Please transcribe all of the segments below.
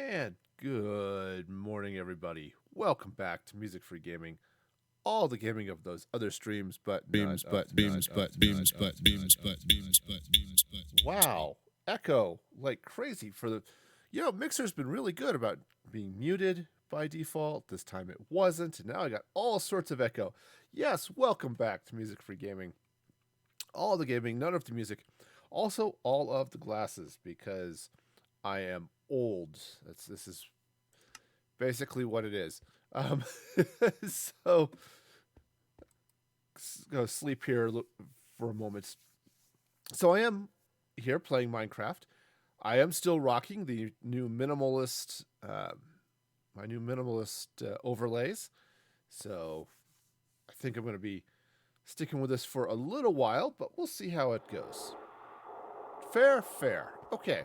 And good morning, everybody. Welcome back to Music Free Gaming. All the gaming of those other streams, but beams, none but of beams, none but of beams, none of but beams, but beams, but beams, but Wow, echo like crazy for the. Mixer's been really good about being muted by default. This time it wasn't, and now I got all sorts of echo. Yes, welcome back to Music Free Gaming. All the gaming, none of the music. Also, all of the glasses because I am old. This is basically what it is. Um, so go sleep here for a moment. So I am here playing Minecraft. I am still rocking the new minimalist, my new minimalist overlays. So I think I'm going to be sticking with this for a little while, but we'll see how it goes. Fair, fair. Okay.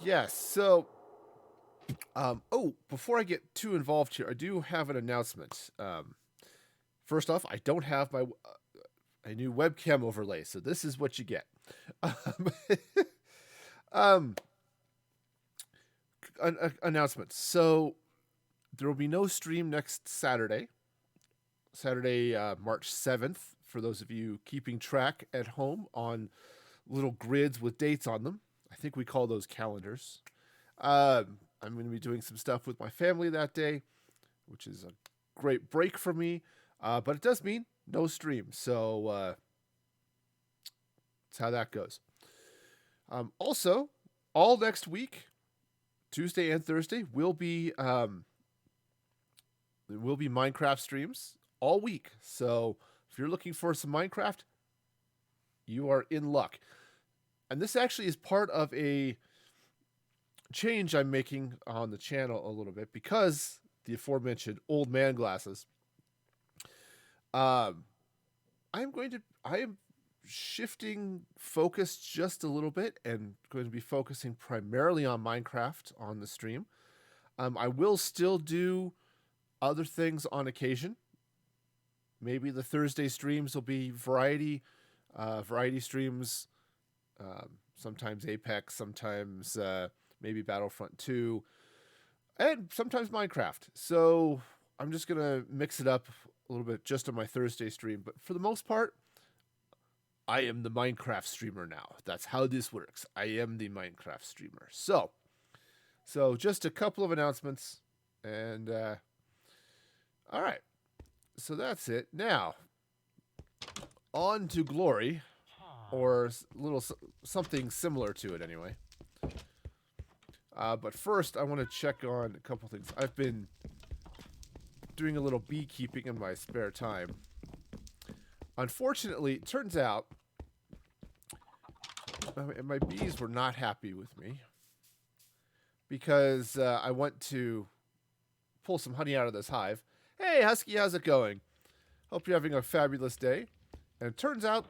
Yes. So, before I get too involved here, I do have an announcement. First off, I don't have my a new webcam overlay, so this is what you get. Um, announcement. So there will be no stream next Saturday, March 7th. For those of you keeping track at home on little grids with dates on them, I think we call those calendars. I'm going to be doing some stuff with my family that day, which is a great break for me. But it does mean no stream. So that's how that goes. Also, all next week, Tuesday and Thursday, will be Minecraft streams all week. So if you're looking for some Minecraft, you are in luck. And this actually is part of a change I'm making on the channel a little bit because the aforementioned old man glasses. I am shifting focus just a little bit and going to be focusing primarily on Minecraft on the stream. I will still do other things on occasion. Maybe the Thursday streams will be variety streams. Sometimes Apex, sometimes maybe Battlefront 2, and sometimes Minecraft. So I'm just going to mix it up a little bit just on my Thursday stream. But for the most part, I am the Minecraft streamer now. That's how this works. I am the Minecraft streamer. So just a couple of announcements, and all right. So that's it. Now, on to glory, or little something similar to it anyway. But first, I want to check on a couple things. I've been doing a little beekeeping in my spare time. Unfortunately, it turns out my bees were not happy with me because I went to pull some honey out of this hive. Hey, Husky, how's it going? Hope you're having a fabulous day. And it turns out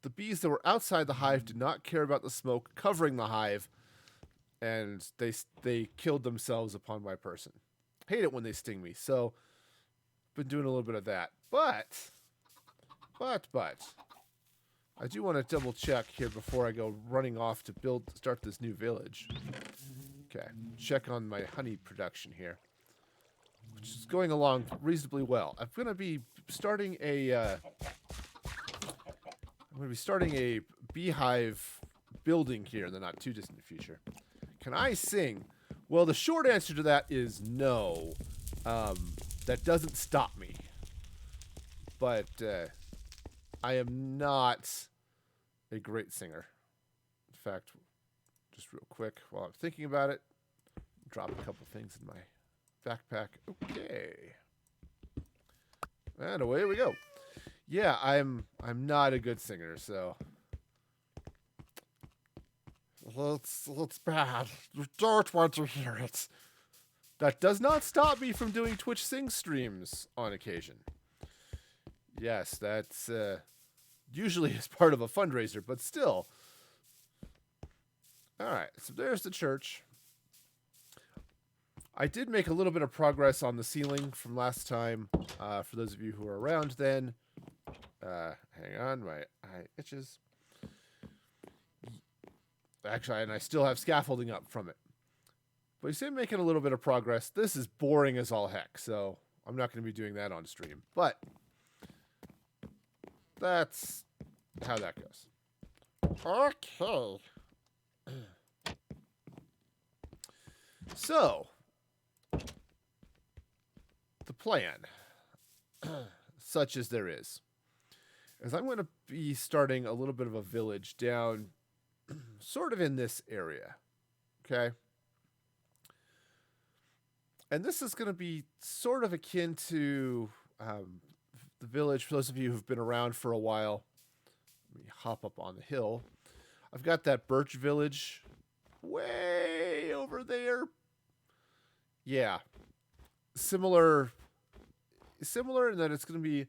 the bees that were outside the hive did not care about the smoke covering the hive, and they killed themselves upon my person. Hate it when they sting me, so been doing a little bit of that. But I do want to double check here before I go running off to start this new village. Okay, check on my honey production here, which is going along reasonably well. I'm going to be starting a beehive building here in the not too distant future. Can I sing? Well, the short answer to that is no. That doesn't stop me. But I am not a great singer. In fact, just real quick, while I'm thinking about it, drop a couple things in my backpack. Okay. And away we go. Yeah, I'm not a good singer, so it's bad. You don't want to hear it. That does not stop me from doing Twitch Sing streams on occasion. Yes, that's usually as part of a fundraiser, but still. All right, so there's the church. I did make a little bit of progress on the ceiling from last time. For those of you who were around then, hang on, my eye itches. Actually, and I still have scaffolding up from it. But you see I'm making a little bit of progress. This is boring as all heck, so I'm not going to be doing that on stream. But that's how that goes. Okay. So, the plan, such as there is I'm going to be starting a little bit of a village down sort of in this area. Okay? And this is going to be sort of akin to the village, for those of you who've been around for a while. Let me hop up on the hill. I've got that birch village way over there. Yeah. Similar in that it's going to be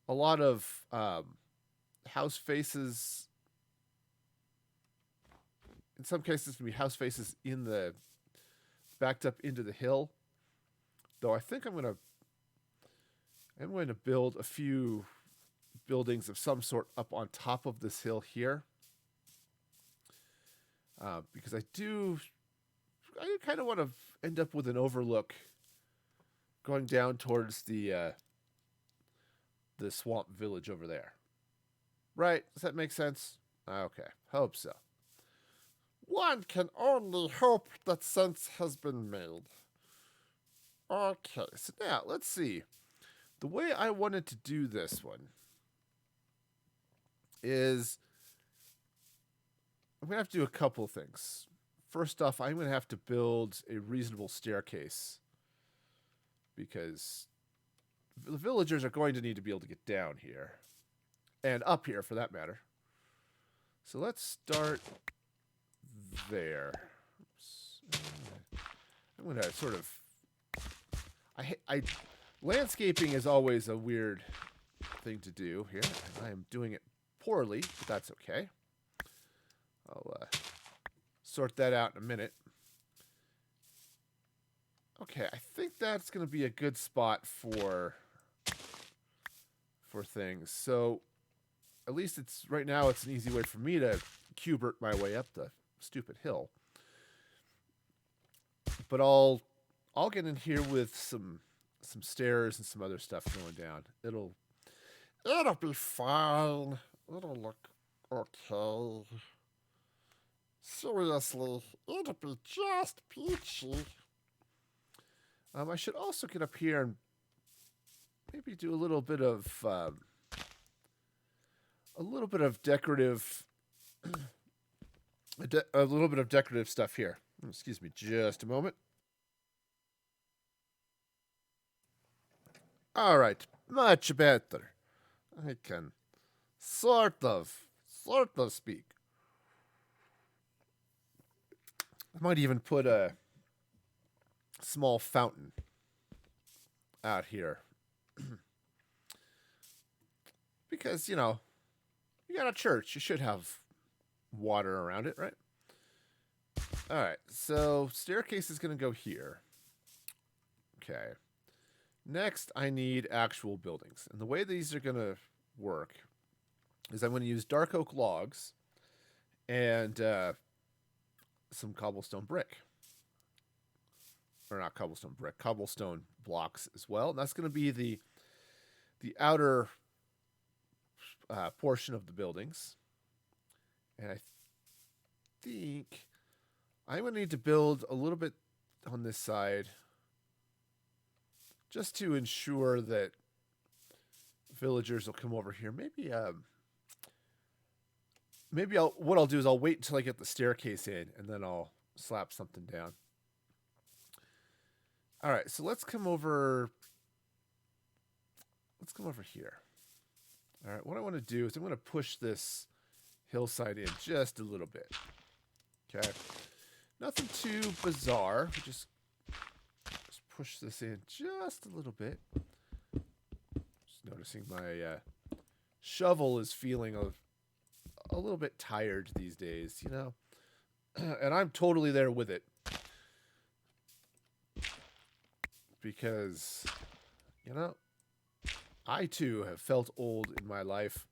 a lot of house faces. In some cases, it's going to be house faces in the backed up into the hill. Though I think I'm going to build a few buildings of some sort up on top of this hill here. Because I kind of want to end up with an overlook going down towards the swamp village over there. Right? Does that make sense? Okay. Hope so. One can only hope that sense has been made. Okay, so now let's see. The way I wanted to do this one is I'm going to have to do a couple of things. First off, I'm going to have to build a reasonable staircase because the villagers are going to need to be able to get down here and up here for that matter. So let's start there. Oops. I'm going to sort of landscaping is always a weird thing to do here. I am doing it poorly, but that's okay. I'll sort that out in a minute. Okay, I think that's going to be a good spot for things. So at least right now it's an easy way for me to cubert my way up the stupid hill. But I'll get in here with some stairs and some other stuff going down. It'll be fine. It'll look okay. Seriously, it'll be just peachy. I should also get up here and maybe do a little bit of decorative a little bit of decorative stuff here. Excuse me just a moment. All right, much better. I can sort of speak. I might even put a small fountain out here. Because, you got a church. You should have water around it, right? All right, so staircase is going to go here. Okay. Next, I need actual buildings. And the way these are going to work is I'm going to use dark oak logs and some cobblestone brick. Or not cobblestone brick, cobblestone blocks as well. And that's going to be the outer portion of the buildings. And I think I'm going to need to build a little bit on this side just to ensure that villagers will come over here. Maybe what I'll do is I'll wait until I get the staircase in and then I'll slap something down. All right, so let's come over here. All right, what I want to do is I'm going to push this hillside in just a little bit. Okay. Nothing too bizarre. Just push this in just a little bit. Just noticing my shovel is feeling a little bit tired these days, and I'm totally there with it. Because, I too have felt old in my life.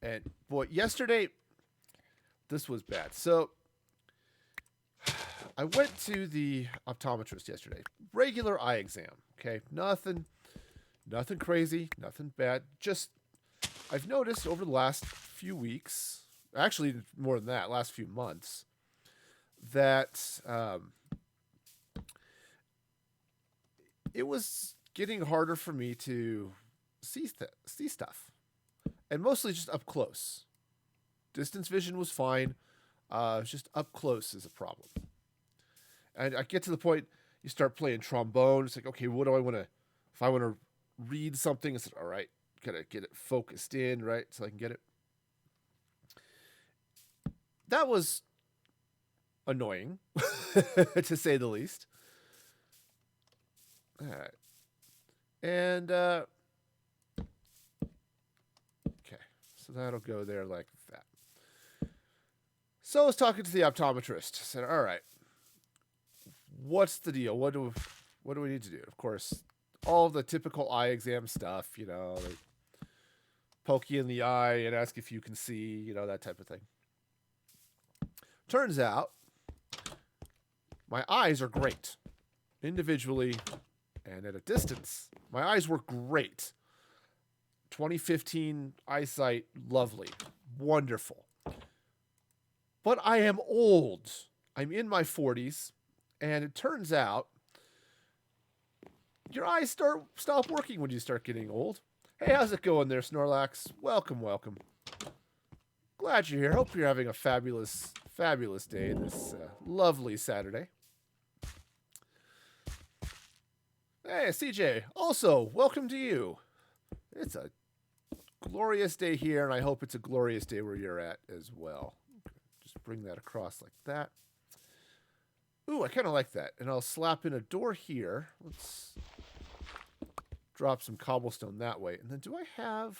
And boy, yesterday, this was bad. So, I went to the optometrist yesterday. Regular eye exam. Okay, nothing crazy, nothing bad. Just I've noticed over the last few weeks, actually more than that, last few months, that it was getting harder for me to see stuff, and mostly just up close. Distance vision was fine. Just up close is a problem. And I get to the point you start playing trombone. It's like, okay, what do I want to? If I want to read something, it's like, all right, gotta get it focused in, right, so I can get it. That was annoying, to say the least. All right, and okay, so that'll go there like that. So I was talking to the optometrist. I said, all right, what's the deal? What do we need to do? Of course, all the typical eye exam stuff, they poke you in the eye and ask if you can see, that type of thing. Turns out my eyes are great individually and at a distance. My eyes work great. 2015 eyesight, lovely, wonderful. But I am old. I'm in my 40s, and it turns out your eyes stop working when you start getting old. Hey, how's it going there, Snorlax? Welcome. Glad you're here. Hope you're having a fabulous day this lovely Saturday. Hey, CJ. Also, welcome to you. It's a glorious day here, and I hope it's a glorious day where you're at as well. Just bring that across like that. Ooh, I kind of like that. And I'll slap in a door here. Let's drop some cobblestone that way. And then do I have...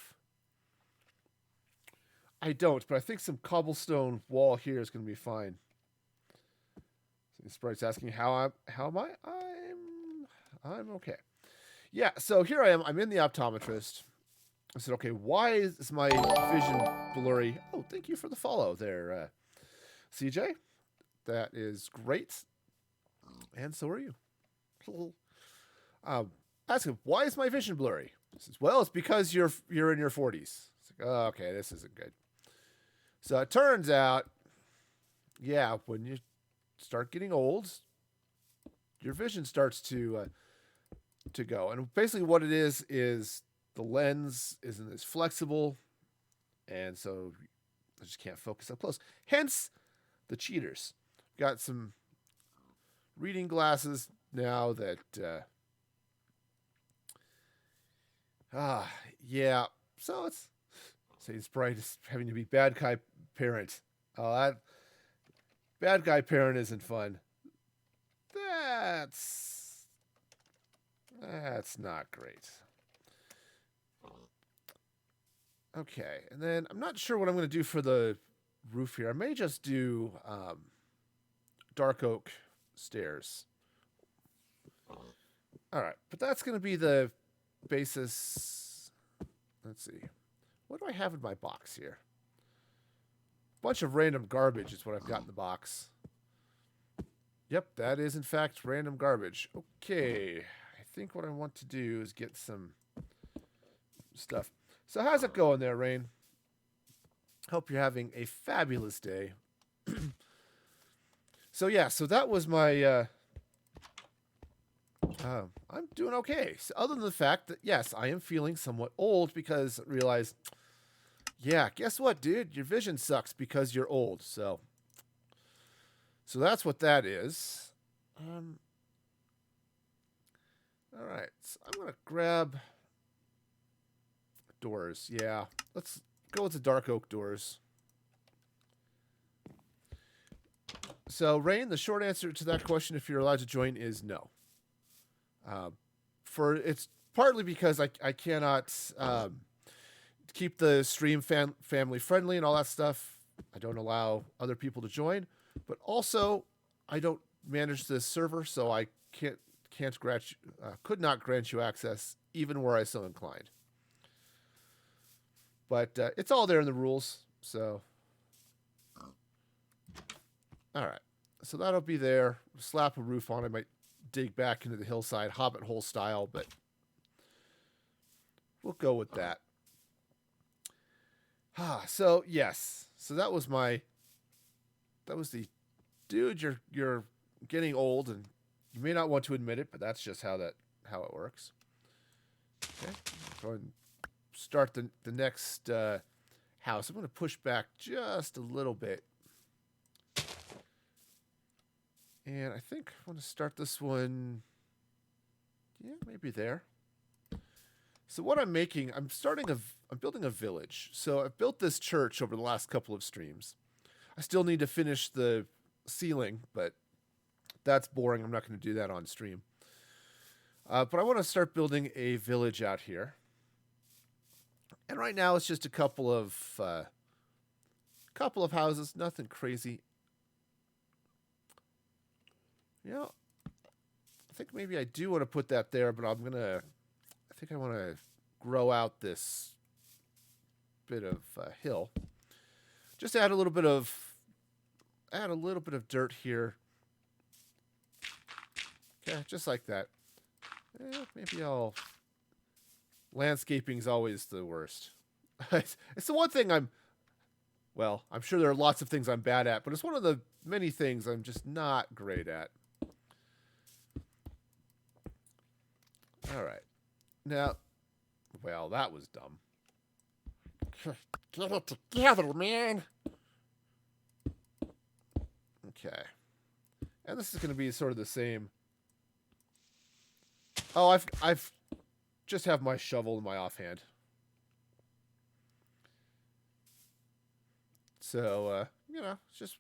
I don't, but I think some cobblestone wall here is going to be fine. So the sprite's asking how am I? I'm okay. Yeah, so here I am. I'm in the optometrist. I said, okay, why is my vision blurry? Oh, thank you for the follow there, CJ. That is great. And so are you. Ask him, why is my vision blurry? He says, well, it's because you're in your 40s. It's like, oh, okay, this isn't good. So it turns out, yeah, when you start getting old, your vision starts to go. And basically what it is the lens isn't as flexible, and so I just can't focus up close. Hence, the cheaters. Got some reading glasses now that, yeah. So it's Sprite is having to be bad guy parent. Oh, that bad guy parent isn't fun. That's not great. Okay, and then I'm not sure what I'm going to do for the roof here. I may just do dark oak stairs. All right, but that's going to be the basis. Let's see. What do I have in my box here? Bunch of random garbage is what I've got in the box. Yep, that is in fact random garbage. Okay, I think what I want to do is get some stuff. So how's it going there, Rain? Hope you're having a fabulous day. So yeah, so that was my... I'm doing okay. So other than the fact that, yes, I am feeling somewhat old because I realized, yeah, guess what, dude? Your vision sucks because you're old. So that's what that is. All right, so I'm going to grab doors. Yeah, let's go with the dark oak doors. So, Rain, the short answer to that question, if you're allowed to join, is no. It's partly because I cannot keep the stream family friendly and all that stuff. I don't allow other people to join, but also I don't manage this server, so I could not grant you access even were I so inclined. But it's all there in the rules. So, all right. So that'll be there. Slap a roof on it. Might dig back into the hillside, Hobbit hole style, but we'll go with that. So yes. So that was the dude, you're getting old and you may not want to admit it, but that's just how it works. Okay. Go ahead and start the next house. I'm going to push back just a little bit. And I think I want to start this one, yeah, maybe there. So what I'm making, I'm building a village. So I've built this church over the last couple of streams. I still need to finish the ceiling, but that's boring. I'm not going to do that on stream. But I want to start building a village out here. And right now it's just a couple of houses, nothing crazy. Yeah, I think maybe I do want to put that there, but I think I want to grow out this bit of hill. Just add a little bit of dirt here. Okay, just like that. Maybe landscaping's always the worst. It's the one thing I'm sure there are lots of things I'm bad at, but it's one of the many things I'm just not great at. All right. Now, that was dumb. Get it together, man. Okay. And this is going to be sort of the same. Oh, I've just have my shovel in my offhand. So, it's just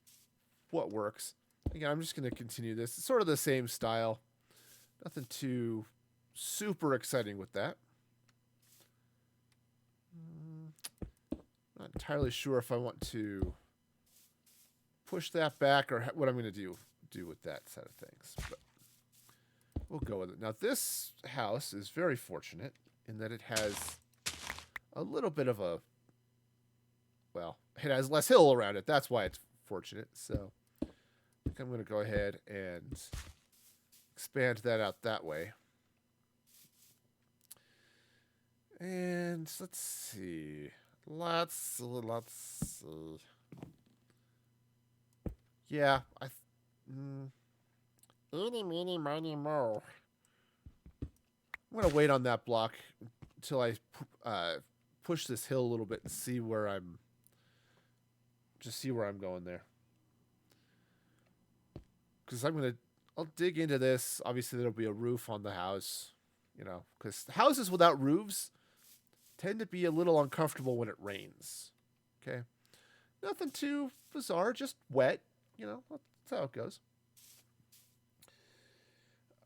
what works. Again, I'm just going to continue this. It's sort of the same style. Nothing too super exciting with that. Not entirely sure if I want to push that back or what I'm going to do with that side of things. But we'll go with it. Now, this house is very fortunate in that it has a little bit of it has less hill around it. That's why it's fortunate. So I think I'm going to go ahead and expand that out that way. And let's see. Let's see. Yeah, eeny, meeny, miny, mo. I'm going to wait on that block until I push this hill a little bit and see where I'm going there. Because I'll dig into this. Obviously, there'll be a roof on the house, because houses without roofs tend to be a little uncomfortable when it rains. Okay. Nothing too bizarre, just wet. That's how it goes.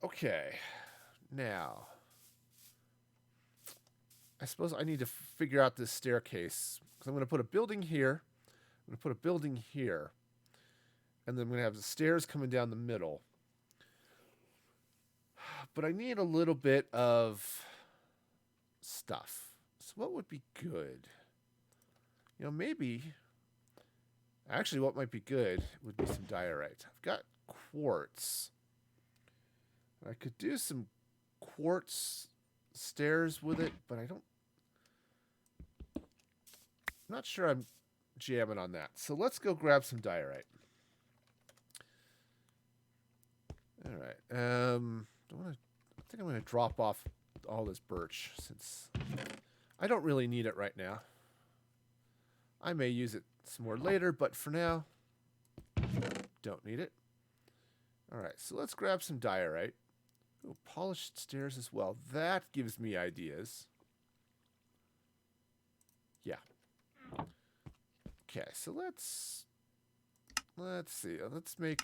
Okay. Now, I suppose I need to figure out this staircase. Because I'm going to put a building here. I'm going to put a building here. And then I'm going to have the stairs coming down the middle. But I need a little bit of stuff. So what would be good? Maybe... Actually, what might be good would be some diorite. I've got quartz. I could do some quartz stairs with it, but I'm not sure I'm jamming on that. So let's go grab some diorite. All right. I think I'm going to drop off all this birch since I don't really need it right now. I may use it some more later, but for now, don't need it. All right, so let's grab some diorite. Ooh, polished stairs as well. That gives me ideas. Yeah. Okay, so let's see. Let's make...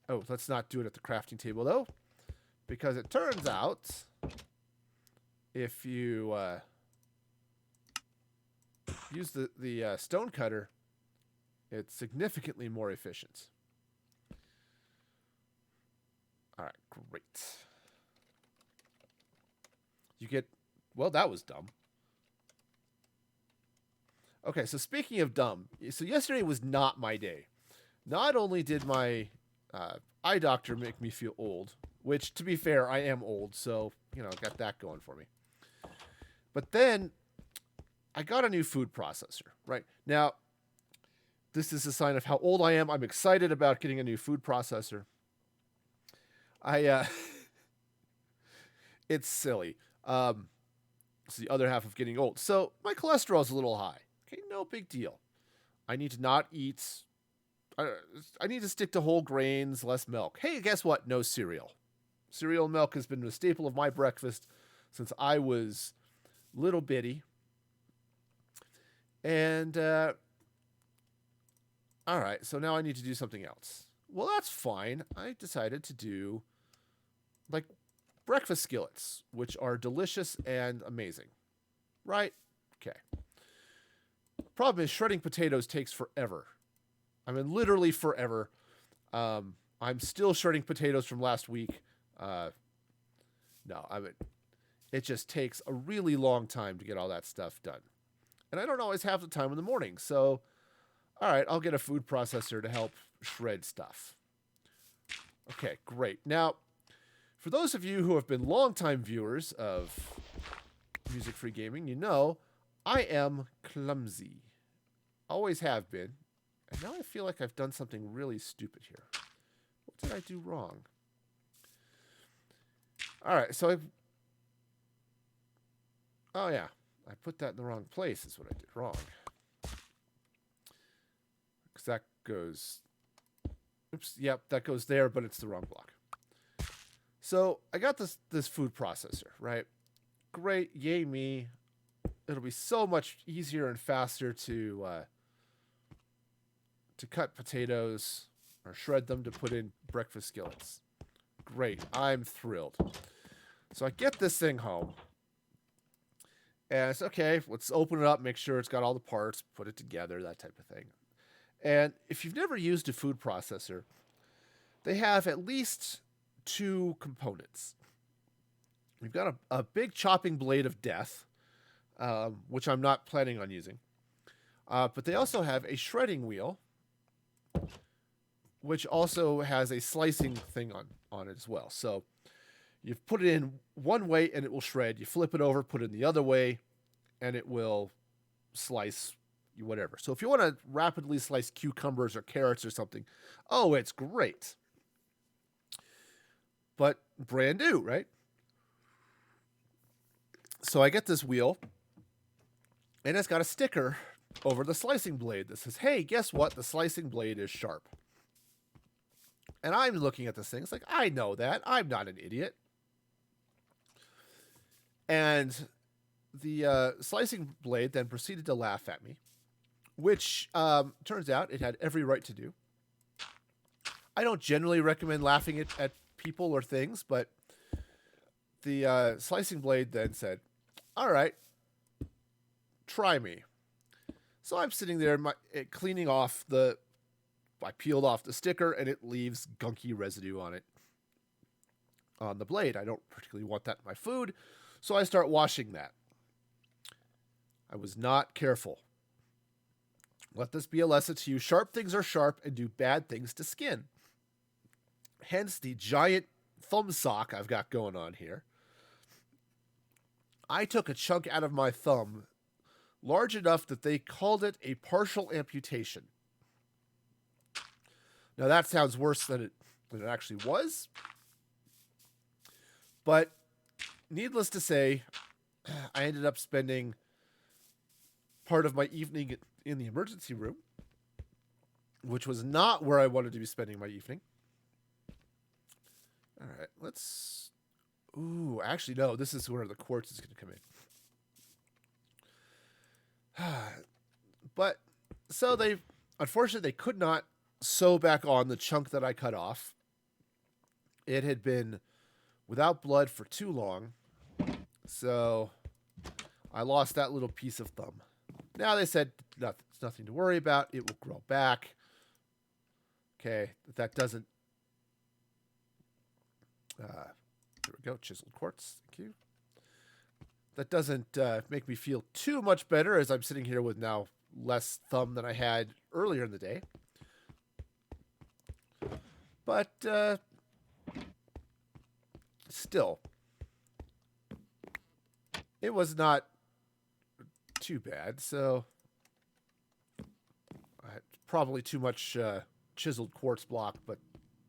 Oh, let's not do it at the crafting table, though. Because it turns out, if you use the stone cutter, it's significantly more efficient. All right, great. You get... Well, that was dumb. Okay, so speaking of dumb, so yesterday was not my day. not only did my eye doctor make me feel old, which to be fair, I am old, so got that going for me. But then I got a new food processor. Right now, this is a sign of how old I am. I'm excited about getting a new food processor. I it's silly. It's the other half of getting old. So my cholesterol is a little high. Okay, no big deal. I need to not eat. I need to stick to whole grains, less milk. Hey, guess what? No cereal. Cereal milk has been a staple of my breakfast since I was little bitty. And all right, so now I need to do something else. Well, that's fine. I decided to do like breakfast skillets, which are delicious and amazing. Right? Okay. Problem is, shredding potatoes takes forever. I mean, literally forever. I'm still shredding potatoes from last week. No, I mean, it just takes a really long time to get all that stuff done. And I don't always have the time in the morning. So, all right, I'll get a food processor to help shred stuff. Okay, great. Now, for those of you who have been longtime viewers of Music Free Gaming, you know I am clumsy. Always have been. And now I feel like I've done something really stupid here. What did I do wrong? All right, so oh yeah, I put that in the wrong place is what I did wrong. Because that goes, oops, yep, that goes there, but it's the wrong block. So I got this food processor, right? Great, yay me. It'll be so much easier and faster to cut potatoes or shred them to put in breakfast skillets. Great, I'm thrilled. So I get this thing home. And it's okay, let's open it up, make sure it's got all the parts, put it together, that type of thing. And if you've never used a food processor, they have at least two components. We've got a big chopping blade of death, which I'm not planning on using. But they also have a shredding wheel, which also has a slicing thing on it as well. So you put it in one way and it will shred. You flip it over, put it in the other way, and it will slice whatever. So if you want to rapidly slice cucumbers or carrots or something, oh, it's great. But brand new, right? So I get this wheel, and it's got a sticker over the slicing blade that says, hey, guess what? The slicing blade is sharp. And I'm looking at this thing. It's like, I know that. I'm not an idiot. And the slicing blade then proceeded to laugh at me, which turns out it had every right to do. I don't generally recommend laughing at people or things, but the slicing blade then said, all right, try me. So I'm sitting there cleaning off I peeled off the sticker and it leaves gunky residue on it, on the blade. I don't particularly want that in my food, so I start washing that. I was not careful. Let this be a lesson to you. Sharp things are sharp and do bad things to skin. Hence the giant thumb sock I've got going on here. I took a chunk out of my thumb large enough that they called it a partial amputation. Now that sounds worse than it actually was. But needless to say, I ended up spending part of my evening in the emergency room, which was not where I wanted to be spending my evening. All right, let's... Ooh, actually, no, this is where the quartz is going to come in. But, so unfortunately, they could not sew back on the chunk that I cut off. It had been without blood for too long, so I lost that little piece of thumb. Now they said it's nothing to worry about. It will grow back. Okay, that doesn't... there we go, chiseled quartz. Thank you. That doesn't make me feel too much better as I'm sitting here with now less thumb than I had earlier in the day. But still, it was not too bad. So probably too much chiseled quartz block, but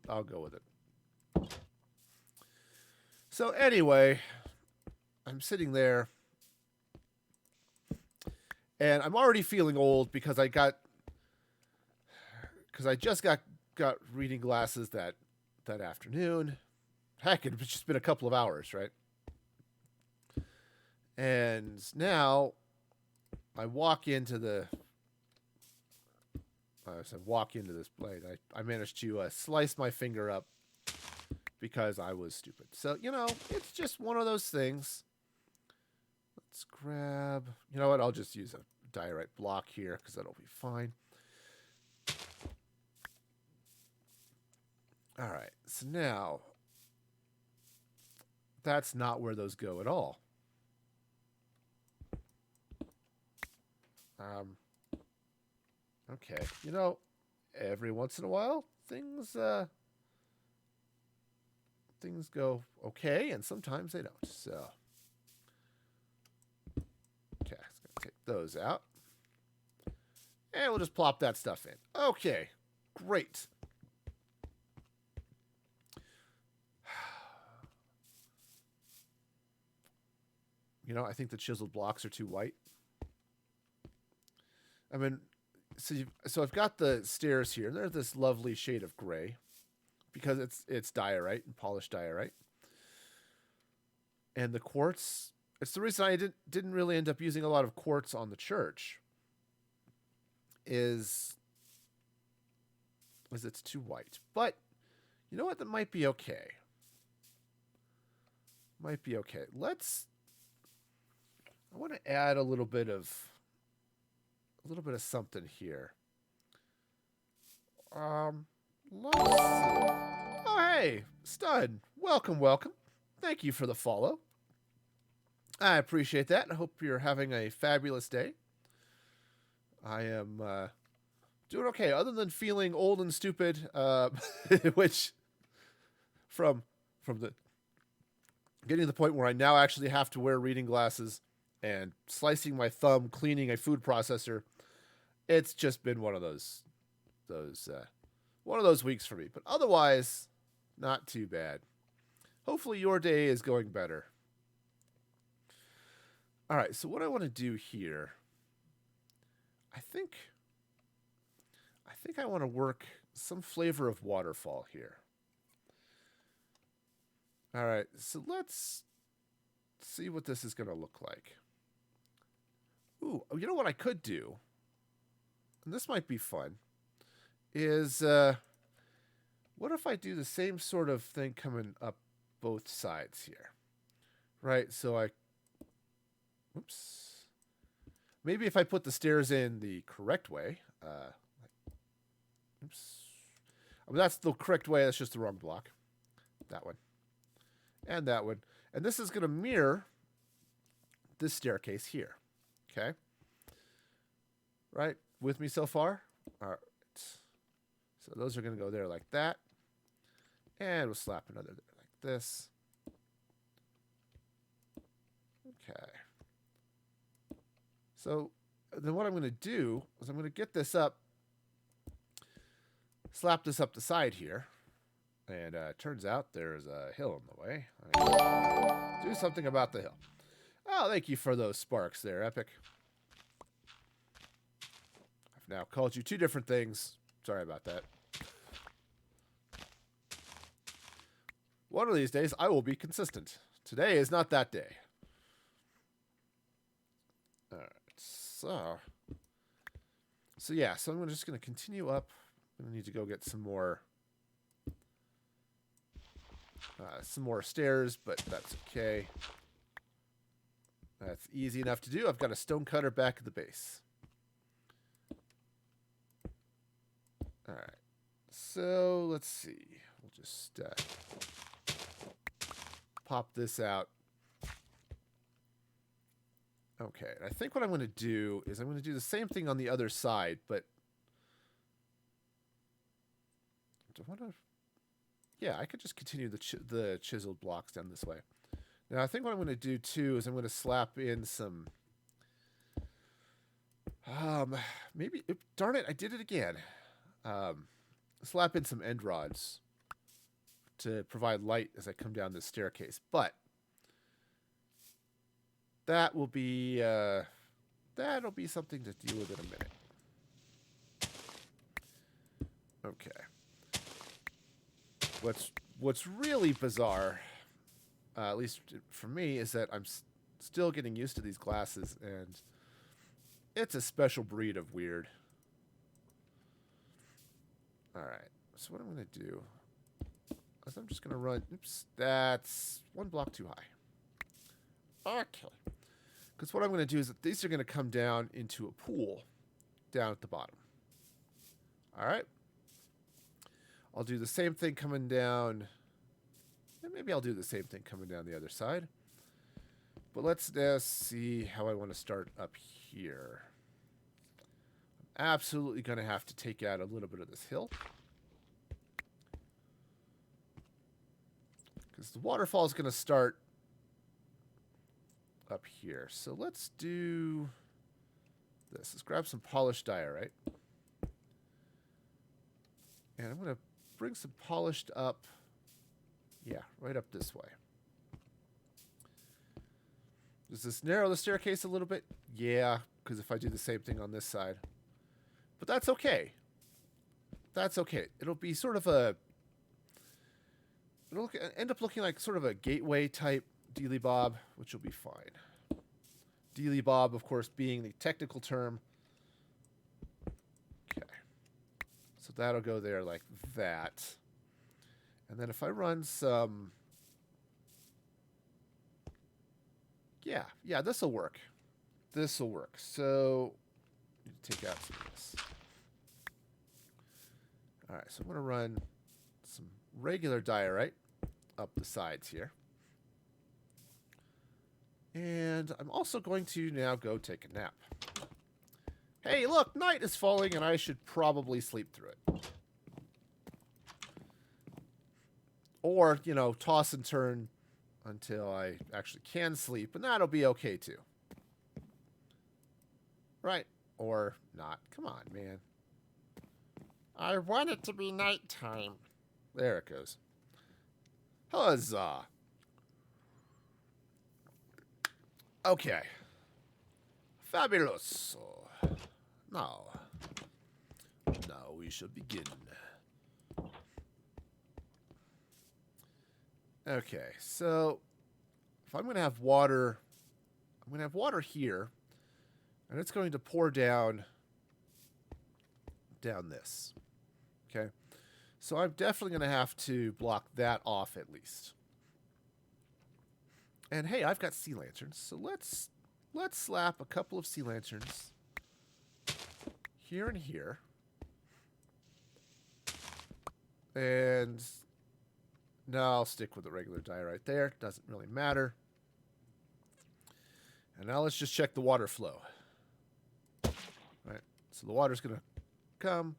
I'll go with it. So anyway, I'm sitting there, and I'm already feeling old because I just got reading glasses that afternoon. Heck, it's just been a couple of hours, right? And now I walk into this blade. I managed to slice my finger up because I was stupid. So, it's just one of those things. Let's grab... You know what? I'll just use a diorite block here because that'll be fine. All right. So now... That's not where those go at all. Okay. Every once in a while, things go okay, and sometimes they don't. So, okay, let's take those out. And we'll just plop that stuff in. Okay, great. I think the chiseled blocks are too white. I mean, so I've got the stairs here. They're this lovely shade of gray because it's diorite and polished diorite. And the quartz, it's the reason I didn't really end up using a lot of quartz on the church. Is it's too white. But you know what? That might be okay. Might be okay. I want to add a little bit of something here. Let's see. Oh, hey, Stud. Welcome. Thank you for the follow. I appreciate that. I hope you're having a fabulous day. I am doing okay, other than feeling old and stupid, which from the getting to the point where I now actually have to wear reading glasses and slicing my thumb, cleaning a food processor. It's just been one of those weeks for me. But otherwise, not too bad. Hopefully your day is going better. All right, so what I want to do here, I think I want to work some flavor of waterfall here. All right, so let's see what this is going to look like. Ooh, you know what I could do? And this might be fun. Is what if I do the same sort of thing coming up both sides here? Right, so oops. Maybe if I put the stairs in the correct way. Oops. I mean, that's the correct way. That's just the wrong block. That one. And that one. And this is going to mirror this staircase here. Okay? Right? With me so far? All right. So those are going to go there like that. And we'll slap another there like this. Okay. So then what I'm going to do is I'm going to get this up, slap this up the side here. And turns out there's a hill in the way. I do something about the hill. Oh, thank you for those sparks there, Epic. I've now called you two different things. Sorry about that. One of these days, I will be consistent. Today is not that day. All right, so yeah, so I'm just going to continue up. I'm going to need to go get some more stairs, but that's okay. That's easy enough to do. I've got a stone cutter back at the base. All right. So let's see. We'll just pop this out. Okay. And I think what I'm going to do is I'm going to do the same thing on the other side, but do I want to... Yeah, I could just continue the chiseled blocks down this way. Now, I think what I'm going to do, too, is I'm going to slap in some... maybe... Darn it, I did it again. Slap in some end rods to provide light as I come down this staircase. But that will be... that'll be something to deal with in a minute. Okay. What's really bizarre, at least for me, is that I'm still getting used to these glasses, and it's a special breed of weird. All right. So what I'm going to do is I'm just going to run... Oops. That's one block too high. Okay. Because what I'm going to do is that these are going to come down into a pool down at the bottom. All right. I'll do the same thing coming down. And maybe I'll do the same thing coming down the other side. But let's now see how I want to start up here. I'm absolutely going to have to take out a little bit of this hill. Because the waterfall is going to start up here. So let's do this. Let's grab some polished diorite. And I'm going to bring some polished up. Yeah, right up this way. Does this narrow the staircase a little bit? Yeah, because if I do the same thing on this side. But that's okay. That's okay. It'll be sort of a... It'll end up looking like sort of a gateway type dealy bob, which will be fine. Dealy bob, of course, being the technical term. Okay. So that'll go there like that. And then if I run some... Yeah, this will work. This will work. So, take out some of this. All right, so I'm going to run some regular diorite up the sides here. And I'm also going to now go take a nap. Hey, look, night is falling and I should probably sleep through it. Or, you know, toss and turn until I actually can sleep, and that'll be okay too. Right? Or not. Come on, man. I want it to be nighttime. There it goes. Huzzah. Okay. Fabulous. Now we shall begin. Okay, so if I'm going to have water, I'm going to have water here, and it's going to pour down this. Okay, so I'm definitely going to have to block that off at least. And hey, I've got sea lanterns, so let's slap a couple of sea lanterns here and here, and no, I'll stick with the regular dye right there. Doesn't really matter. And now let's just check the water flow. All right, so the water's going to come,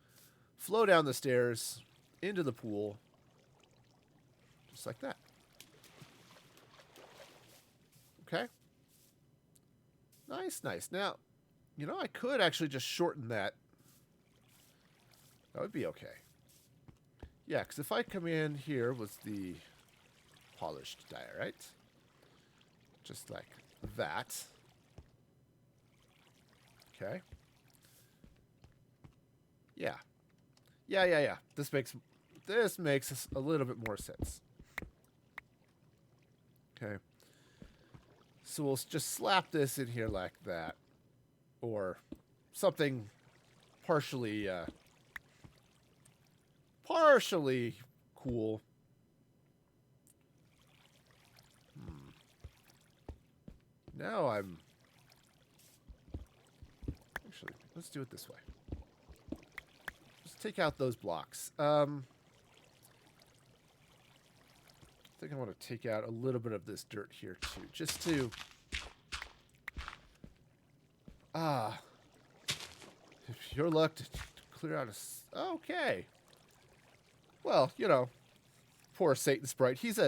flow down the stairs into the pool, just like that. Okay. Nice, nice. Now, you know, I could actually just shorten that. That would be okay. Yeah, because if I come in here with the polished diorite, just like that. Okay. Yeah. Yeah. This makes a little bit more sense. Okay. So we'll just slap this in here like that. Or something partially cool. Now actually, let's do it this way. Just take out those blocks. I think I want to take out a little bit of this dirt here too, just to if your luck to clear out okay. Well, you know, poor Satan Sprite. He's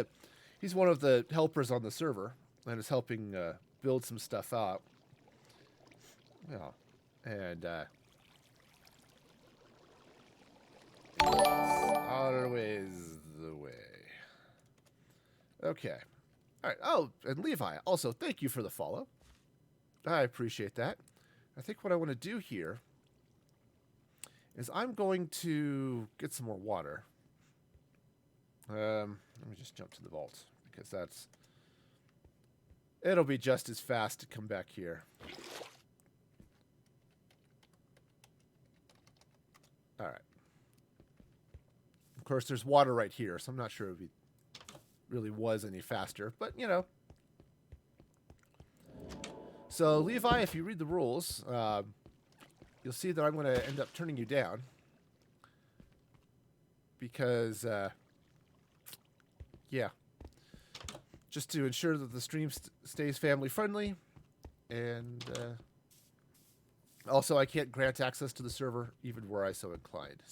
one of the helpers on the server and is helping build some stuff out. Yeah, and it's always the way. Okay. All right. Oh, and Levi, also, thank you for the follow. I appreciate that. I think what I want to do here is I'm going to get some more water. Let me just jump to the vault, because it'll be just as fast to come back here. All right. Of course, there's water right here, so I'm not sure if it really was any faster, but, you know. So, Levi, if you read the rules, you'll see that I'm going to end up turning you down. Because, yeah. Just to ensure that the stream stays family-friendly. And, also, I can't grant access to the server, even were I so inclined.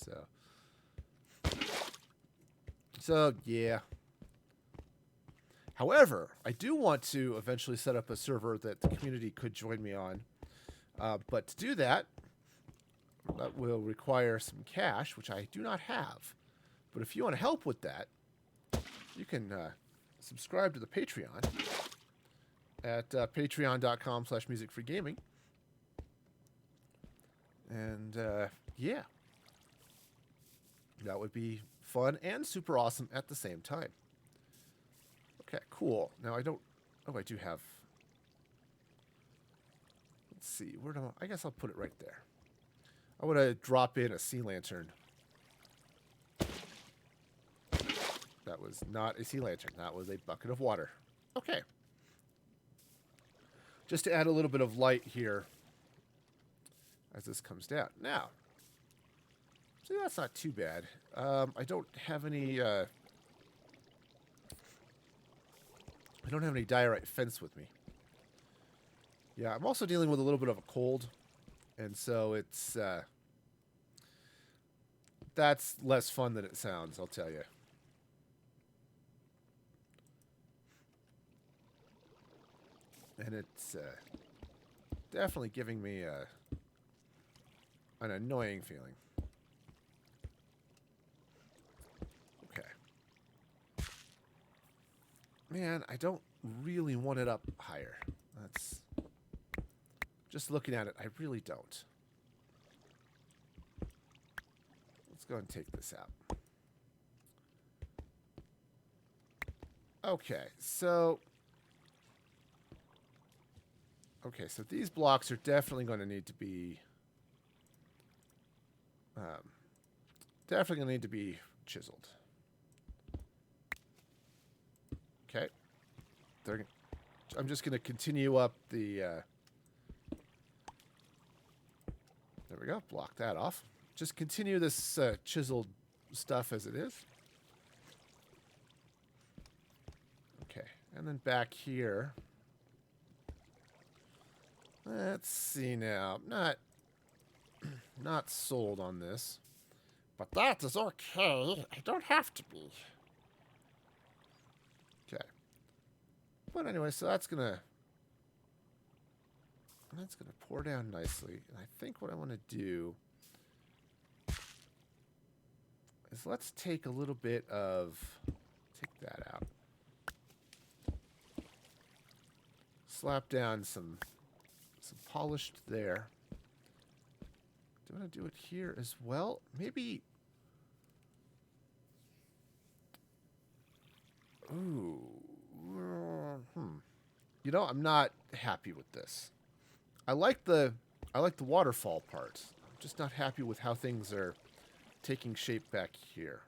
So yeah. However, I do want to eventually set up a server that the community could join me on. But to do that, that will require some cash, which I do not have. But if you want to help with that, you can subscribe to the Patreon at patreon.com/musicfreegaming. And, yeah. That would be fun and super awesome at the same time. Okay, cool. Now I don't... Oh, I do have... Let's see. Where do I guess I'll put it right there. I want to drop in a sea lantern. That was not a sea lantern. That was a bucket of water. Okay. Just to add a little bit of light here as this comes down. Now, see, that's not too bad. I don't have any... I don't have any diorite fence with me. Yeah, I'm also dealing with a little bit of a cold, and so it's that's less fun than it sounds, I'll tell you. And it's definitely giving me an annoying feeling. Okay. Man, I don't really want it up higher. That's... Just looking at it, I really don't. Let's go and take this out. Okay, so... Okay, so these blocks are definitely going to need to be... definitely going to need to be chiseled. Okay. I'm just going to continue up the... There we go. Block that off. Just continue this chiseled stuff as it is. Okay. And then back here. Let's see now. Not sold on this. But that is okay. I don't have to be. Okay. But anyway, so that's gonna pour down nicely. And I think what I want to do is let's take a little bit of... Take that out. Slap down some polished there. Do I want to do it here as well? Maybe... Ooh. You know, I'm not happy with this. I like the waterfall part. I'm just not happy with how things are taking shape back here.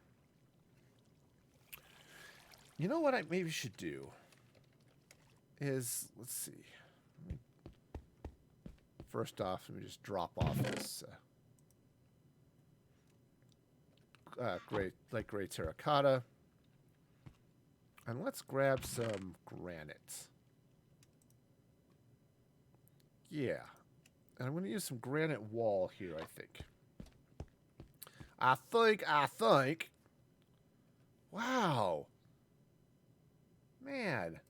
You know what I maybe should do is, let's see. First off, let me just drop off this gray terracotta. And let's grab some granite. Yeah. And I'm going to use some granite wall here, I think. I think Wow. Man.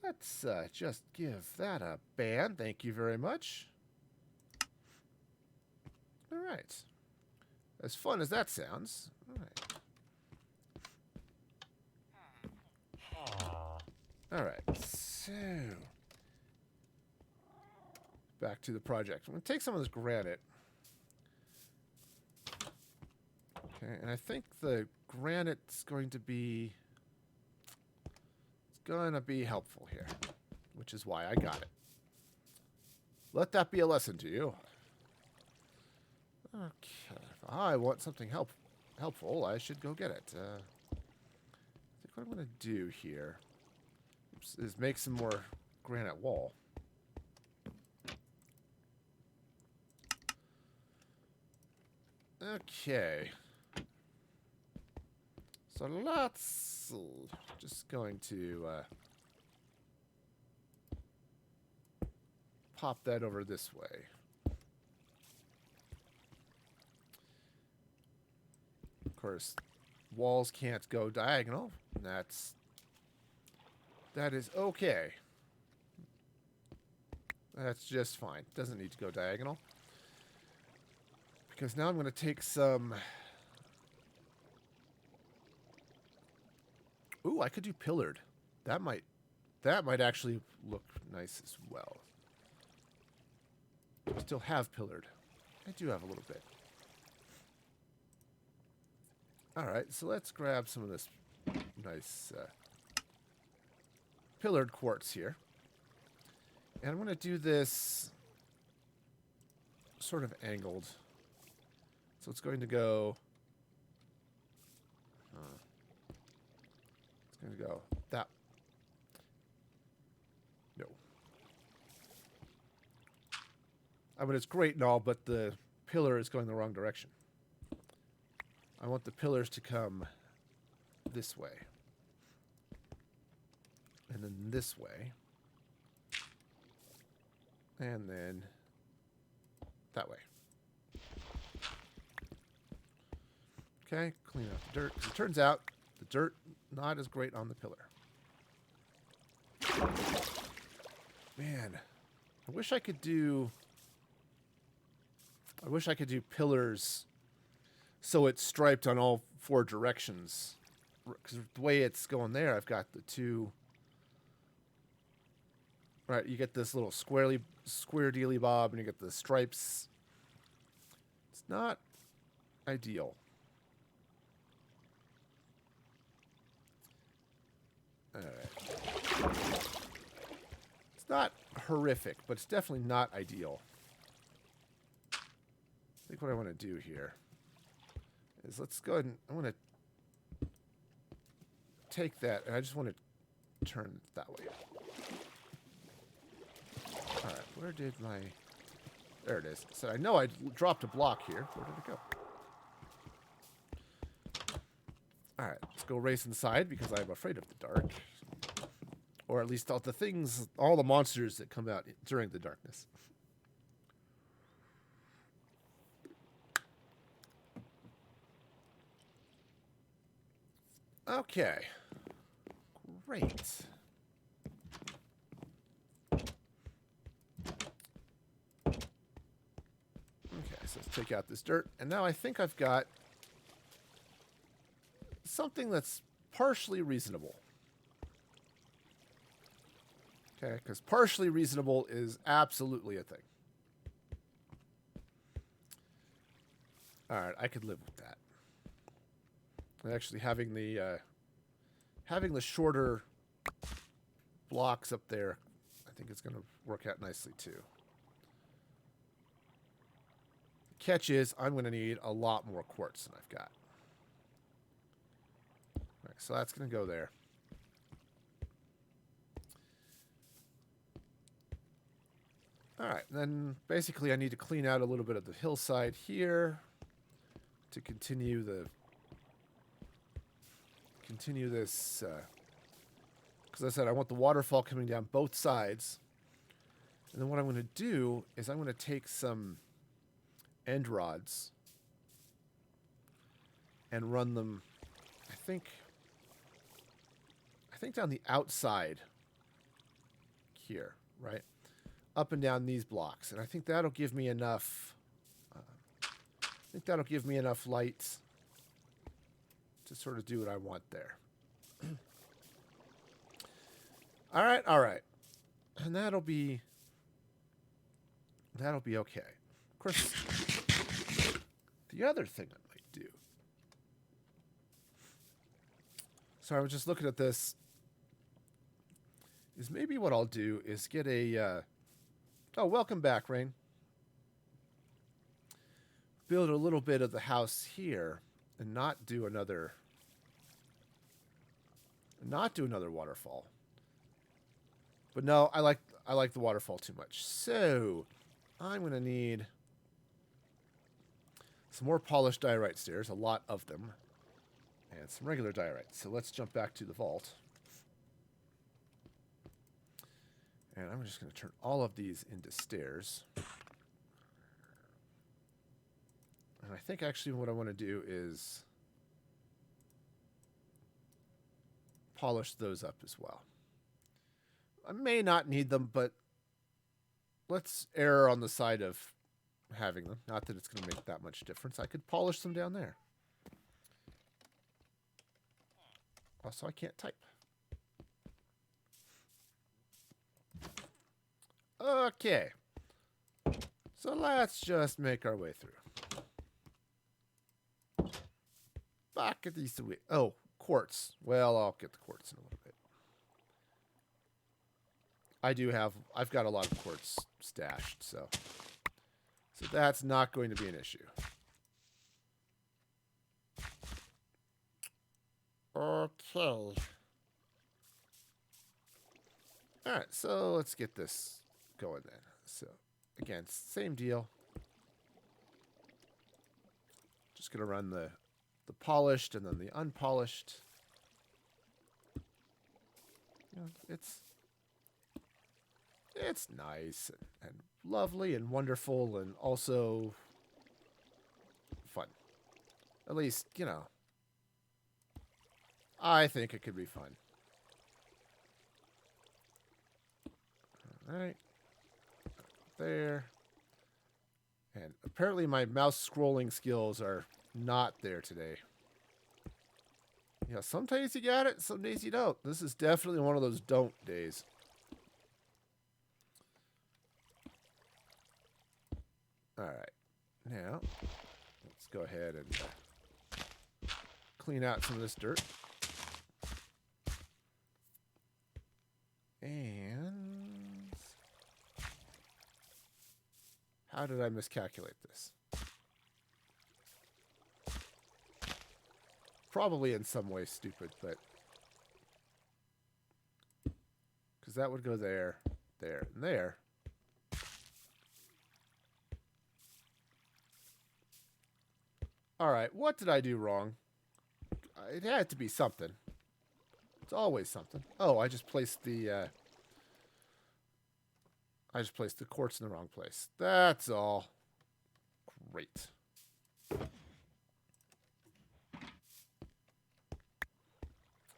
Let's just give that a ban. Thank you very much. All right. As fun as that sounds. All right. All right. So back to the project. I'm going to take some of this granite. Okay, and I think the granite's going to be helpful here, which is why I got it. Let that be a lesson to you. Okay. If I want something helpful, I should go get it. I think what I'm going to do here is make some more granite wall. Okay. So let's just going to pop that over this way. Of course, walls can't go diagonal. That is okay. That's just fine. Doesn't need to go diagonal. Because now I'm going to take some... Ooh, I could do pillared. That might actually look nice as well. I still have pillared. I do have a little bit. Alright, so let's grab some of this nice pillared quartz here. And I'm going to do this sort of angled. So it's going to go... it's going to go that... No. I mean, it's great and all, but the pillar is going the wrong direction. I want the pillars to come this way. And then this way. And then that way. Okay, clean up the dirt. It turns out the dirt not as great on the pillar. Man, I wish I could do pillars so it's striped on all four directions. Because the way it's going there, I've got the two. Right, you get this little square dealy bob, and you get the stripes. It's not ideal. Alright. It's not horrific, but it's definitely not ideal. I think what I want to do here is let's go ahead and I want to take that, and I just want to turn it that way. Alright, where did my... There it is. So I know I dropped a block here. Where did it go? Alright, let's go race inside because I'm afraid of the dark. Or at least all the monsters that come out during the darkness. Okay. Great. Okay, so let's take out this dirt. And now I think I've got something that's partially reasonable. Okay, because partially reasonable is absolutely a thing. Alright, I could live with that. And actually having the shorter blocks up there, I think it's going to work out nicely too. The catch is I'm going to need a lot more quartz than I've got. Alright, so that's going to go there. Alright, then basically I need to clean out a little bit of the hillside here to continue this, because I said I want the waterfall coming down both sides. And then what I'm going to do is I'm going to take some end rods and run them I think down the outside here, right? Up and down these blocks. And I think that'll give me enough light to sort of do what I want there. All right. And that'll be okay. Of course, the other thing I might do. So I was just looking at this. Is maybe what I'll do is get a... oh, welcome back, Rain. Build a little bit of the house here and not do another waterfall. But no, I like the waterfall too much. So I'm going to need some more polished diorite stairs, a lot of them, and some regular diorite. So let's jump back to the vault. And I'm just going to turn all of these into stairs. And I think actually what I want to do is polish those up as well. I may not need them, but let's err on the side of having them. Not that it's going to make that much difference. I could polish them down there. Also, I can't type. Okay. So let's just make our way through. Back at these... oh, quartz. Well, I'll get the quartz in a little bit. I've got a lot of quartz stashed, so that's not going to be an issue. Okay. Alright, so let's get this going then. So, again, same deal. Just going to run the polished and then the unpolished. You know, it's nice and lovely and wonderful and also fun. At least, you know, I think it could be fun. All right. There. And apparently my mouse scrolling skills are not there today. Yeah, some days you got it, some days you don't. This is definitely one of those don't days. Alright. Now, let's go ahead and clean out some of this dirt. And... how did I miscalculate this? Probably in some way stupid, but... because that would go there, there, and there. Alright, what did I do wrong? It had to be something. It's always something. Oh, I just placed the quartz in the wrong place. That's all. Great.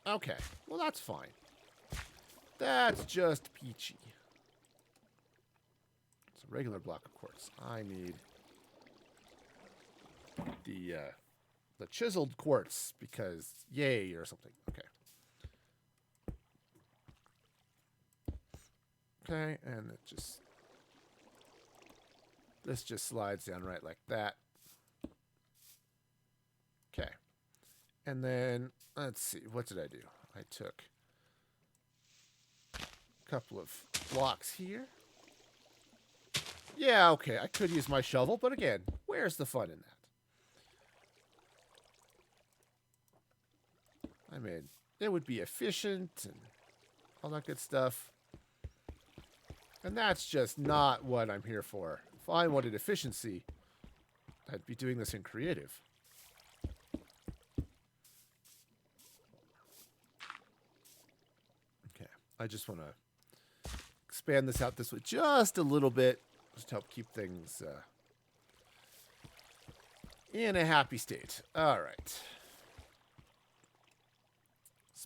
Okay, well that's fine. That's just peachy. It's a regular block of quartz. I need the chiseled quartz because yay or something. Okay. Okay, and this just slides down right like that. Okay. And then, let's see, what did I do? I took a couple of blocks here. Yeah, okay, I could use my shovel, but again, where's the fun in that? I mean, it would be efficient and all that good stuff. And that's just not what I'm here for. If I wanted efficiency, I'd be doing this in creative. Okay, I just want to expand this out this way just a little bit, just to help keep things in a happy state. All right.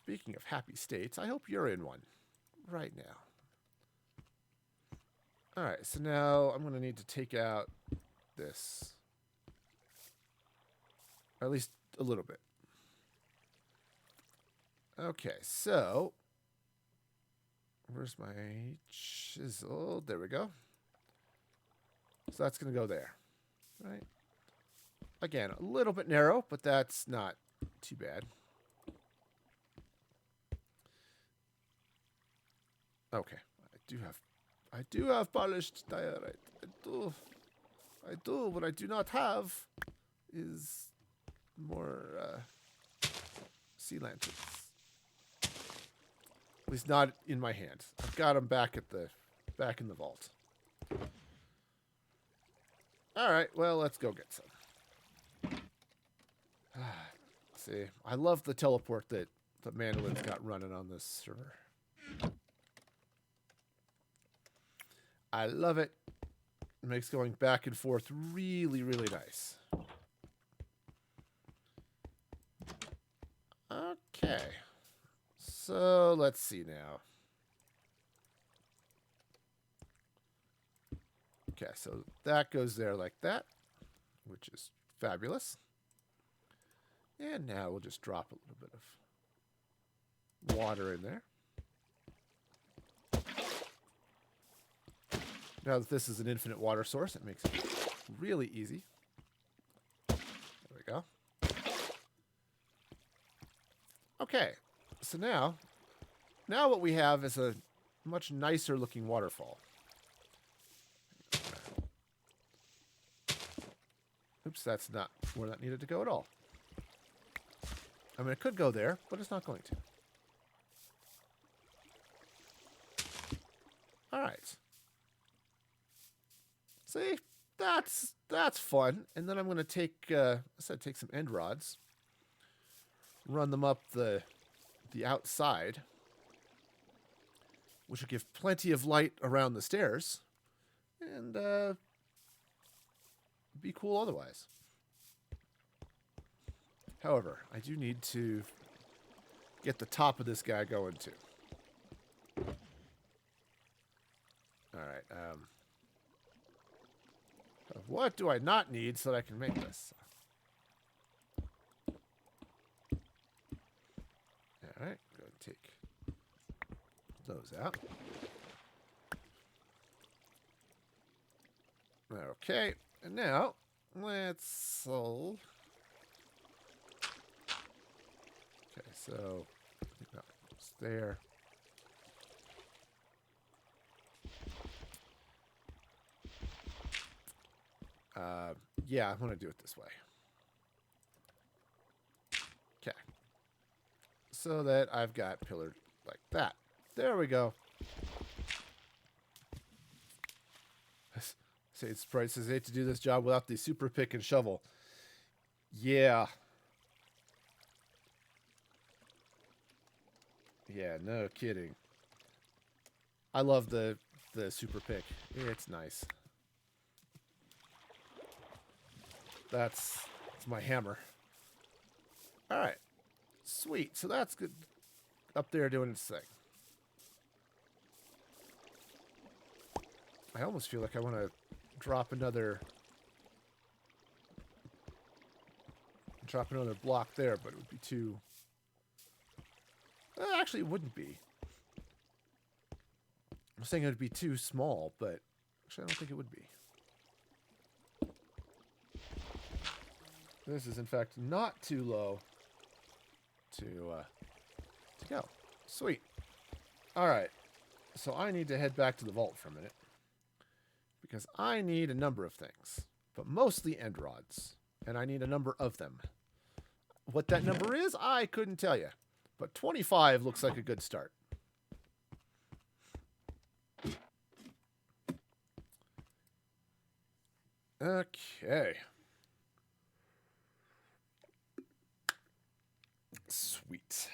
speaking of happy states, I hope you're in one right now. All right, so now I'm going to need to take out this. Or at least a little bit. Okay, so where's my chisel? There we go. So that's going to go there, right? Again, a little bit narrow, but that's not too bad. Okay, I do have polished diorite. I do. What I do not have is more sea lanterns. At least not in my hand. I've got them back in the vault. All right, well, let's go get some. See, I love the teleport that Mandolin's got running on this server. I love it. It makes going back and forth really, really nice. Okay. So, let's see now. Okay, so that goes there like that, which is fabulous. And now we'll just drop a little bit of water in there. Now that this is an infinite water source, it makes it really easy. There we go. Okay, so now what we have is a much nicer looking waterfall. Oops, that's not where that needed to go at all. I mean, it could go there, but it's not going to. All right. See, that's fun. And then I'm going to take take some end rods, run them up the outside, which will give plenty of light around the stairs, and be cool otherwise. However, I do need to get the top of this guy going too. All right. What do I not need so that I can make this? All right. Go and take those out. Okay. And now let's solve. Okay, so no, it's there. Yeah, I want to do it this way. Okay. So that I've got pillared like that. There we go. Sage Sprite says, I hate to do this job without the super pick and shovel. Yeah. Yeah, no kidding. I love the super pick. It's nice. That's my hammer. All right. Sweet. So that's good. Up there doing its thing. I almost feel like I want to drop another block there, but it would be too... actually, it wouldn't be. I'm saying it would be too small, but actually I don't think it would be. This is, in fact, not too low to go. Sweet. All right. So I need to head back to the vault for a minute because I need a number of things, but mostly end rods, and I need a number of them. What that number is, I couldn't tell you, but 25 looks like a good start. Okay. Sweet.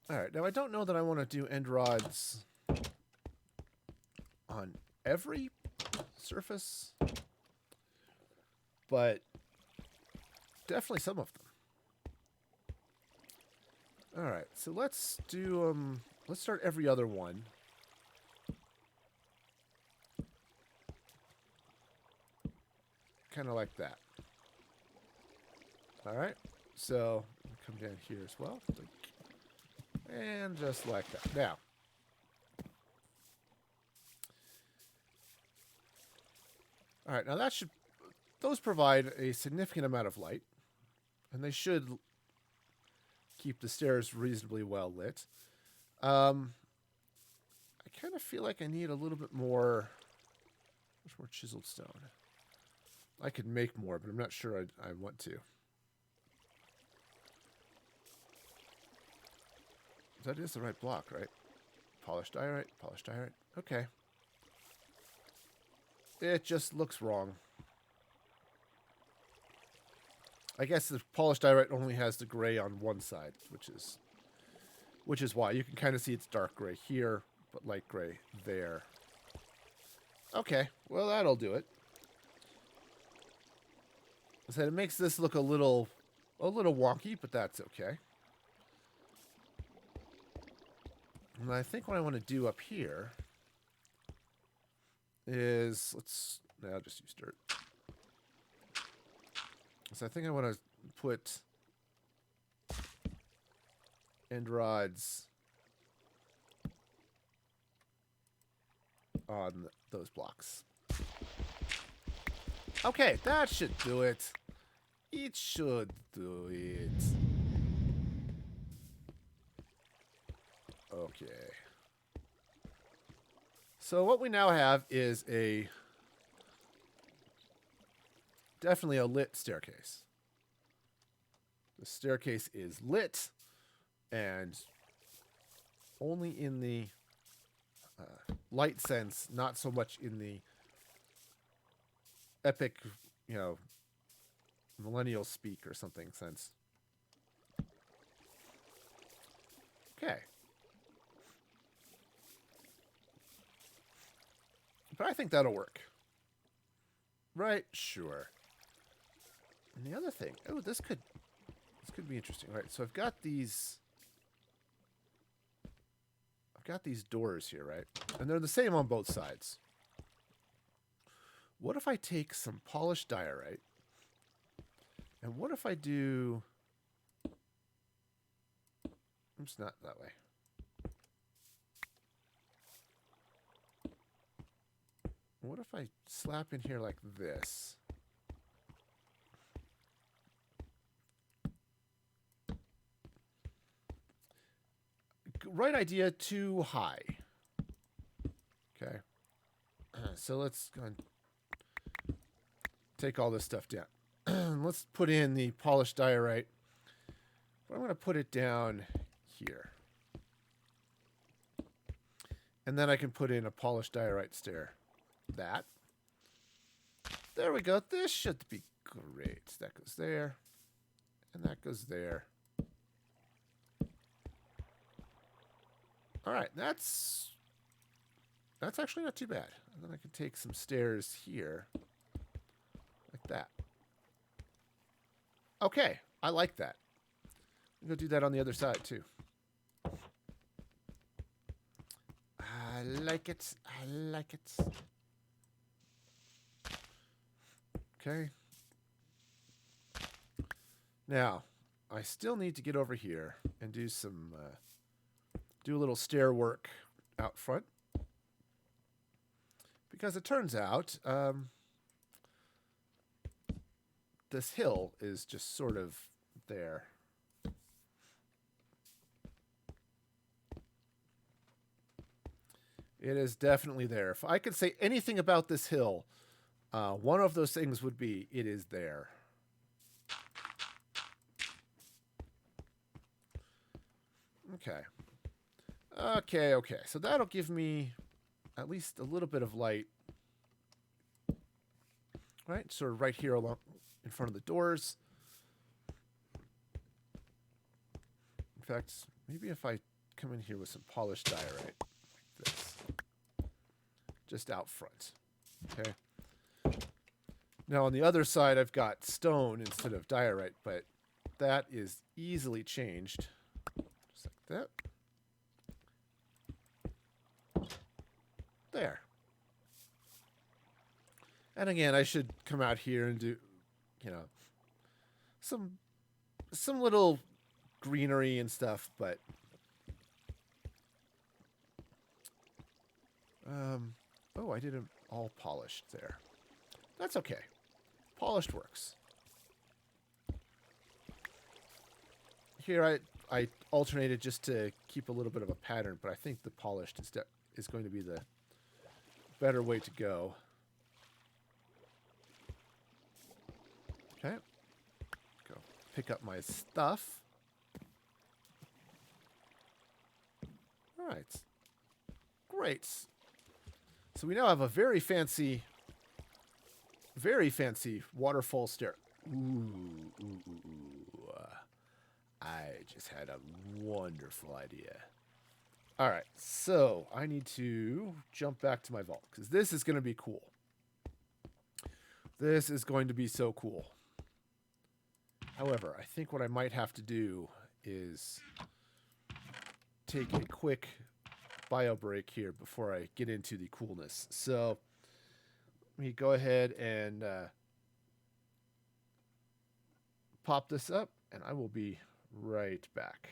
All right, now I don't know that I want to do end rods on every surface, but definitely some of them. All right, so let's do let's start every other one. Kind of like that. All right, so come down here as well, and just like that. Now, all right, now that should, those provide a significant amount of light, and they should keep the stairs reasonably well lit. I kind of feel like I need a little bit more, much more chiseled stone. I could make more, but I'm not sure I want to. That is the right block, right? Polished diorite, polished diorite. Okay. It just looks wrong. I guess the polished diorite only has the gray on one side, which is why. You can kind of see it's dark gray here, but light gray there. Okay, well that'll do it. I said it makes this look a little wonky, but that's okay. And I think what I want to do up here is, I'll just use dirt. So I think I want to put end rods on those blocks. Okay, that should do it. It should do it. Okay. So what we now have is definitely a lit staircase. The staircase is lit, and only in the light sense, not so much in the epic, millennial speak or something sense. Okay. But I think that'll work. Right? Sure. And the other thing, this could be interesting. All right, so I've got these doors here, right? And they're the same on both sides. What if I take some polished diorite? And what if I do... Oops, not that way. What if I slap in here like this? Right idea, too high. Okay. So let's go and take all this stuff down. Let's put in the polished diorite. But I'm going to put it down here. And then I can put in a polished diorite stair. That. There we go. This should be great. That goes there. And that goes there. All right, that's actually not too bad. And then I can take some stairs here, like that. Okay, I like that. I'm gonna do that on the other side too. I like it. I like it. Okay. Now, I still need to get over here and do some. Do a little stair work out front. Because it turns out this hill is just sort of there. It is definitely there. If I could say anything about this hill, one of those things would be, it is there. Okay. Okay. So that'll give me at least a little bit of light. Right? Sort of right here along in front of the doors. In fact, maybe if I come in here with some polished diorite like this. Just out front. Okay. Now on the other side, I've got stone instead of diorite, but that is easily changed. Just like that. There. And again, I should come out here and do, you know, some little greenery and stuff, but oh, I didn't all polished there. That's okay. Polished works. Here I alternated just to keep a little bit of a pattern, but I think the polished is going to be the better way to go. Okay. Go pick up my stuff. All right. Great. So we now have a very fancy waterfall stair. Ooh. I just had a wonderful idea. All right, so I need to jump back to my vault because this is going to be cool. This is going to be so cool. However, I think what I might have to do is take a quick bio break here before I get into the coolness. So let me go ahead and pop this up, and I will be right back.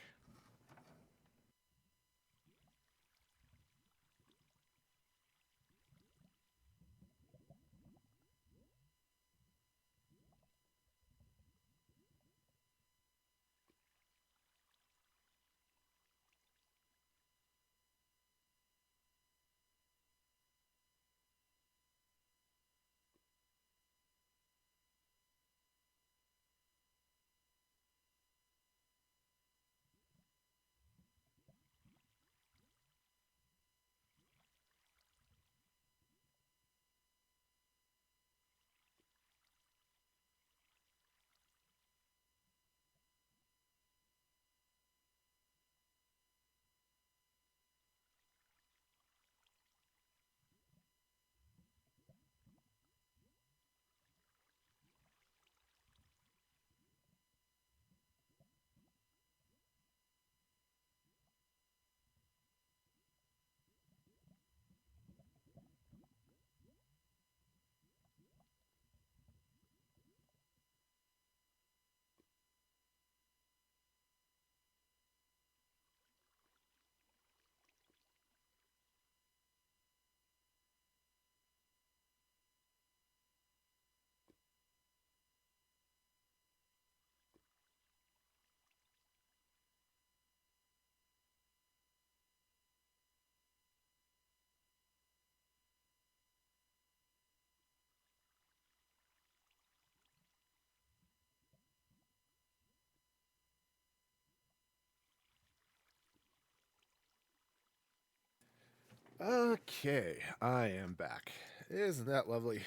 Okay, I am back. Isn't that lovely?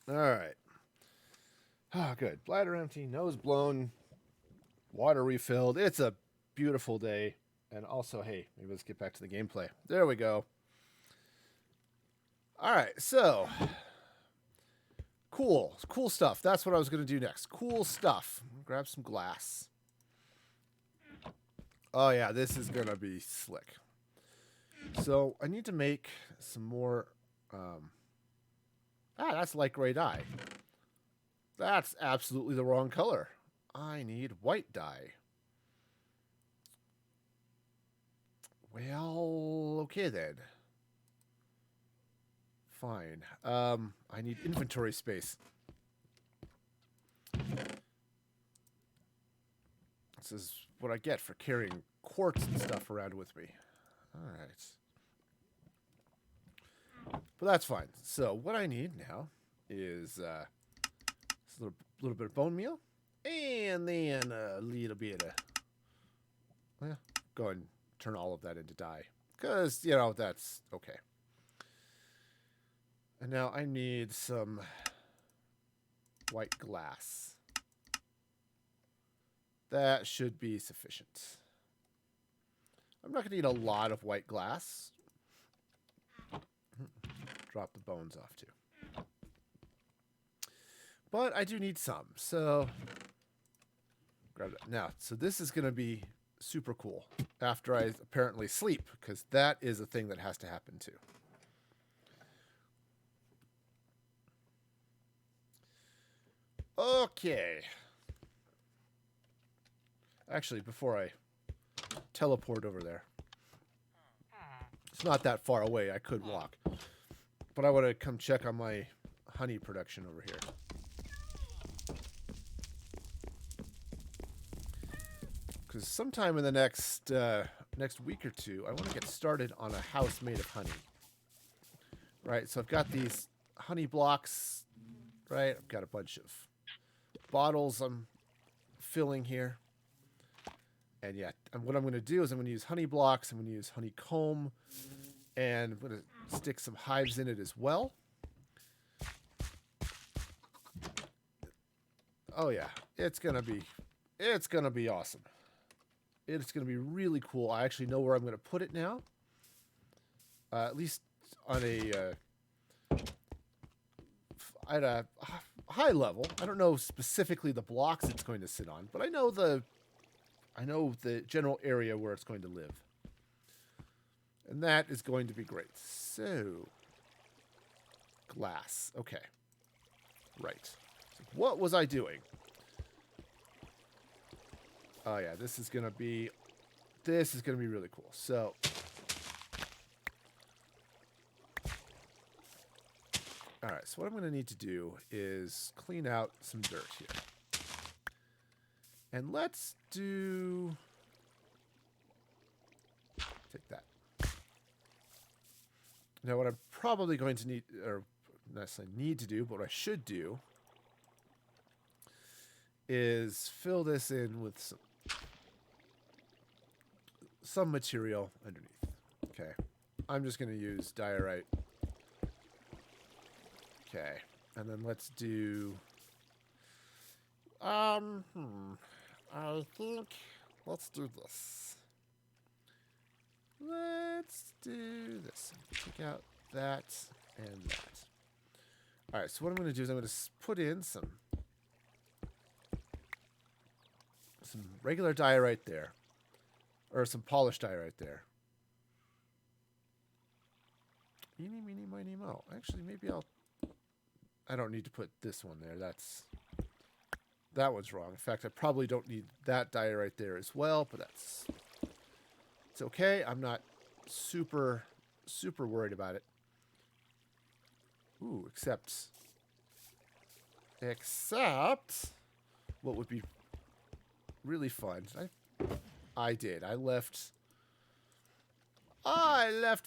All right. Ah, good. Bladder empty, nose blown, water refilled. It's a beautiful day. And also, hey, maybe let's get back to the gameplay. There we go. All right, so cool stuff. That's what I was going to do next. Cool stuff. Grab some glass. Oh yeah, this is going to be slick. So I need to make some more. That's light gray dye. That's absolutely the wrong color. I need white dye. Well, okay then. Fine. I need inventory space. This is what I get for carrying quartz and stuff around with me. All right. But that's fine. So what I need now is a little bit of bone meal, and then a little bit of. Well, go ahead and turn all of that into dye, because that's okay. And now I need some white glass. That should be sufficient. I'm not going to need a lot of white glass. Drop the bones off too. But I do need some, so grab that. Now, so this is going to be super cool after I apparently sleep, because that is a thing that has to happen too. Okay. Actually, before I teleport over there, it's not that far away. I could walk. But I want to come check on my honey production over here. Because sometime in the next week or two, I want to get started on a house made of honey. Right, so I've got these honey blocks. Right, I've got a bunch of bottles I'm filling here. And yeah, what I'm going to do is I'm going to use honey blocks. I'm going to use honeycomb. And I'm going to stick some hives in it as well. Oh yeah, it's going to be awesome. It's going to be really cool. I actually know where I'm going to put it now. At least on at a high level. I don't know specifically the blocks it's going to sit on, but I know the general area where it's going to live. And that is going to be great. So, glass. Okay. Right. So what was I doing? Oh yeah, this is going to be really cool. So, all right, so what I'm going to need to do is clean out some dirt here. And let's do... Take that. Now what I'm probably going to need, or not necessarily need to do, but what I should do is fill this in with some material underneath. Okay. I'm just going to use diorite. Okay. And then let's do... I think let's do this. Let's do this. Take out that and that. All right, so what I'm going to do is I'm going to put in some regular diorite there, or some polished diorite there. Eeny, meeny, miny, mo. Actually, maybe I don't need to put this one there. That one's wrong. In fact, I probably don't need that diorite there as well, but it's okay. I'm not super worried about it. Ooh, except what would be really fun. I did. I left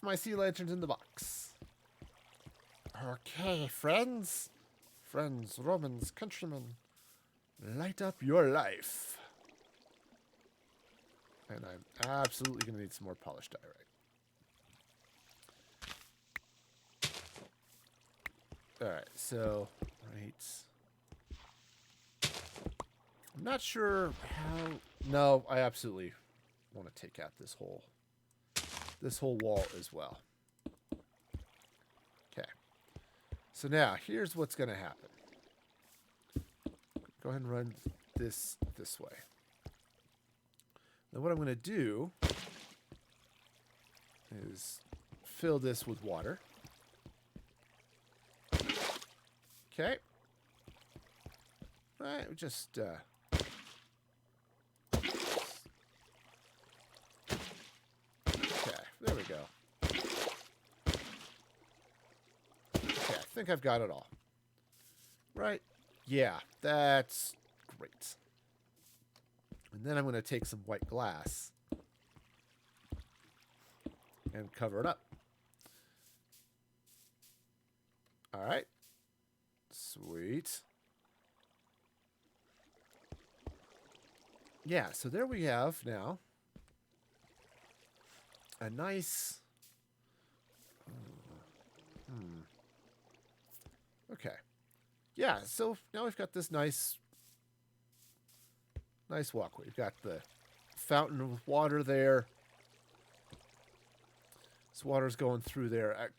my sea lanterns in the box. Okay, friends, Romans, countrymen, light up your life. And I'm absolutely going to need some more polished diorite. Alright, so, right. I'm not sure how... No, I absolutely want to take out this whole wall as well. Okay. So now, here's what's going to happen. Go ahead and run this way. Now what I'm going to do is fill this with water. Okay. All right, just okay, there we go. Okay, I think I've got it all. Right? Yeah, that's great. And then I'm going to take some white glass and cover it up. All right. Sweet. Yeah, so there we have now a nice... Okay. Yeah, so now we've got this nice walkway. We've got the fountain of water there. This water's going through there.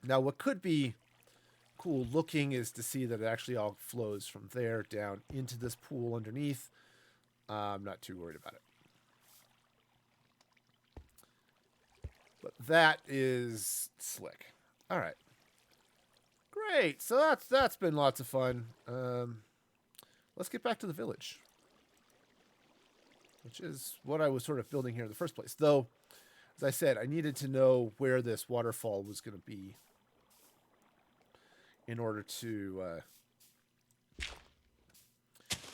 Now, what could be cool looking is to see that it actually all flows from there down into this pool underneath. I'm not too worried about it. But that is slick. All right. Great. So that's been lots of fun. Let's get back to the village, which is what I was sort of building here in the first place. Though, as I said, I needed to know where this waterfall was going to be in order to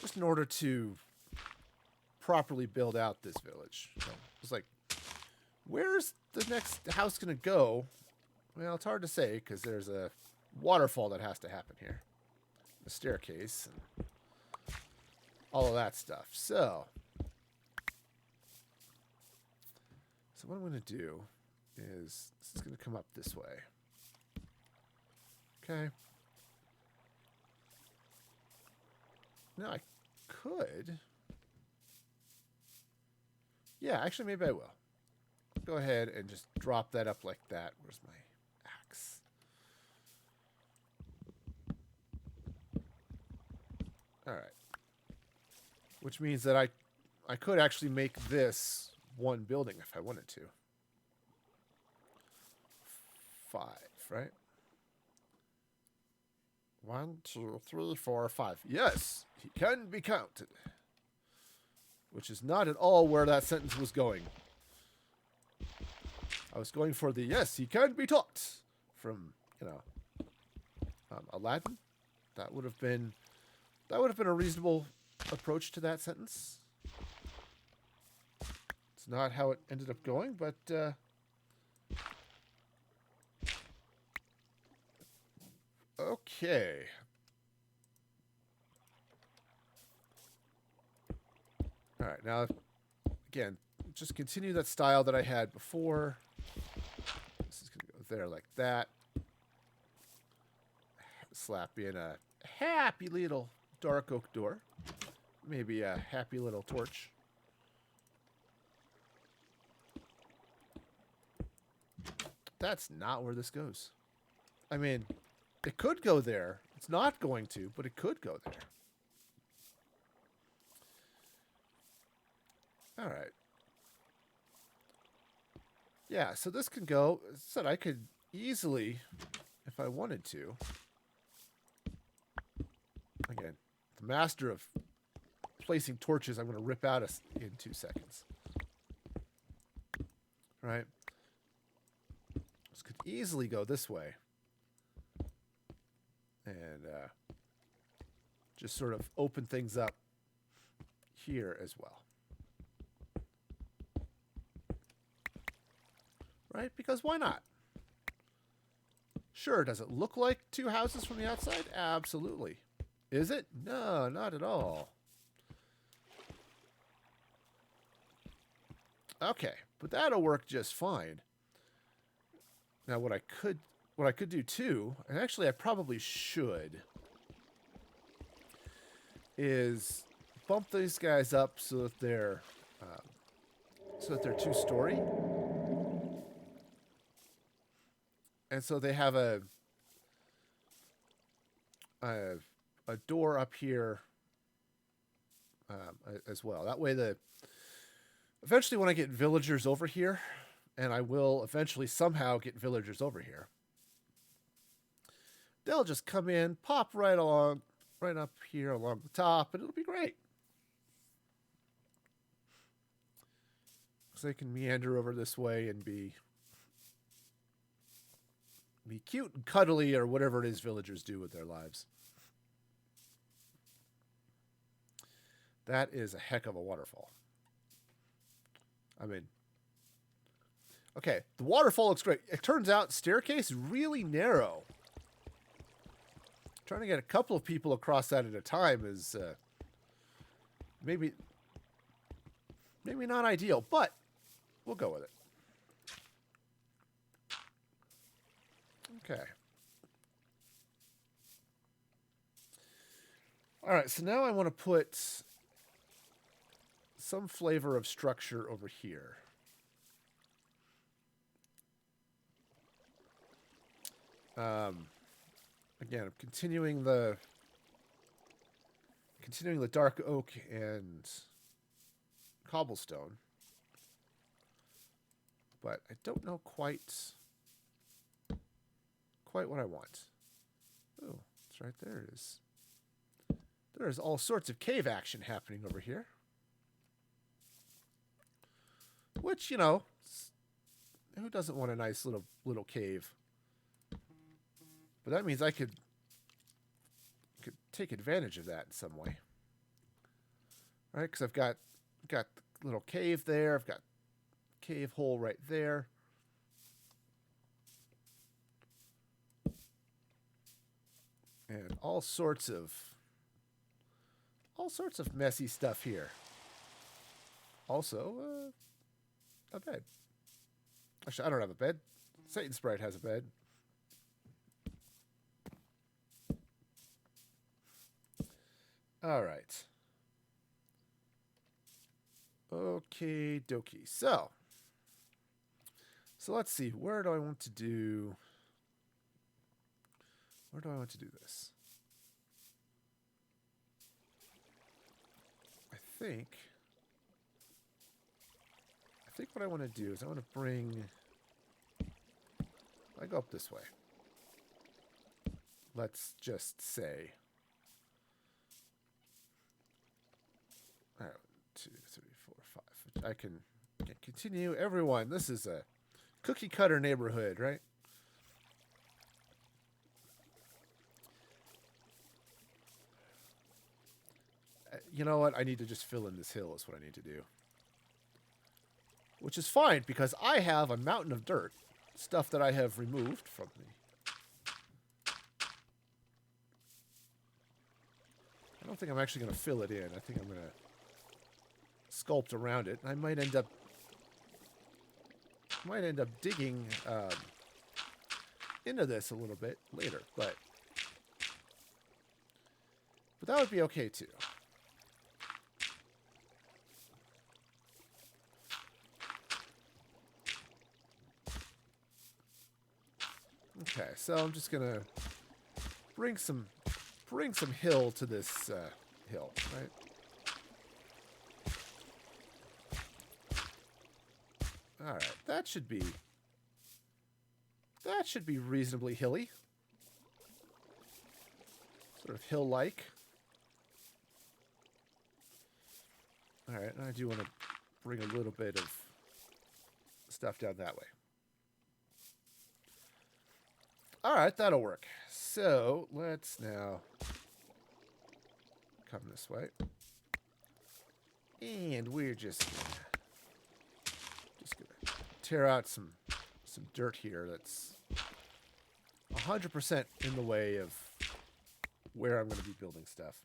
just in order to properly build out this village. So it's like, where's the next house going to go? Well, it's hard to say because there's a waterfall that has to happen here. A staircase and all of that stuff. So what I'm going to do is this is going to come up this way. Okay. Now I could. Yeah, actually, maybe I will. Go ahead and just drop that up like that. Where's my axe? All right. Which means that I could actually make this one building if I wanted to. 5, right? 1, 2, 3, 4, 5. Yes, he can be counted. Which is not at all where that sentence was going. I was going for the yes, he can be taught from, Aladdin. That would have been a reasonable approach to that sentence. It's not how it ended up going, but okay. All right, now again, just continue that style that I had before. This is going to go there like that. Slap in a happy little dark oak door. Maybe a happy little torch. That's not where this goes. I mean, it could go there. It's not going to, but it could go there. All right. Yeah, so this can go. As I said, I could easily, if I wanted to. Again, the master of placing torches, I'm going to rip out in 2 seconds. Right? This could easily go this way. And just sort of open things up here as well. Right? Because why not? Sure, does it look like 2 houses from the outside? Absolutely. Is it? No, not at all. Okay, but that'll work just fine. Now what I could do too, and actually I probably should, is bump these guys up so that they're 2-story. And so they have a door up here as well. That way eventually when I get villagers over here, and I will eventually somehow get villagers over here, they'll just come in, pop right up here along the top, and it'll be great. So they can meander over this way and be cute and cuddly or whatever it is villagers do with their lives. That is a heck of a waterfall. I mean, okay, the waterfall looks great. It turns out staircase really narrow. Trying to get a couple of people across that at a time is maybe not ideal, but we'll go with it. Okay. All right, so now I want to put some flavor of structure over here. again, I'm continuing the dark oak and cobblestone, but I don't know quite what I want. Oh, it's right there. It is. There's all sorts of cave action happening over here, which, you know, who doesn't want a nice little cave? But that means I could take advantage of that in some way, right? Because I've got the little cave there. I've got cave hole right there. And all sorts of messy stuff here. Also, a bed. Actually, I don't have a bed. Satan Sprite has a bed. All right. Okay, dokie. So let's see. Where do I want to do this? I think what I want to do is I want to bring... I go up this way. Let's just say... All right, 2, 3, 4, 5. I can continue. Everyone, this is a cookie cutter neighborhood, right? You know what? I need to just fill in this hill is what I need to do. Which is fine, because I have a mountain of dirt. Stuff that I have removed from the... I don't think I'm actually going to fill it in. I think I'm going to sculpt around it. I might end up digging into this a little bit later, but that would be okay too. Okay, so I'm just gonna bring some hill to this hill, right? All right, that should be reasonably hilly, sort of hill-like. All right, and I do want to bring a little bit of stuff down that way. All right, that'll work. So let's now come this way, and we're just gonna tear out some dirt here that's 100% in the way of where I'm going to be building stuff.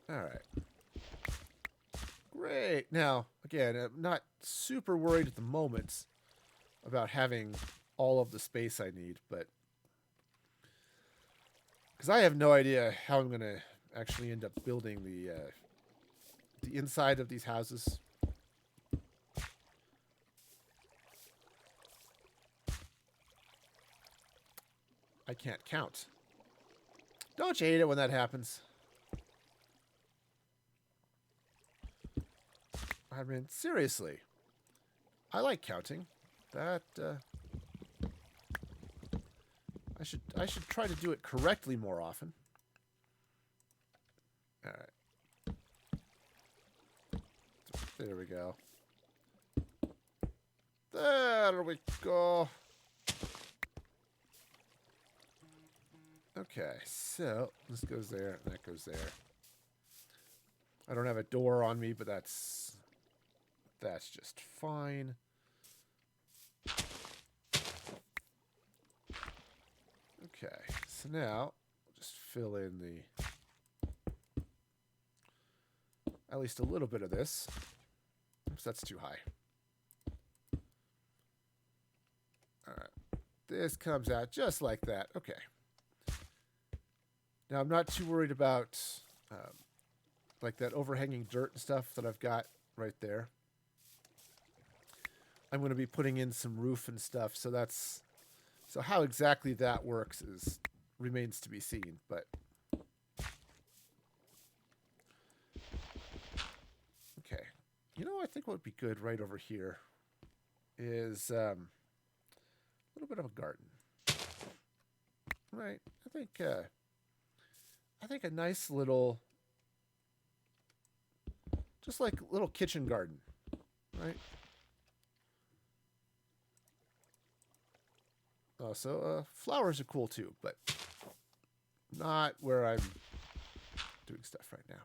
All right. Great. Now, again, I'm not super worried at the moment about having all of the space I need, but because I have no idea how I'm going to actually end up building the inside of these houses. I can't count. Don't you hate it when that happens? I mean, seriously. I like counting. That I should try to do it correctly more often. All right. There we go. There we go. Okay, so this goes there, and that goes there. I don't have a door on me, but that's just fine. Okay, so now we'll just fill in at least a little bit of this. Oops, that's too high. All right, this comes out just like that. Okay. Now I'm not too worried about like that overhanging dirt and stuff that I've got right there. I'm going to be putting in some roof and stuff. So how exactly that works remains to be seen. But okay, I think what would be good right over here is a little bit of a garden. Right. I think a nice little, just like little kitchen garden, right? So flowers are cool too, but not where I'm doing stuff right now.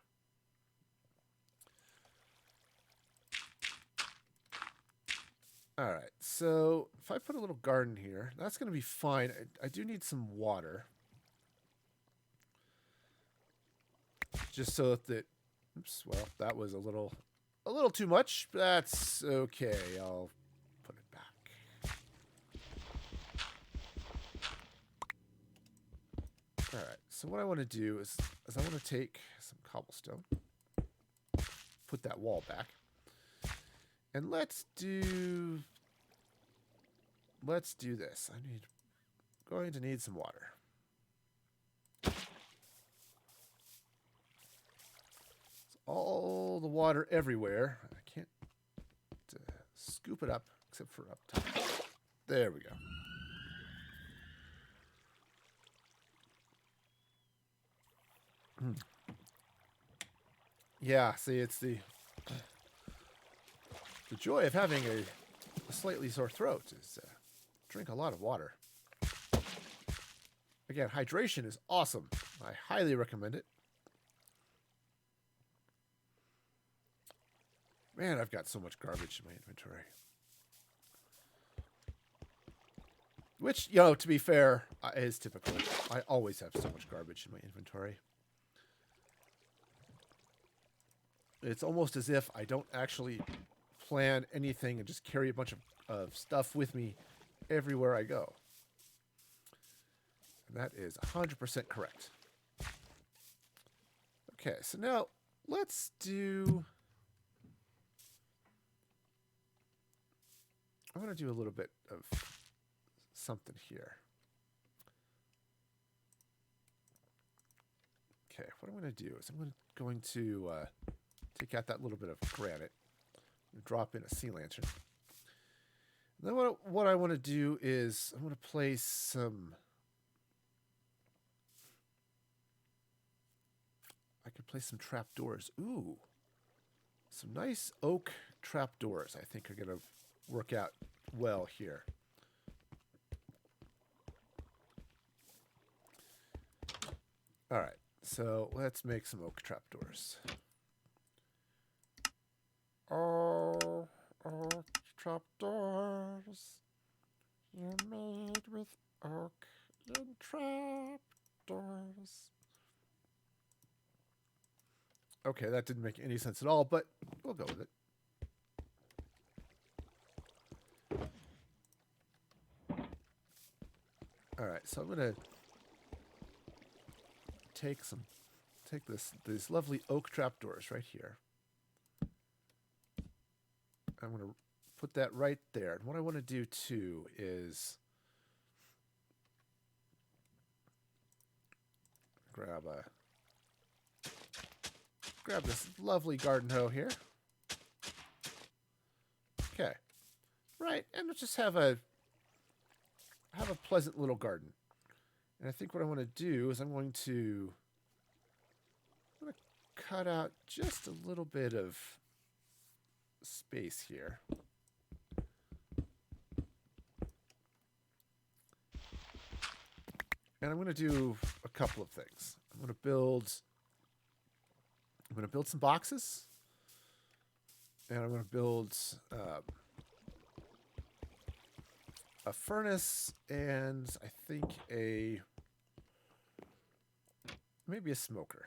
All right, so if I put a little garden here, that's going to be fine. I do need some water. Just so that, oops, well, that was a little too much. But that's okay. I'll put it back. All right, so what I want to do is I want to take some cobblestone, put that wall back. And let's do this. I'm going to need some water. All the water everywhere. I can't scoop it up except for up top. There we go. Yeah, see, it's the joy of having a slightly sore throat is drink a lot of water. Again, hydration is awesome. I highly recommend it. Man, I've got so much garbage in my inventory. Which, to be fair, is typical. I always have so much garbage in my inventory. It's almost as if I don't actually plan anything and just carry a bunch of stuff with me everywhere I go. And that is 100% correct. Okay, so now let's do... I'm going to do a little bit of something here. Okay, what I'm going to do is I'm going to take out that little bit of granite and drop in a sea lantern. And then what I want to do is I'm going to place some... I could place some trapdoors. Ooh. Some nice oak trapdoors I think are going to work out well here. All right, so let's make some oak trapdoors. Oh, oak trapdoors, you're made with oak and trapdoors. Okay, that didn't make any sense at all, but we'll go with it. All right, so I'm gonna take these lovely oak trapdoors right here. I'm gonna put that right there. And what I want to do too is grab this lovely garden hoe here. Okay, right, and let's just have a pleasant little garden. And I think what I want to do is I'm going to cut out just a little bit of space here. And I'm going to do a couple of things. I'm going to build some boxes. And I'm going to build a furnace and I think maybe a smoker.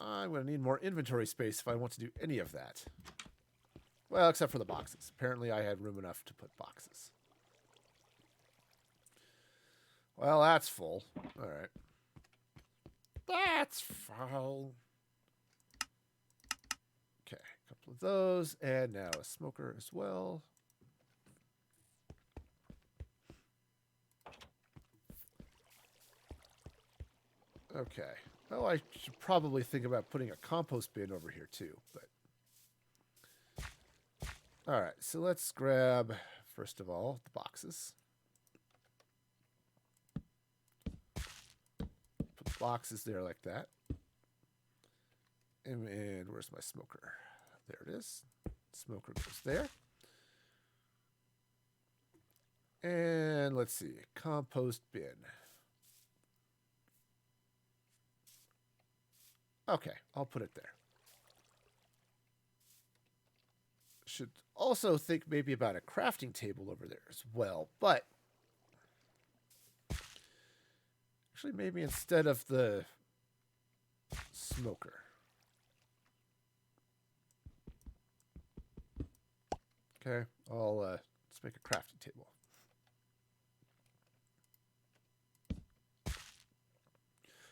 I'm going to need more inventory space if I want to do any of that. Well, except for the boxes. Apparently I had room enough to put boxes. Well, that's full. All right. That's full. Okay, a couple couple of those, and now a smoker as well. Okay. Oh, I should probably think about putting a compost bin over here too, but... All right, so let's grab, first of all, the boxes. Put the boxes there like that. And where's my smoker? There it is. Smoker goes there. And let's see, compost bin. Okay, I'll put it there. Should also think maybe about a crafting table over there as well, but actually maybe instead of the smoker. Okay, let's make a crafting table.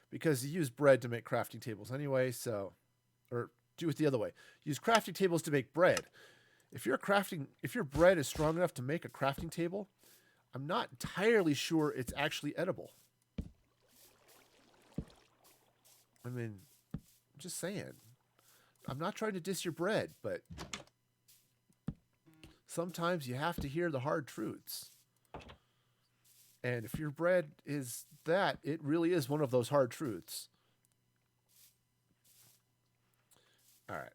Because you use bread to make crafting tables anyway, so... Or do it the other way. Use crafting tables to make bread. If your bread is strong enough to make a crafting table, I'm not entirely sure it's actually edible. I mean, I'm just saying. I'm not trying to diss your bread, but... Sometimes you have to hear the hard truths. And if your bread is that, it really is one of those hard truths. All right.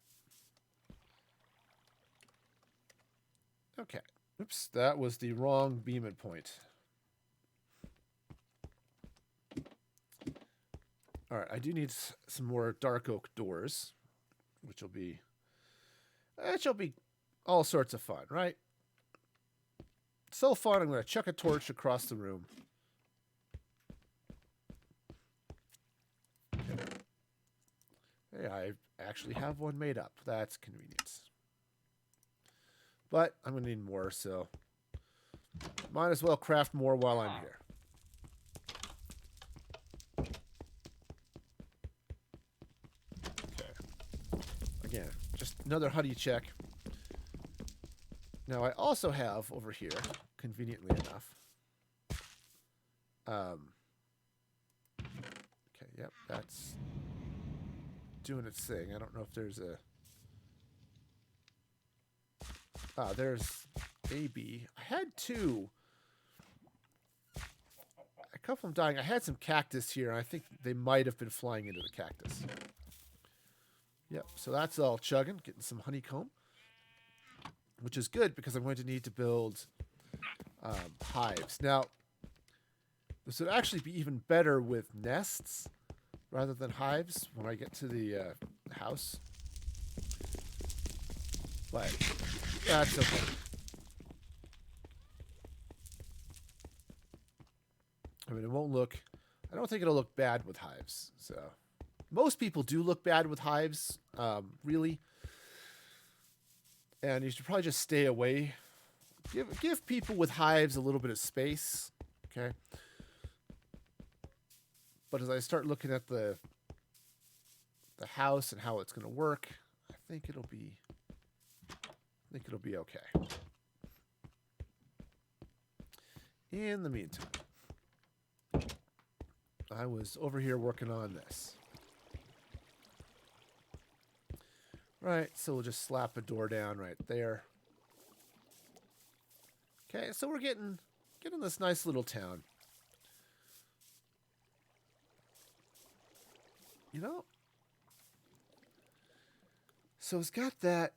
Okay. Oops, that was the wrong beam point. All right, I do need some more dark oak doors, which will be... It shall be all sorts of fun, right? So fun, I'm going to chuck a torch across the room. Okay. Hey, I actually have one made up. That's convenient. But I'm going to need more, so might as well craft more while I'm here. Okay. Again, just another honey check. Now, I also have over here, conveniently enough, okay, yep, that's doing its thing. I don't know if there's a... there's A, B. I had two. A couple of them dying. I had some cactus here, and I think they might have been flying into the cactus. Yep, so that's all chugging, getting some honeycomb. Which is good because I'm going to need to build hives. Now, this would actually be even better with nests rather than hives when I get to the house. But that's okay. I mean, it won't look... I don't think it'll look bad with hives. So, most people do look bad with hives, really. And you should probably just stay away. Give people with hives a little bit of space, okay? But as I start looking at the house and how it's going to work, I think it'll be okay. In the meantime, I was over here working on this. Right, so we'll just slap a door down right there. Okay, so we're getting this nice little town. You know? So it's got that...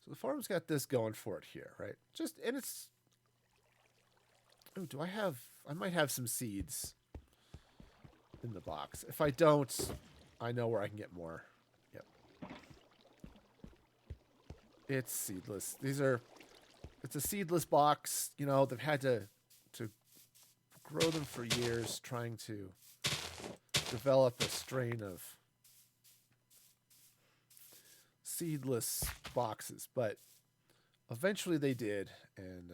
So the farm's got this going for it here, right? And it's... Oh, do I have... I might have some seeds in the box. If I don't, I know where I can get more. Yep. It's seedless. It's a seedless box. You know, they've had to grow them for years, trying to develop a strain of seedless boxes, but eventually they did, and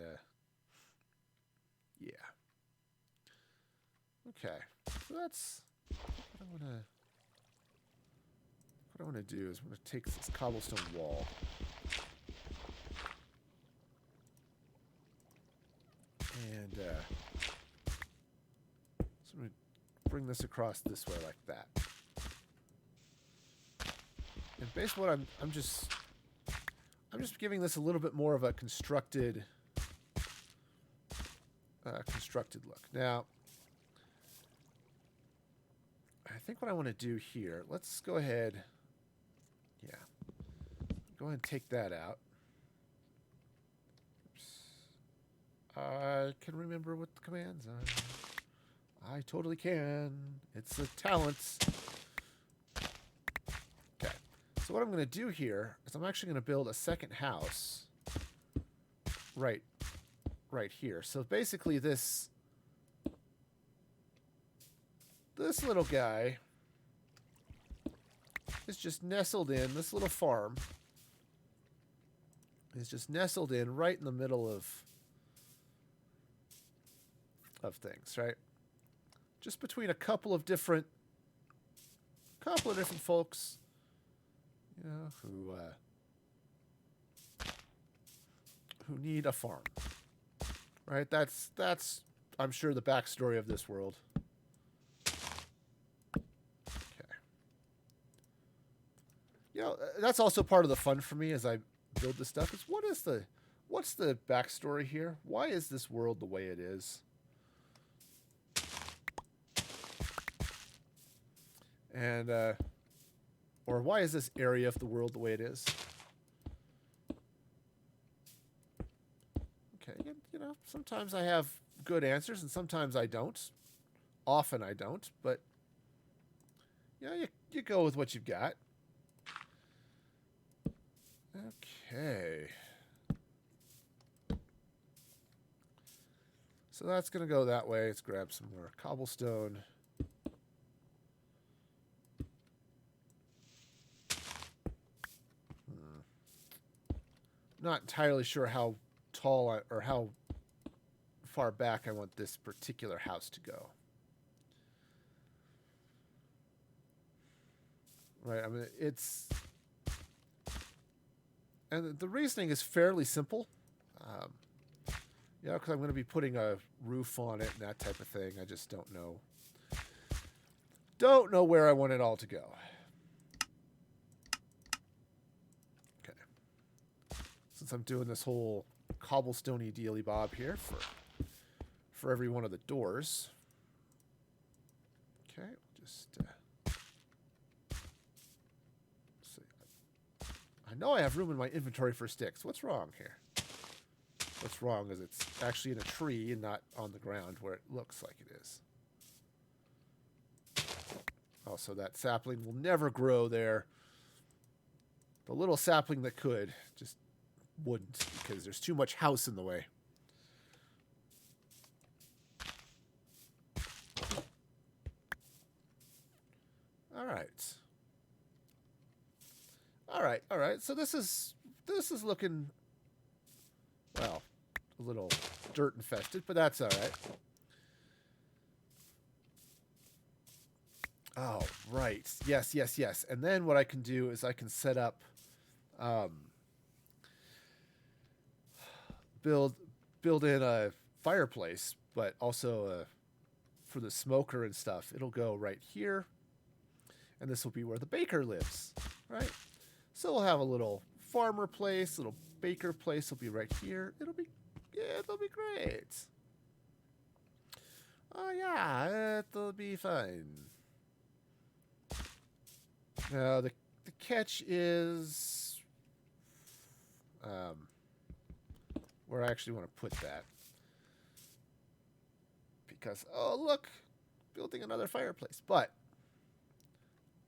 yeah. Okay, so that's what I'm gonna I want to do is I'm going to take this cobblestone wall. And so I'm going to bring this across this way like that. And basically what I'm just giving this a little bit more of a constructed look. Now, I think what I want to do here, let's go ahead. Yeah. Go ahead and take that out. Oops. I can remember what the commands are. I totally can. It's a talent. Okay. So what I'm going to do here is I'm actually going to build a second house right here. So basically this little guy is just nestled in, this little farm is just nestled in right in the middle of things, right? Just between a couple of different folks, you know, who need a farm. Right? That's I'm sure the backstory of this world. Okay. You know, that's also part of the fun for me as I build this stuff is what's the backstory here? Why is this world the way it is? And or why is this area of the world the way it is? Okay, you know, sometimes I have good answers and sometimes I don't. Often I don't, but yeah, you go with what you've got. Okay. So that's going to go that way. Let's grab some more cobblestone. Not entirely sure how tall or how far back I want this particular house to go. Right, I mean, it's... And the reasoning is fairly simple. You know, because I'm going to be putting a roof on it and that type of thing. I just don't know. Don't know where I want it all to go. Okay. Since I'm doing this whole cobblestone-y dealy bob here for every one of the doors. Okay, just see. I know I have room in my inventory for sticks. What's wrong here? What's wrong is it's actually in a tree and not on the ground where it looks like it is. Also, that sapling will never grow there. The little sapling that could just wouldn't because there's too much house in the way. All right. All right. So this is looking, well, a little dirt infested, but that's all right. Oh, right. Yes. And then what I can do is I can set up, build in a fireplace, but also for the smoker and stuff. It'll go right here, and this will be where the baker lives, right? So we'll have a little farmer place, little baker place will be right here. It'll be great. Oh yeah, it'll be fine. Now the catch is where I actually want to put that. Because oh look, building another fireplace. But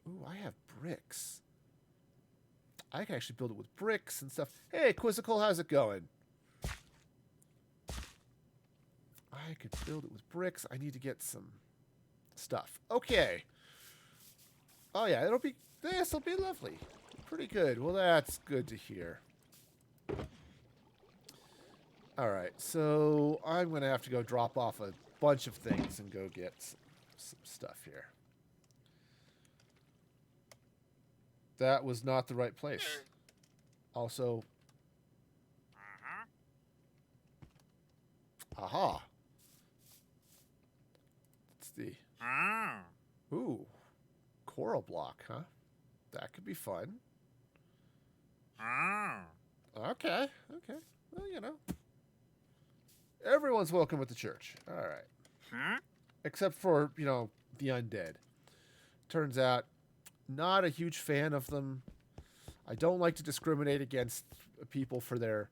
ooh, I have bricks. I can actually build it with bricks and stuff. Hey, Quizzical, how's it going? I could build it with bricks. I need to get some stuff. Okay. Oh yeah, this'll be lovely. Pretty good. Well, that's good to hear. All right, so I'm going to have to go drop off a bunch of things and go get some stuff here. That was not the right place. Also, aha. It's the ooh, coral block, huh? That could be fun. Okay, okay. Well, you know, everyone's welcome at the church. All right, except for the undead. Turns out, not a huge fan of them. I don't like to discriminate against people for their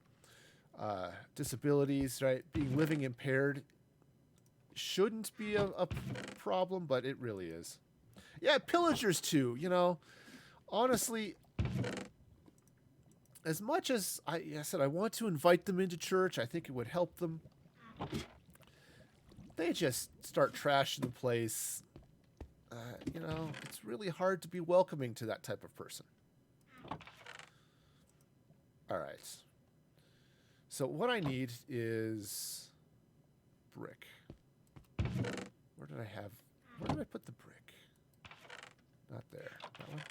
disabilities, right? Being living impaired shouldn't be a problem, but it really is. Yeah, pillagers too, Honestly, as much as I said I want to invite them into church, I think it would help them. They just start trashing the place. It's really hard to be welcoming to that type of person. All right. So what I need is brick. Where did I put the brick? Not there. That one?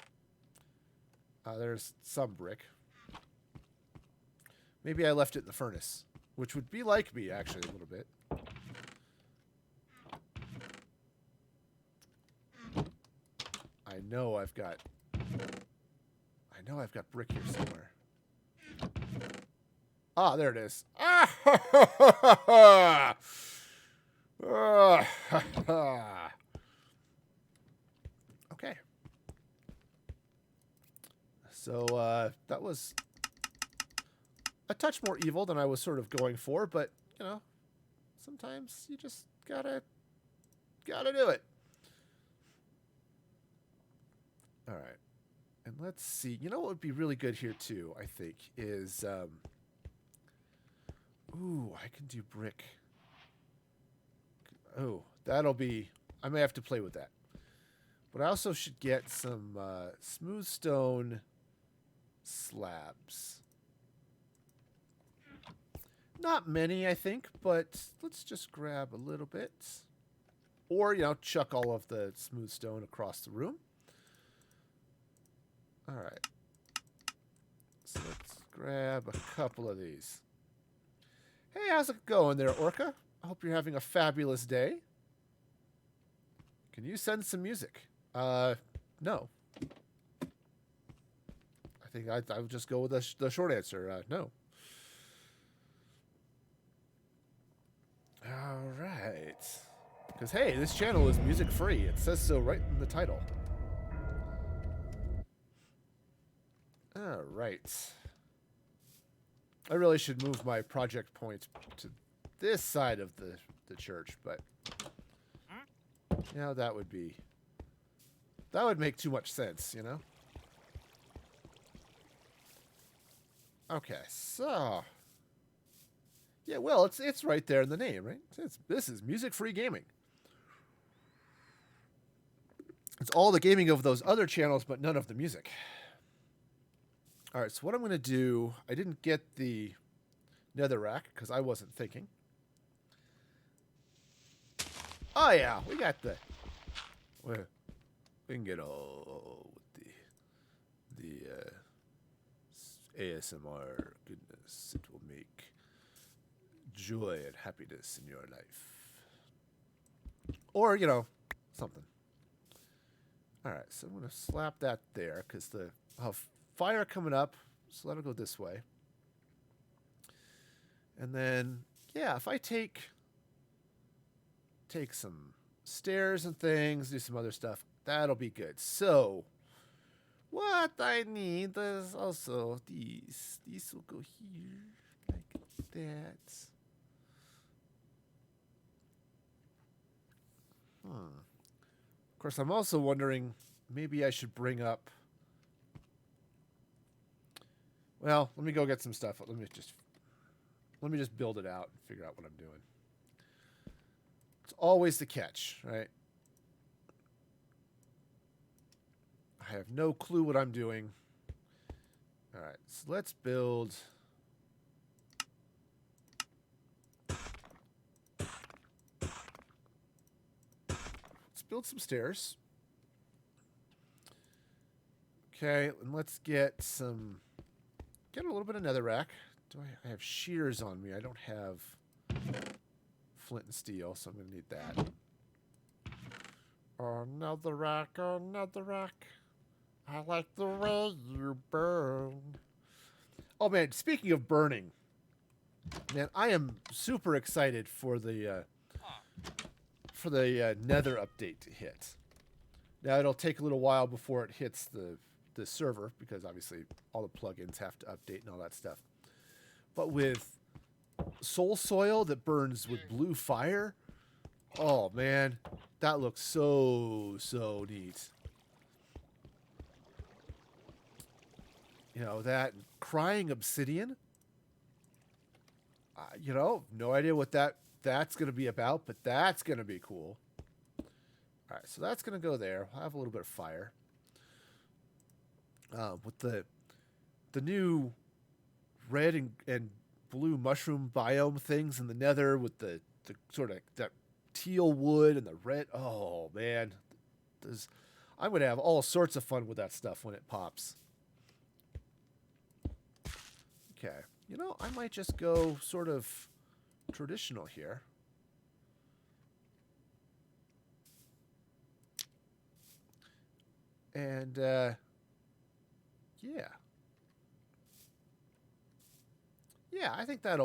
There's some brick. Maybe I left it in the furnace, which would be like me, actually, a little bit. I know I've got brick here somewhere. Ah, there it is. Ah! Okay. So that was a touch more evil than I was sort of going for, but sometimes you just gotta do it. All right. And let's see. You know what would be really good here too, I think, is ooh, I can do brick. Oh, that'll be... I may have to play with that. But I also should get some smooth stone slabs. Not many, I think, but let's just grab a little bit. Or, chuck all of the smooth stone across the room. All right. So let's grab a couple of these. Hey, how's it going there, Orca? I hope you're having a fabulous day. Can you send some music? No. I think I would just go with the short answer. No. All right. Because, hey, this channel is music free. It says so right in the title. All right. I really should move my project point to this side of the church, but that would make too much sense, Okay, so yeah, well, it's right there in the name, right? This is music-free gaming. It's all the gaming of those other channels, but none of the music. All right, so what I'm going to do, I didn't get the netherrack because I wasn't thinking. Oh yeah, we got the... We can get all with the ASMR goodness. It will make joy and happiness in your life. Or, something. All right, so I'm going to slap that there because I'll have fire coming up, so that'll go this way. And then, yeah, if I take some stairs and things, do some other stuff, that'll be good. So, what I need is also these. These will go here, like that. Of course, I'm also wondering, maybe I should bring up... Well, let me go get some stuff. Let me just build it out and figure out what I'm doing. It's always the catch, right? I have no clue what I'm doing. All right, so let's build... Let's build some stairs. Okay, and let's get a little bit of netherrack. I have shears on me? I don't have flint and steel, so I'm gonna need that. Netherrack, netherrack. I like the way you burn. Oh man, speaking of burning, man, I am super excited for the Nether update to hit. Now it'll take a little while before it hits the server because obviously all the plugins have to update and all that stuff. But with soul soil that burns with blue fire, oh man, that looks so neat. You know, that crying obsidian. You know, no idea what that's going to be about, but that's going to be cool. All right, so that's going to go there. We'll have a little bit of fire. With the new red and blue mushroom biome things in the nether with the sort of that teal wood and the red. Oh, man. I'm going to have all sorts of fun with that stuff when it pops. Okay. You know, I might just go sort of traditional here. And, yeah. Yeah, I think that's,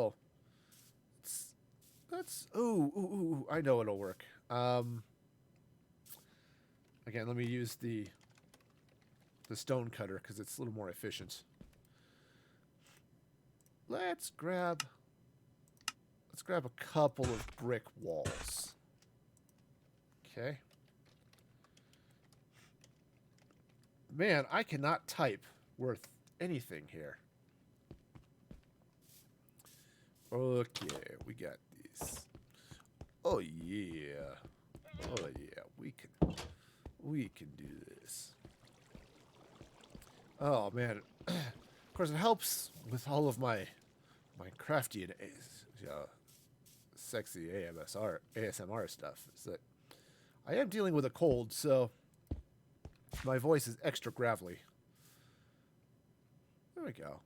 ooh, I know it'll work. Again, let me use the stone cutter because it's a little more efficient. Let's grab a couple of brick walls. Okay. Man, I cannot type worth anything here. Okay, we got these. Oh yeah. Oh yeah, we can do this. Oh man. Of course it helps with all of my crafty and sexy ASMR stuff is that I am dealing with a cold, so my voice is extra gravelly. There we go.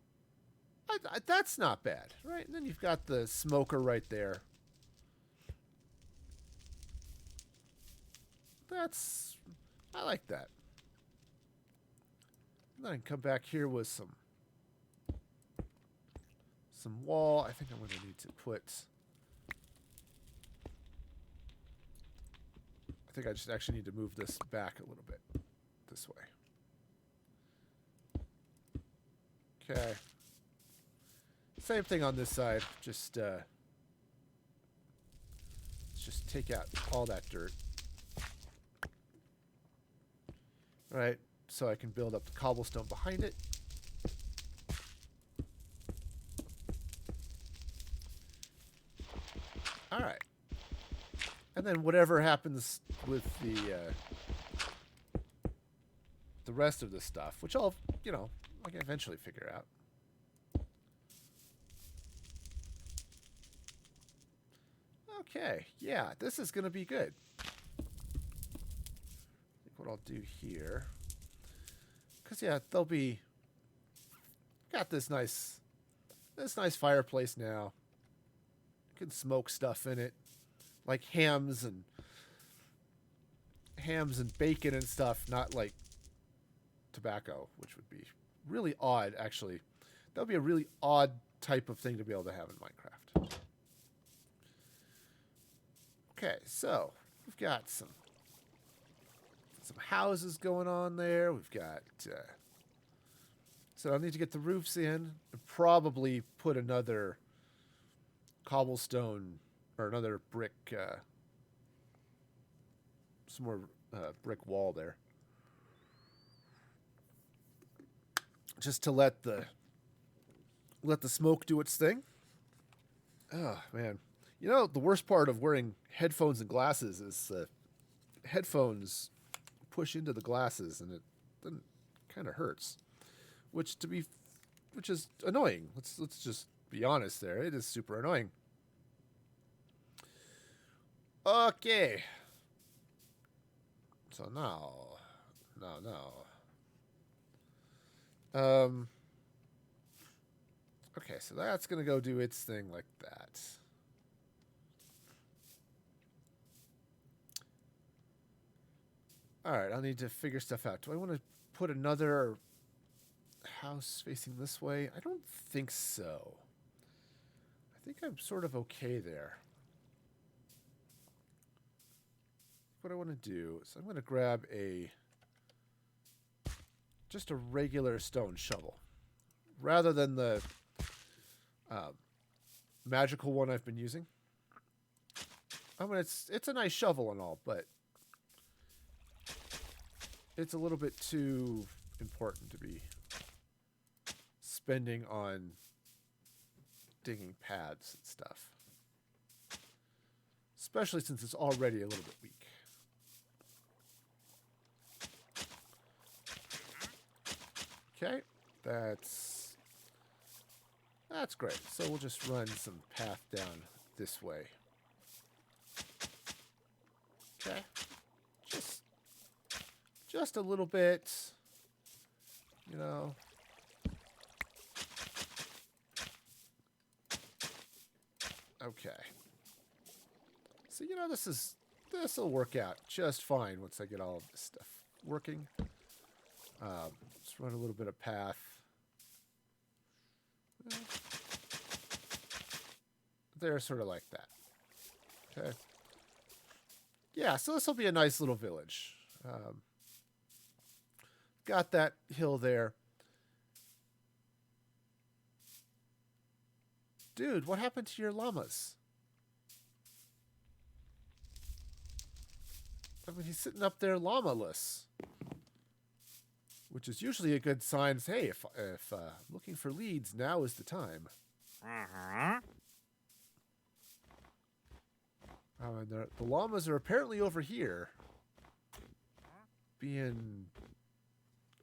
That's not bad, right? And then you've got the smoker right there. I like that. And then I can come back here with some wall. I think I'm going to need to put... I think I just actually need to move this back a little bit. This way. Okay. Same thing on this side. Just let's just take out all that dirt. All right, so I can build up the cobblestone behind it. All right. And then whatever happens with the rest of the stuff, which I'll, I can eventually figure out. Okay, yeah, this is going to be good. I think what I'll do here, because yeah, they'll be got this nice fireplace now. You can smoke stuff in it, like hams and bacon and stuff, not like tobacco, which would be really odd. Actually, that would be a really odd type of thing to be able to have in Minecraft. Okay, so we've got some houses going on there. We've got so I'll need to get the roofs in and probably put another cobblestone or another brick some more brick wall there, just to let the smoke do its thing. Oh man, the worst part of wearing headphones and glasses is headphones push into the glasses and it then kind of hurts, which is annoying. Let's just be honest there. It is super annoying. Okay. So now. Um, okay, so that's going to go do its thing like that. All right, I'll need to figure stuff out. Do I want to put another house facing this way? I don't think so. I think I'm sort of okay there. What I want to do is I'm going to grab just a regular stone shovel rather than the magical one I've been using. I mean, it's a nice shovel and all, but it's a little bit too important to be spending on digging paths and stuff. Especially since it's already a little bit weak. Okay, that's great. So we'll just run some path down this way. Okay. Just a little bit, you know. Okay. So, you know, this'll work out just fine once I get all of this stuff working. Let's run a little bit of path. They're sort of like that. Okay. Yeah, so this will be a nice little village. Got that hill there. Dude, what happened to your llamas? I mean, he's sitting up there llama-less. Which is usually a good sign. Hey, if looking for leads, now is the time. And the llamas are apparently over here. Being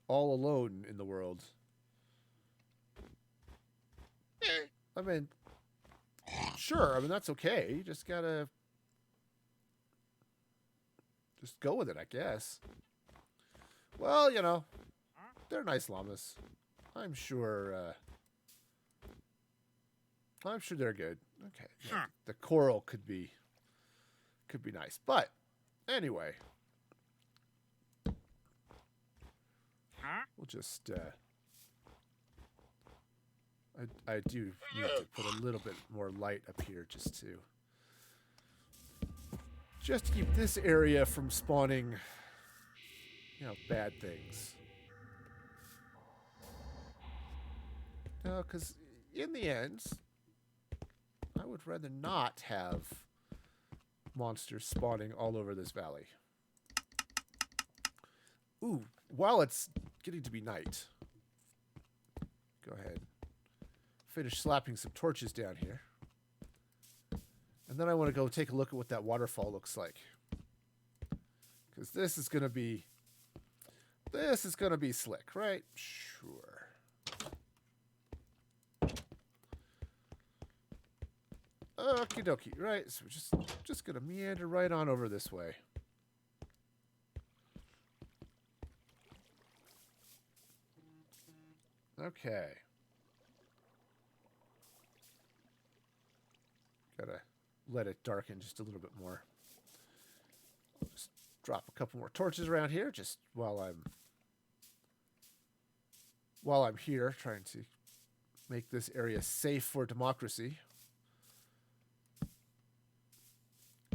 all alone in the world. I mean, sure. I mean, that's okay. You just gotta just go with it, I guess. Well, you know, they're nice llamas. I'm sure they're good. Okay. Yeah, the coral could be nice. But anyway, we'll just I do need to put a little bit more light up here just to keep this area from spawning, you know, bad things. No, because in the end, I would rather not have monsters spawning all over this valley. Ooh, while it's getting to be night, go ahead. Finish slapping some torches down here. And then I want to go take a look at what that waterfall looks like. Because this is going to be slick, right? Sure. Okie dokie, right? So we're just going to meander right on over this way. Okay. Gotta let it darken just a little bit more. Just drop a couple more torches around here just while I'm here trying to make this area safe for democracy.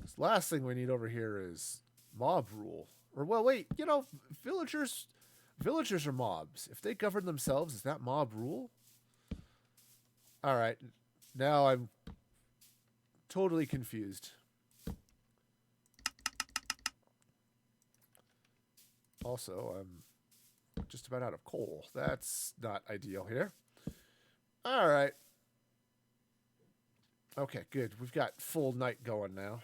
This last thing we need over here is mob rule. Or, well, wait, you know, villagers are mobs. If they govern themselves, is that mob rule? All right. Now I'm totally confused. Also, I'm just about out of coal. That's not ideal here. All right. Okay, good. We've got full night going now.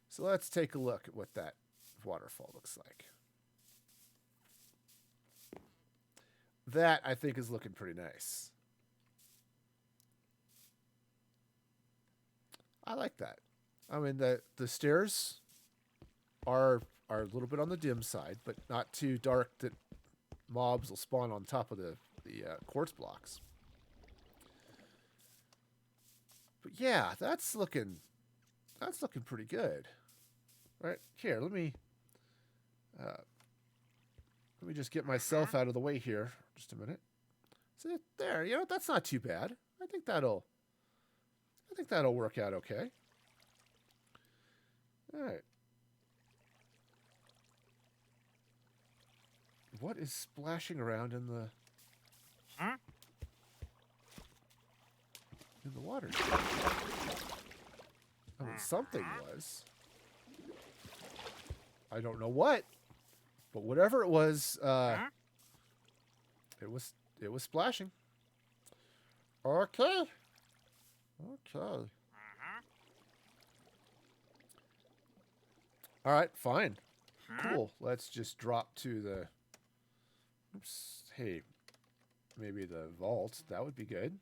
So let's take a look at what that waterfall looks like. That, I think, is looking pretty nice. I like that. I mean, the stairs are a little bit on the dim side, but not too dark that mobs will spawn on top of the quartz blocks. But yeah, that's looking pretty good. Right here, let me just get myself out of the way here. Just a minute. See there, you know, that's not too bad. I think that'll work out okay. All right. What is splashing around in the water? I mean, something was. I don't know what, but whatever it was splashing. Okay. Okay. All right, fine. Cool. Let's just drop to the... Oops. Hey, maybe the vault. That would be good.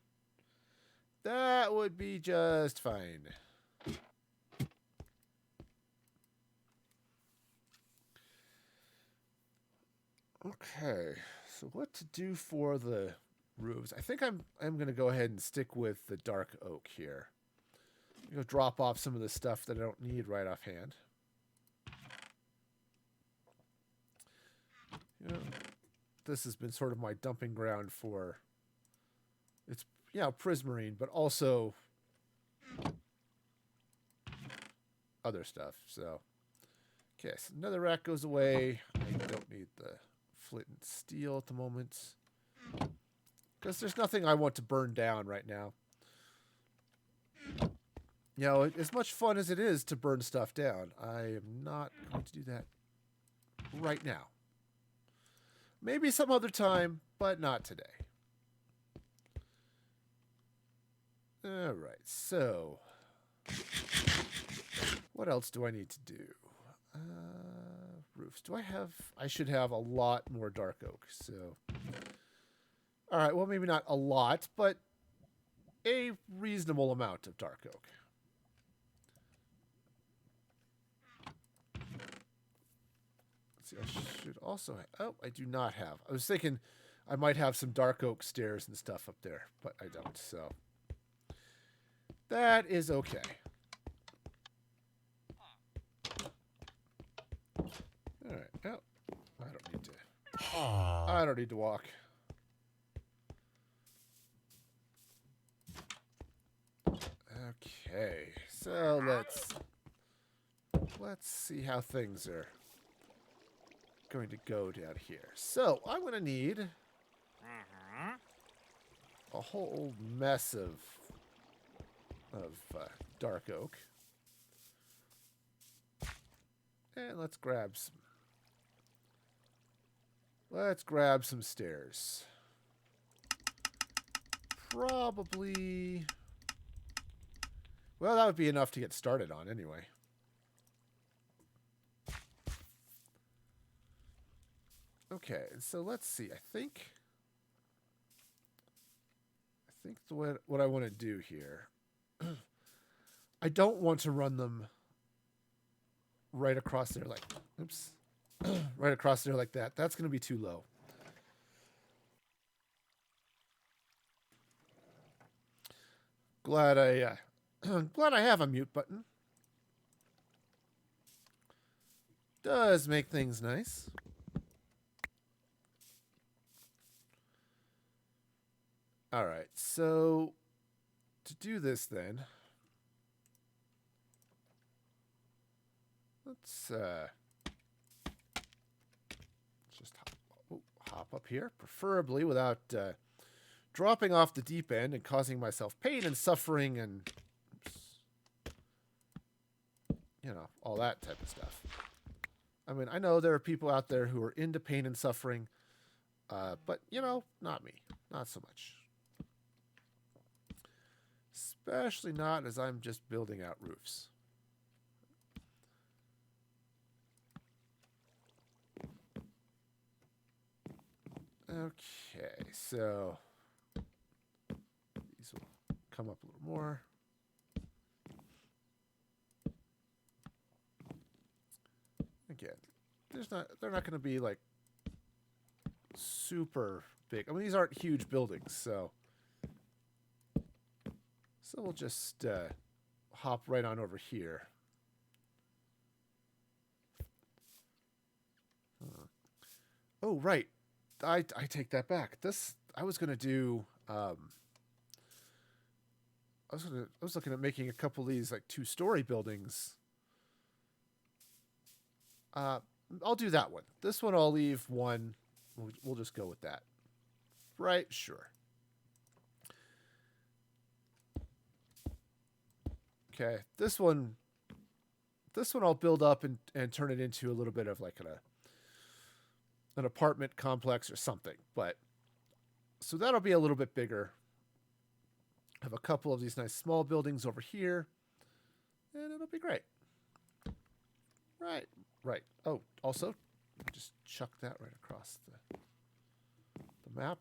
That would be just fine. Okay. So what to do for the roofs? I think I'm going to go ahead and stick with the dark oak here. I'm going to drop off some of the stuff that I don't need right offhand. You know, this has been sort of my dumping ground for, it's, yeah, prismarine, but also other stuff. So, okay, so another rack goes away. I don't need the flint and steel at the moment, because there's nothing I want to burn down right now. You know, as much fun as it is to burn stuff down, I am not going to do that right now. Maybe some other time, but not today. All right, so what else do I need to do? Roofs. Do I have... I should have a lot more dark oak, so... All right, well, maybe not a lot, but a reasonable amount of dark oak. Let's see, I should also have... Oh, I do not have. I was thinking I might have some dark oak stairs and stuff up there, but I don't, so... That is okay. All right. Oh, I don't need to walk. Okay. So let's see how things are going to go down here. So, I'm going to need a whole mess of dark oak. And let's grab some stairs. Probably... Well, that would be enough to get started on anyway. Okay, so let's see. I think what I want to do here... I don't want to run them right across there like... Oops. Right across there like that. That's going to be too low. Glad I have a mute button. Does make things nice. All right, so to do this then, let's just hop up here, preferably without dropping off the deep end and causing myself pain and suffering and, you know, all that type of stuff. I mean, I know there are people out there who are into pain and suffering, but, you know, not me. Not so much. Especially not as I'm just building out roofs. Okay, so these will come up a little more. Again, they're not going to be like super big. I mean, these aren't huge buildings, so we'll just hop right on over here. Oh, right. I take that back. I was gonna do. I was looking at making a couple of these like 2-story buildings. I'll do that one. This one I'll leave one. We'll just go with that. Right? Sure. Okay. This one I'll build up and turn it into a little bit of like an apartment complex or something. But so that'll be a little bit bigger. Have a couple of these nice small buildings over here, and it'll be great. Right. Oh, also, just chuck that right across the map.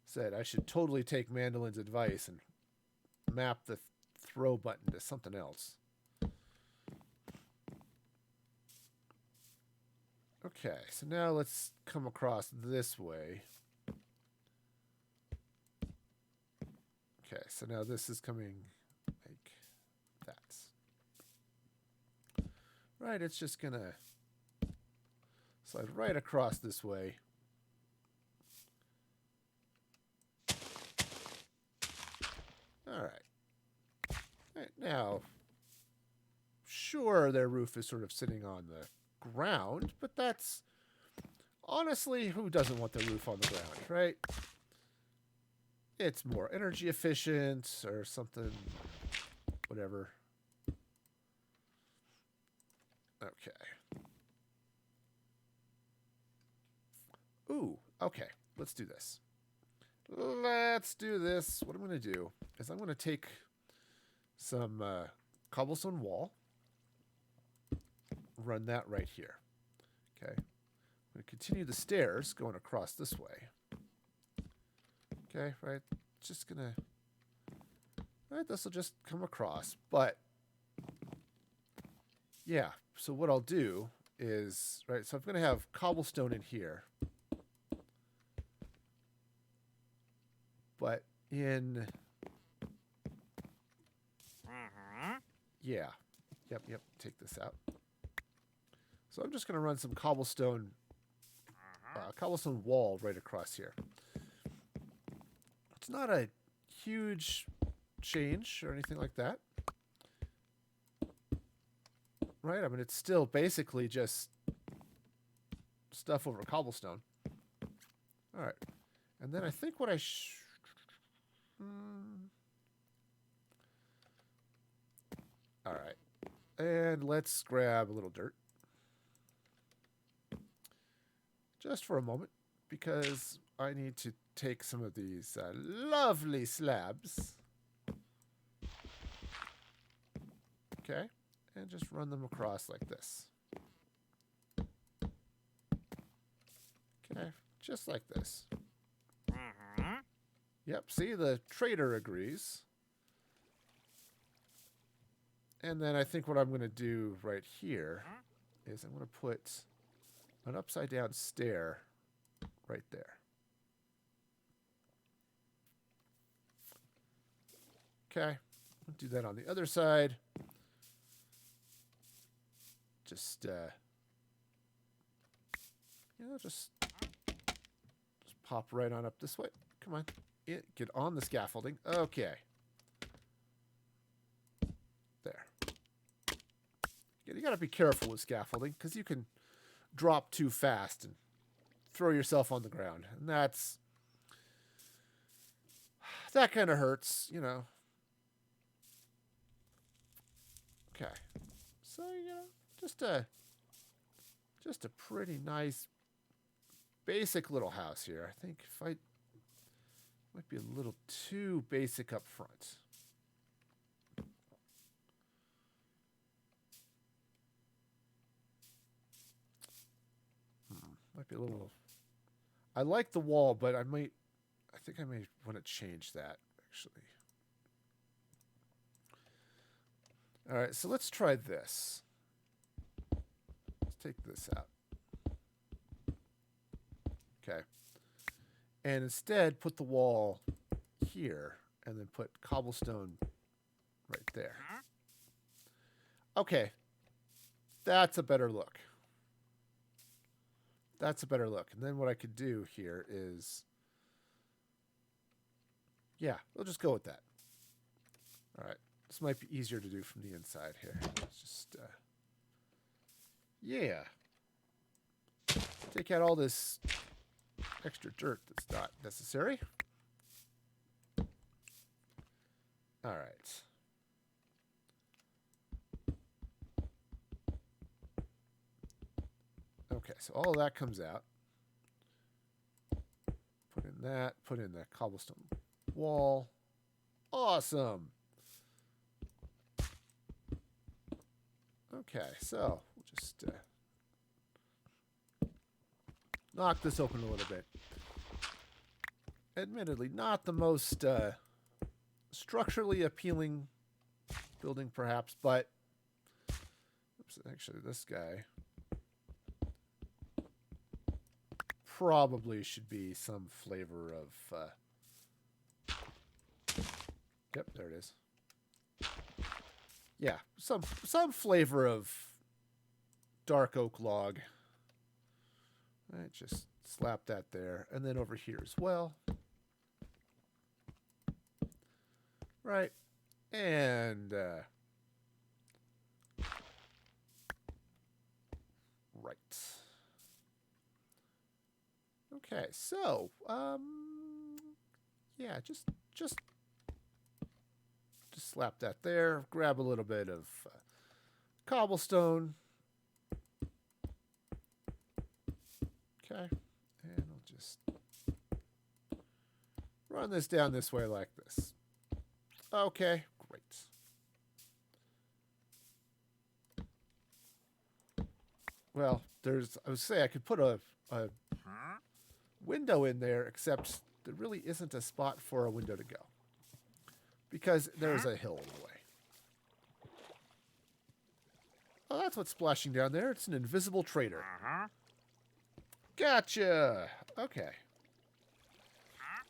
Said I should totally take Mandolin's advice and map the throw button to something else. Okay, so now let's come across this way. Okay, so now this is coming like that. Right, it's just gonna slide right across this way. All right, now, sure, their roof is sort of sitting on the ground, but that's honestly, who doesn't want the roof on the ground, right? It's more energy efficient or something, whatever. Okay. Ooh, okay. Let's do this. What I'm going to do is I'm going to take some cobblestone wall, run that right here. Okay. I'm going to continue the stairs going across this way. Okay, right. Just going to... Right, this will just come across. But, yeah. So what I'll do is... Right, so I'm going to have cobblestone in here. But in... Yeah. Yep. Take this out. So I'm just going to run some cobblestone wall right across here. It's not a huge change or anything like that. Right? I mean, it's still basically just stuff over cobblestone. All right. And then I think what I... All right. And let's grab a little dirt. Just for a moment, because I need to take some of these lovely slabs. Okay. And just run them across like this. Okay. Just like this. Yep. See, the trader agrees. And then I think what I'm going to do right here is I'm going to put an upside down stair right there. Okay. I'll do that on the other side. Just, just pop right on up this way. Come on. Get on the scaffolding. Okay. There. You got to be careful with scaffolding because you can drop too fast and throw yourself on the ground. And that kind of hurts, you know. Okay. So, just a pretty nice basic little house here. I think if I might be a little too basic up front. Might be a little... I like the wall, but I think I may want to change that, actually. All right, so let's try this. Let's take this out. Okay. And instead, put the wall here, and then put cobblestone right there. Okay. That's a better look. That's a better look. And then what I could do here is... Yeah, we'll just go with that. All right. This might be easier to do from the inside here. Let's just... yeah. Take out all this extra dirt that's not necessary. All right. Okay, so all of that comes out. Put in that. Put in the cobblestone wall. Awesome. Okay, so we'll just knock this open a little bit. Admittedly, not the most structurally appealing building, perhaps, but oops, actually, this guy probably should be some flavor of... Yep, there it is. Yeah, some flavor of dark oak log. Right, just slap that there. And then over here as well. Right. And right. Okay, so yeah, just slap that there. Grab a little bit of cobblestone. Okay, and I'll just run this down this way like this. Okay, great. Well, I would say I could put a window in there, except there really isn't a spot for a window to go. Because there's a hill in the way. Oh, that's what's splashing down there. It's an invisible trader. Gotcha! Okay.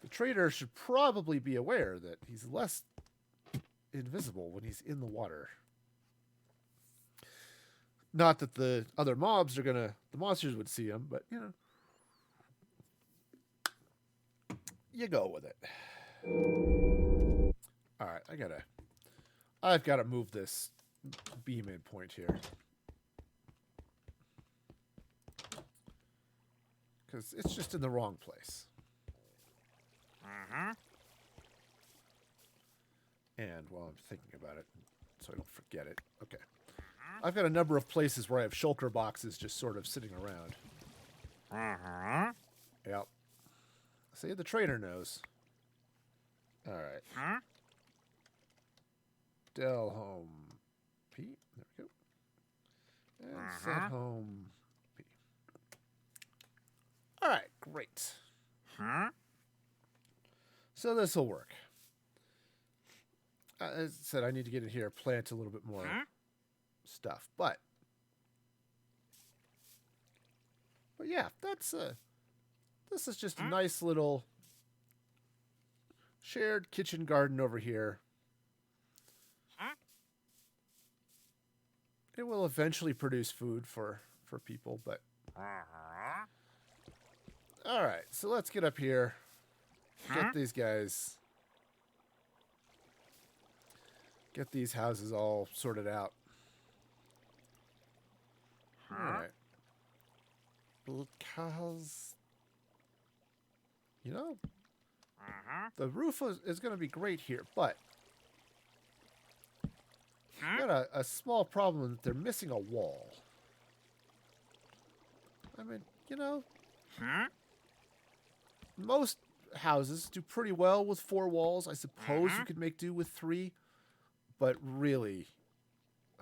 The trader should probably be aware that he's less invisible when he's in the water. Not that the other mobs are the monsters would see him, but, you know. You go with it. Alright, I've gotta move this beam in point here. Because it's just in the wrong place. And while I'm thinking about it, so I don't forget it. Okay. I've got a number of places where I have shulker boxes just sort of sitting around. Yep. See, the trader knows. Alright. Del home P. There we go. And set home P. Alright, great. So this will work. As I said, I need to get in here, plant a little bit more stuff. But yeah, this is just a nice little shared kitchen garden over here. It will eventually produce food for people, but... Alright, so let's get up here. Get these guys... Get these houses all sorted out. Alright. Because... You know... The roof is going to be great here, but... Got a small problem that they're missing a wall. I mean, you know... Most houses do pretty well with 4 walls. I suppose you could make do with 3. But really,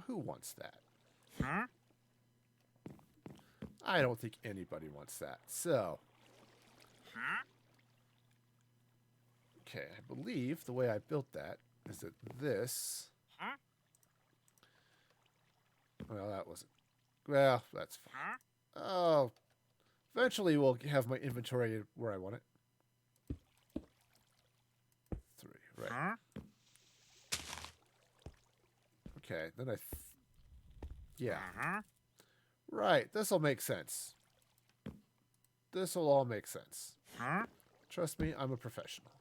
who wants that? I don't think anybody wants that. So... Okay, I believe the way I built that is that this... Well, that wasn't... Well, that's fine. Oh, Eventually, we'll have my inventory where I want it. 3, right. Okay, then yeah. Right, this'll make sense. This'll all make sense. Trust me, I'm a professional.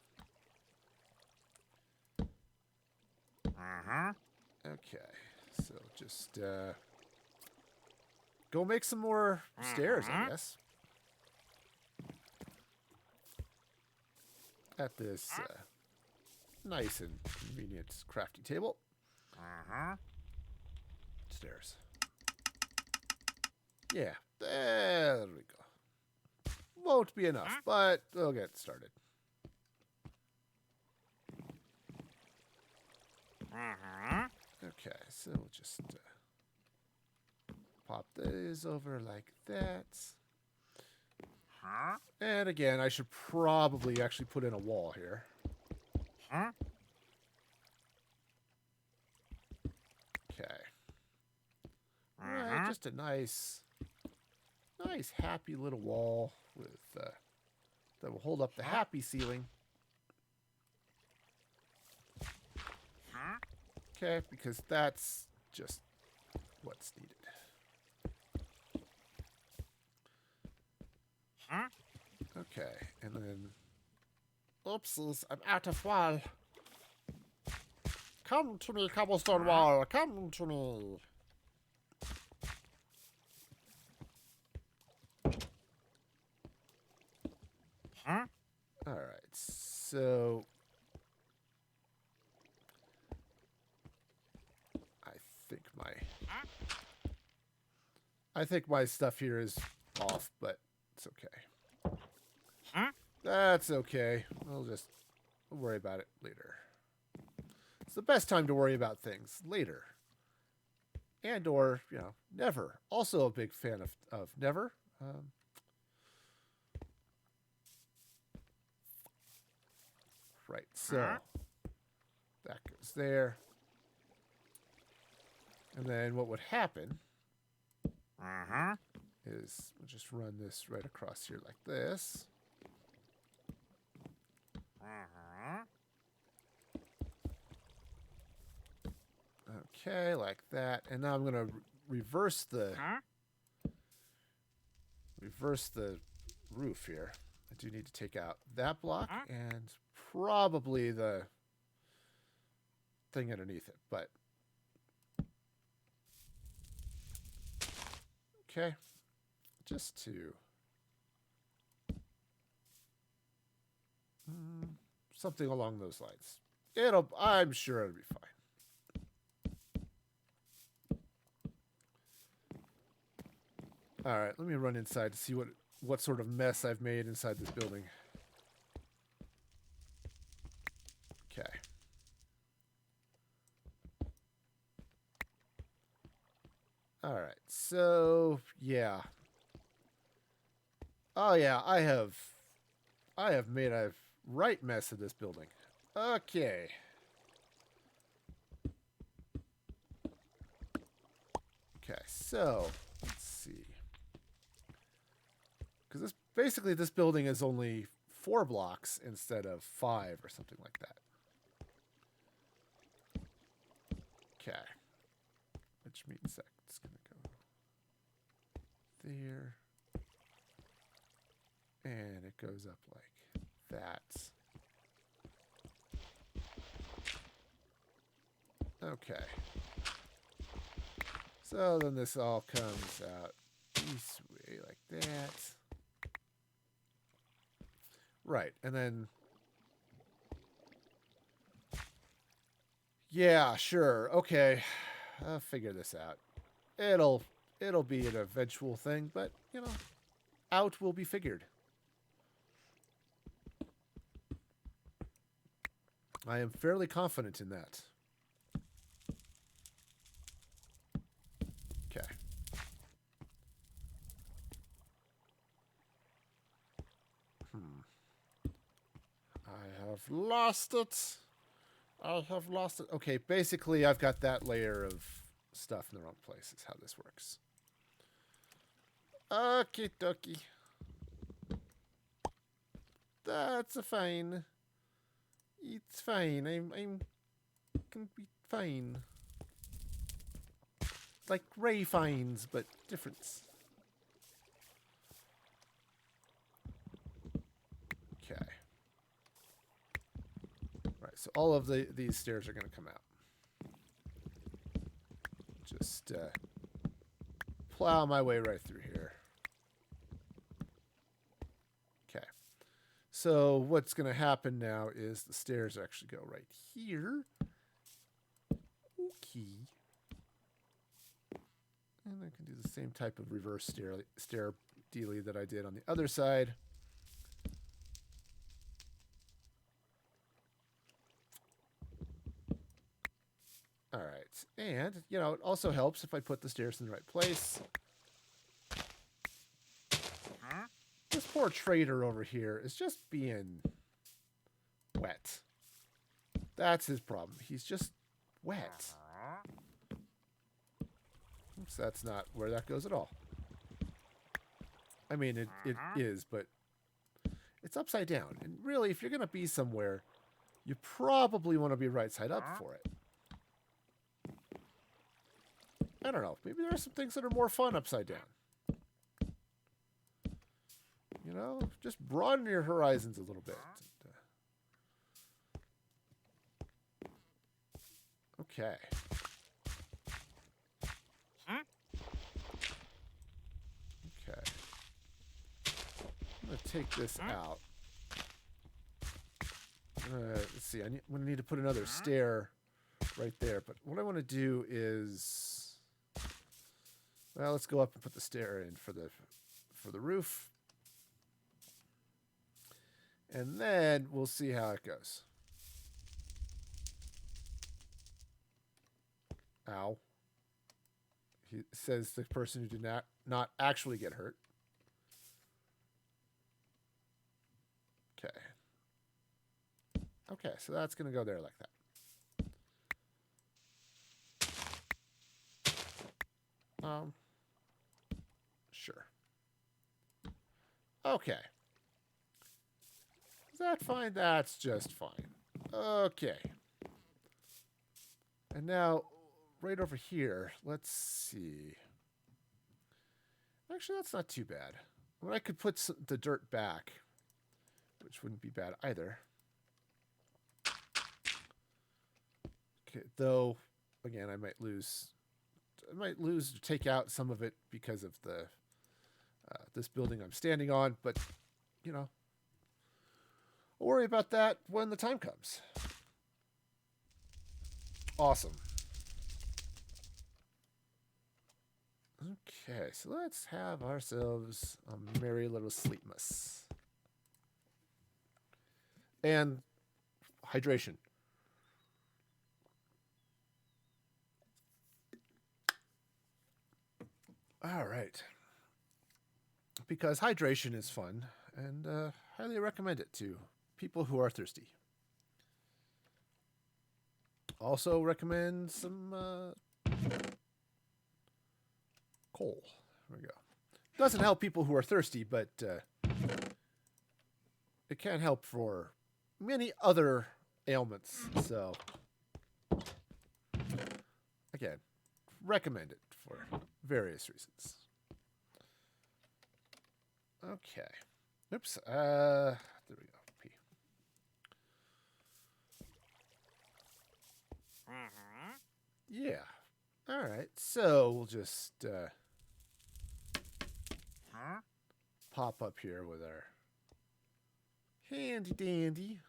Okay, so just go make some more stairs, I guess. At this nice and convenient crafting table. Stairs. Yeah, there we go. Won't be enough, but we'll get started. Okay, so we'll just pop these over like that. And again, I should probably actually put in a wall here. Okay. Right, just a nice happy little wall with that will hold up the happy ceiling. Okay, because that's just what's needed. Okay, and then... Oopsies, I'm out of wall. Come to me, cobblestone wall. Come to me. Alright, so... I think my stuff here is off, but it's okay. That's okay. We'll worry about it later. It's the best time to worry about things later. And or, never. Also a big fan of never. Right, so that goes there. And then what would happen is we'll just run this right across here like this. Okay, like that. And now I'm going to reverse the roof here. I do need to take out that block and probably the thing underneath it, but okay, just to something along those lines. I'm sure it'll be fine. All right, let me run inside to see what sort of mess I've made inside this building. Okay. All right, so yeah. Oh yeah, I have made a right mess of this building. Okay. Okay, so let's see. Because basically this building is only 4 blocks instead of 5 or something like that. Okay. Which means that's going to go there. And it goes up like that. Okay. So then this all comes out this way like that. Right, and then... Yeah, sure, okay. I'll figure this out. It'll be an eventual thing, but, out will be figured. I am fairly confident in that. Okay. I have lost it. I have lost it. Okay, basically I've got that layer of stuff in the wrong place is how this works. Okie dokie. That's a fine. It's fine. I'm can be fine. Like Ray Fiennes, but difference. Okay. Right, so all of these stairs are going to come out. Just plow my way right through here. Okay. So what's going to happen now is the stairs actually go right here. Okay. And I can do the same type of reverse stair dealy that I did on the other side. All right. And, you know, it also helps if I put the stairs in the right place. This poor trader over here is just being wet. That's his problem. He's just wet. Oops, that's not where that goes at all. I mean, it is, but it's upside down. And really, if you're going to be somewhere, you probably want to be right side up for it. I don't know. Maybe there are some things that are more fun upside down. You know, just broaden your horizons a little bit. Okay. Okay. I'm going to take this out. Let's see. I'm going to need to put another stair right there. But what I want to do is... Well, let's go up and put the stair in for the roof. And then we'll see how it goes. Ow. He says the person who did not actually get hurt. Okay. Okay, so that's going to go there like that. Sure. Okay. Is that fine? That's just fine. Okay. And now, right over here, let's see. Actually, that's not too bad. I mean, I could put the dirt back, which wouldn't be bad either. Okay, though, again, I might lose or take out some of it because of the this building I'm standing on, but, you know, I'll worry about that when the time comes. Awesome. Okay, so let's have ourselves a merry little Sleepmas. And hydration. All right. Because hydration is fun, and highly recommend it to people who are thirsty. Also recommend some coal. There we go. Doesn't help people who are thirsty, but it can help for many other ailments. So, again, recommend it for various reasons. Okay. Oops. There we go. P. Yeah. All right. So we'll just pop up here with our handy dandy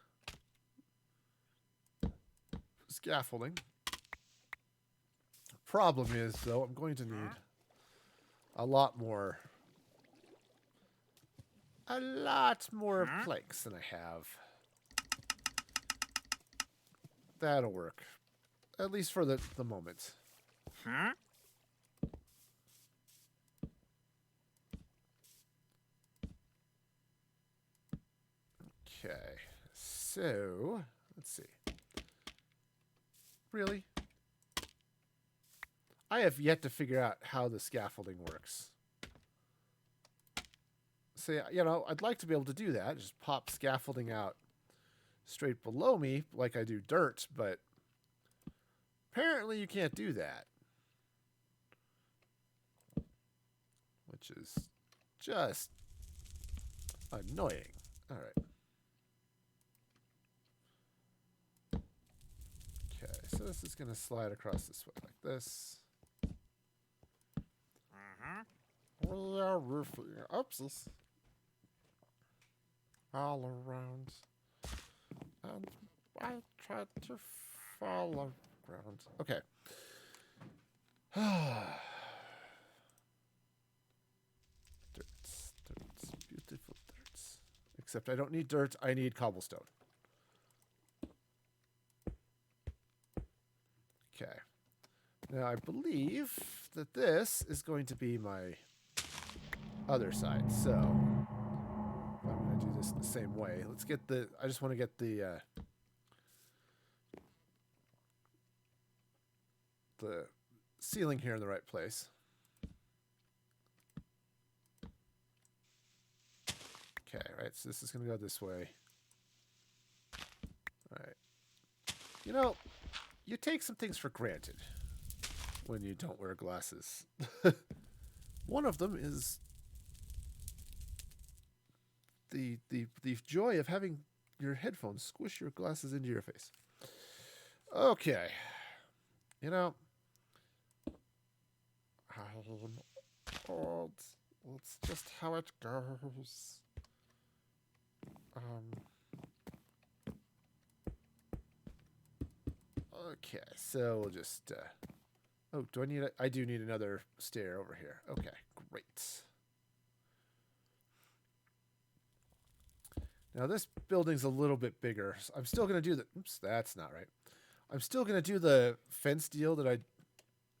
scaffolding. Problem is, though, I'm going to need a lot more planks than I have. That'll work. At least for the moment. Okay. So, let's see. Really? I have yet to figure out how the scaffolding works. say, I'd like to be able to do that. Just pop scaffolding out straight below me like I do dirt, but apparently you can't do that. Which is just annoying. All right. Okay, so this is going to slide across this way like this. We are roofing. Oopsies. All around. And I tried to fall around. Okay. Dirts. Beautiful dirts. Except I don't need dirt, I need cobblestone. Okay. Now I believe that this is going to be my other side. So I'm going to do this the same way. Let's get the... I just want to get the ceiling here in the right place. Okay, right. So this is going to go this way. All right. You take some things for granted when you don't wear glasses. One of them is the joy of having your headphones squish your glasses into your face. Okay. I'm old. It's just how it goes. Okay, so we'll just... oh, do I need I do need another stair over here. Okay, great. Now this building's a little bit bigger. So I'm still going to do the... Oops, that's not right. I'm still going to do the fence deal that I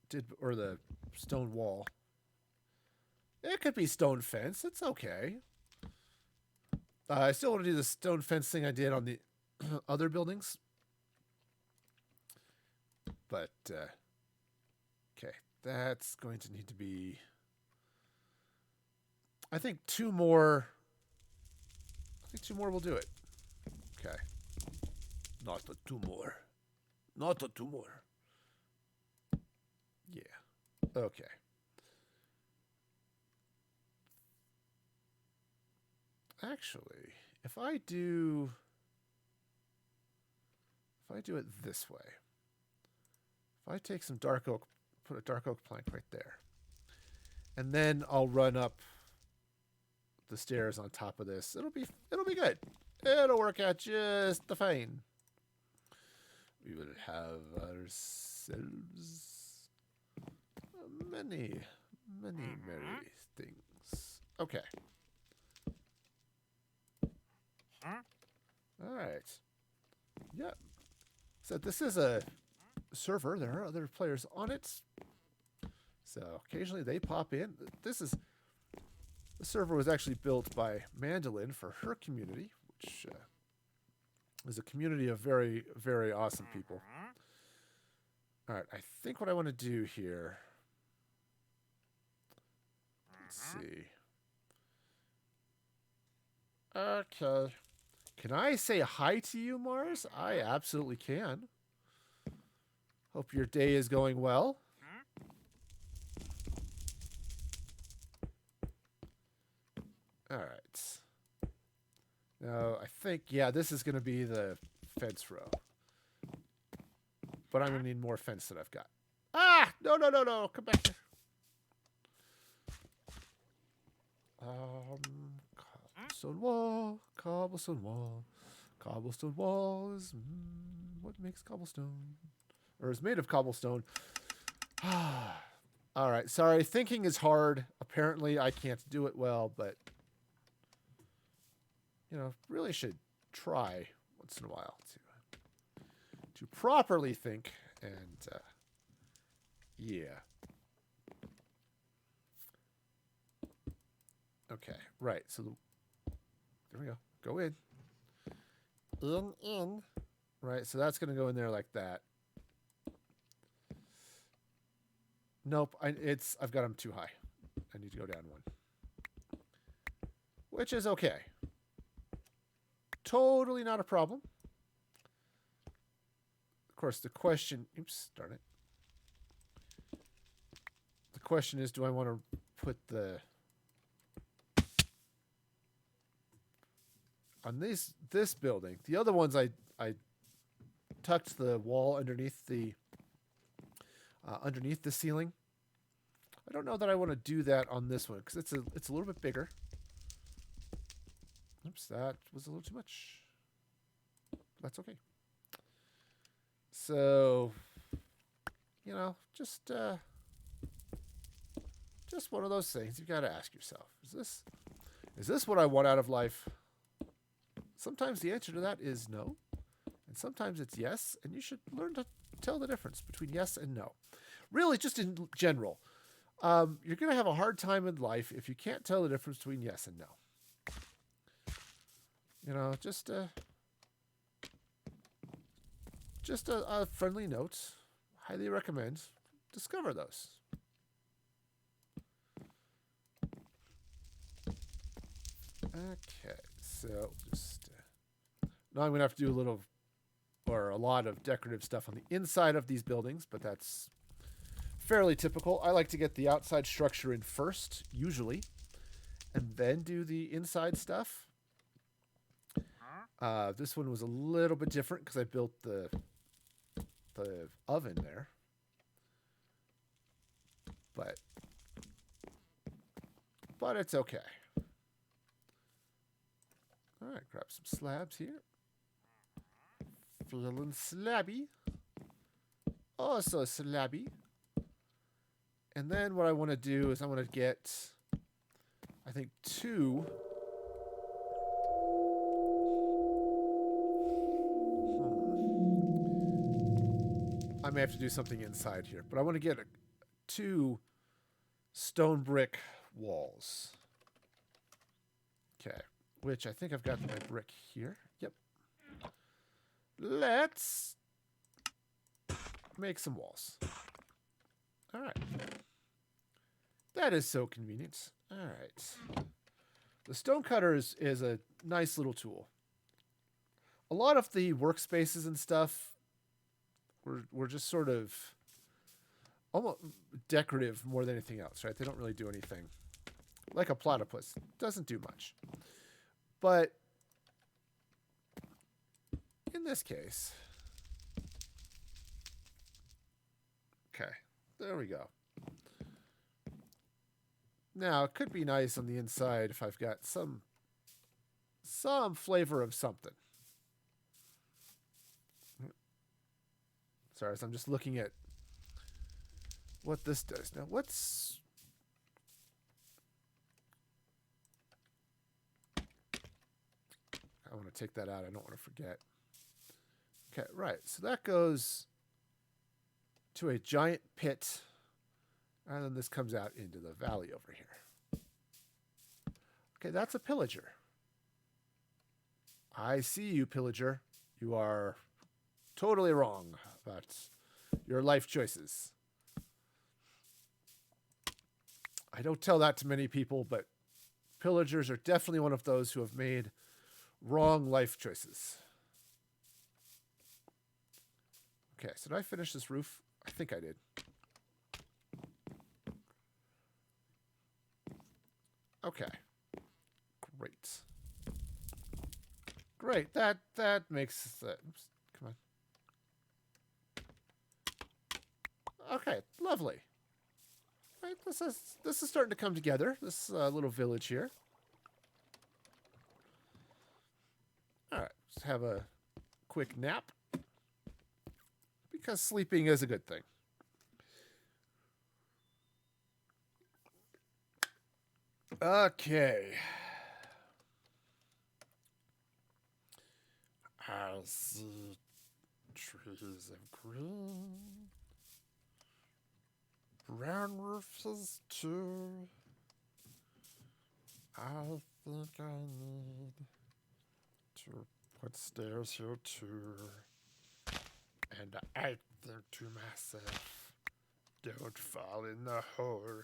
did, or the stone wall. It could be stone fence. It's okay. I still want to do the stone fence thing I did on the other buildings. But, okay, that's going to need to be, I think two more will do it. Okay. Not the two more. Not the two more. Yeah. Okay. Actually, if I do it this way, if I take some dark oak, put a dark oak plank right there, and then I'll run up the stairs on top of this, it'll be good. It'll work out just fine. We will have ourselves many merry things. Okay. All right. Yeah. So this is a server. There are other players on it. So occasionally they pop in. The server was actually built by Mandolin for her community, which is a community of very, very awesome people. All right. I think what I want to do here. Let's see. Okay. Can I say hi to you, Mars? I absolutely can. Hope your day is going well. All right. Now, I think, yeah, this is going to be the fence row. But I'm going to need more fence than I've got. Ah! No. Come back here. Cobblestone wall, cobblestone wall. Cobblestone wall is what makes cobblestone. Or is made of cobblestone. All right, sorry. Thinking is hard. Apparently, I can't do it well, but really should try once in a while to properly think and yeah. Okay, right. So there we go. Go in. In. Right, so that's going to go in there like that. Nope, I've got them too high. I need to go down one. which is okay. Totally not a problem. Of course, the question... Oops, darn it. The question is, do I want to put the... On this building, the other ones I tucked the wall underneath the ceiling. I don't know that I want to do that on this one because it's a little bit bigger. Oops, that was a little too much. That's okay. So, you know, just one of those things you've got to ask yourself: is this what I want out of life? Sometimes the answer to that is no, and sometimes it's yes, and you should learn to tell the difference between yes and no. Really, just in general, you're going to have a hard time in life if you can't tell the difference between yes and no. You know, just a friendly note. Highly recommend. Discover those. Okay, so just now I'm going to have to do a lot of decorative stuff on the inside of these buildings, but that's fairly typical. I like to get the outside structure in first, usually, and then do the inside stuff. This one was a little bit different because I built the oven there, but it's okay. All right, grab some slabs here. Feeling slabby. Oh, so slabby. And then what I want to do is I want to get, I think, 2. I may have to do something inside here, but I want to get 2 stone brick walls. Okay, which I think I've got my brick here. Yep. Let's make some walls. All right. That is so convenient. All right. The stone cutter is a nice little tool. A lot of the workspaces and stuff were just sort of almost decorative more than anything else, right? They don't really do anything. Like a platypus. Doesn't do much. But in this case... Okay, there we go. Now, it could be nice on the inside if I've got some flavor of something. Sorry, so I'm just looking at what this does. Now, what's... I want to take that out. I don't want to forget. Okay, right. So that goes to a giant pit. And then this comes out into the valley over here. Okay, that's a pillager. I see you, pillager. You are totally wrong about your life choices. I don't tell that to many people, but pillagers are definitely one of those who have made wrong life choices. Okay, so did I finish this roof? I think I did. Okay. Great. Great. That makes oops, come on. Okay, lovely. Right, this is starting to come together. This little village here. All right, let's have a quick nap because sleeping is a good thing. Okay. I see trees of green, brown roofs too. I think I need to put stairs here too. And I think to myself, don't fall in the hole.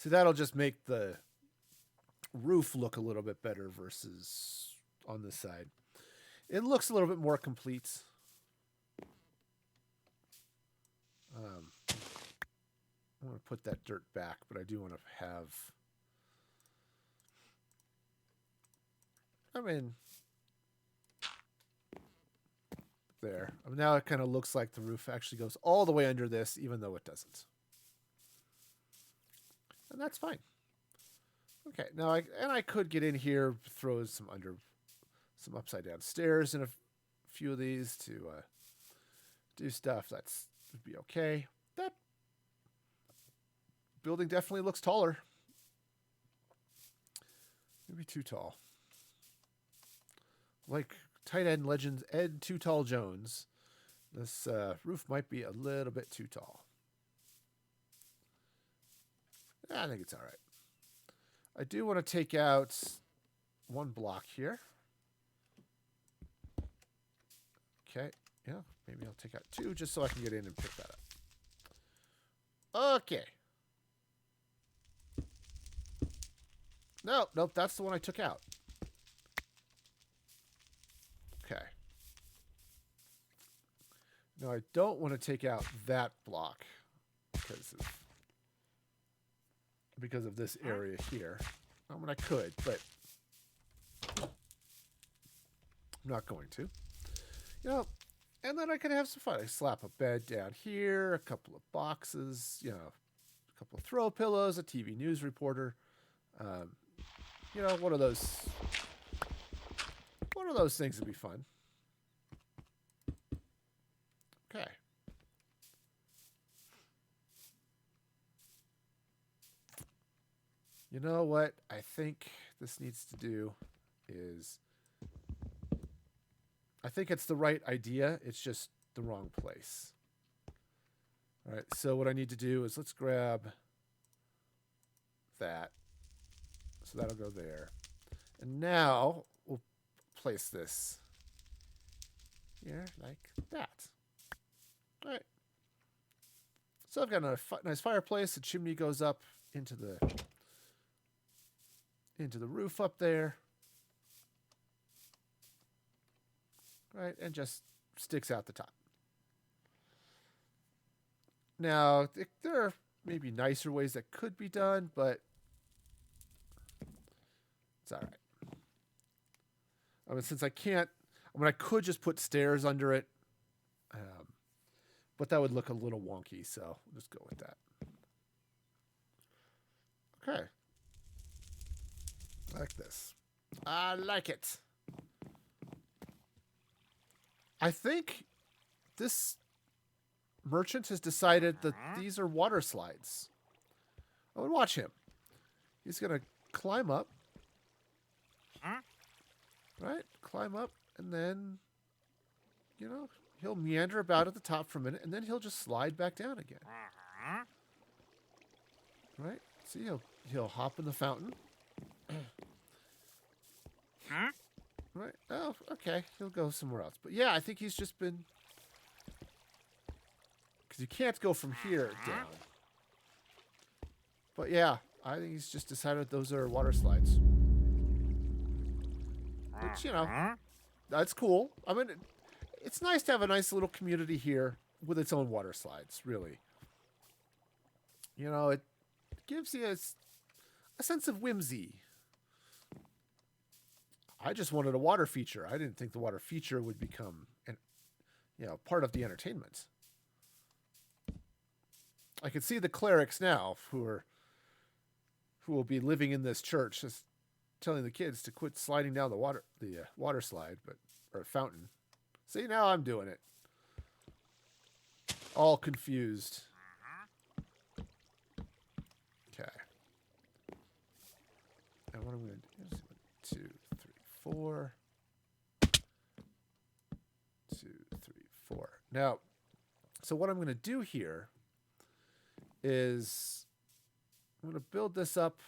So that'll just make the roof look a little bit better versus on this side. It looks a little bit more complete. I want to put that dirt back, but I do want to have... I mean... There. I mean, now it kind of looks like the roof actually goes all the way under this, even though it doesn't. And that's fine. Okay, now I could get in here, throw some upside down stairs in a few of these to do stuff. That's would be okay. That building definitely looks taller. Maybe too tall. Like tight end legends Ed Too Tall Jones. This roof might be a little bit too tall. I think it's all right. I do want to take out one block here. Okay, yeah, maybe I'll take out two just so I can get in and pick that up. Okay. Nope, that's the one I took out. Okay. Now I don't want to take out that block because of this area here. I mean, I could, but I'm not going to. You know, and then I can have some fun. I slap a bed down here, a couple of boxes, you know, a couple of throw pillows, a TV news reporter. You know, one of those things would be fun. Okay. You know what I think this needs to do is, I think it's the right idea. It's just the wrong place. All right. So what I need to do is let's grab that. So that'll go there. And now we'll place this here like that. All right. So I've got a nice fireplace. The chimney goes up into the roof up there. Right, and just sticks out the top. Now, there are maybe nicer ways that could be done, but it's all right. I mean, since I can't, I mean, I could just put stairs under it, but that would look a little wonky, so we'll just go with that. Okay. Like this. I like it. I think this merchant has decided that these are water slides. Oh, and watch him. He's going to climb up. Right? Climb up, and then, you know, he'll meander about at the top for a minute, and then he'll just slide back down again. Right? See, he'll hop in the fountain. Right. Oh, okay. He'll go somewhere else. But yeah, I think he's just been... Because you can't go from here down. But yeah, I think he's just decided those are water slides. Which, you know, that's cool. I mean, it's nice to have a nice little community here with its own water slides, really. You know, it gives you a sense of whimsy. I just wanted a water feature. I didn't think the water feature would become part of the entertainment. I can see the clerics now who will be living in this church just telling the kids to quit sliding down the water slide, or fountain. See, now I'm doing it. All confused. Okay. And what I'm going to do is 1, 2, 3, 4. 2, 3, 4. Now, so what I'm going to do here is I'm going to build this up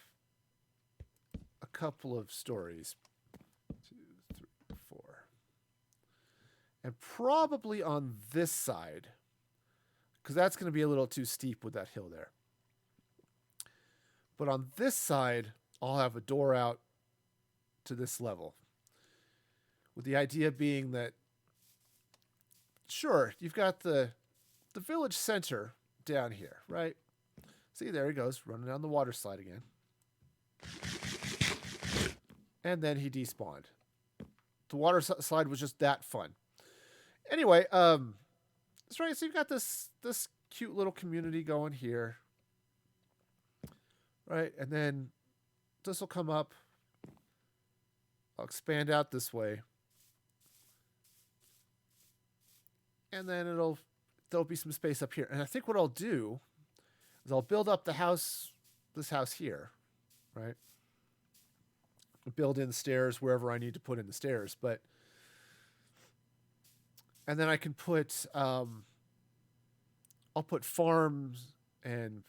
a couple of stories. 2, 3, 4. And probably on this side, because that's going to be a little too steep with that hill there. But on this side, I'll have a door out to this level. With the idea being that, sure, you've got the village center down here, right? See, there he goes, running down the water slide again. And then he despawned. The water slide was just that fun. Anyway, that's right. So you've got this cute little community going here, right? And then this will come up. I'll expand out this way, and then there'll be some space up here. And I think what I'll do is I'll build up the house, this house here, right? Build in stairs wherever I need to put in the stairs, and then I can put I'll put farms and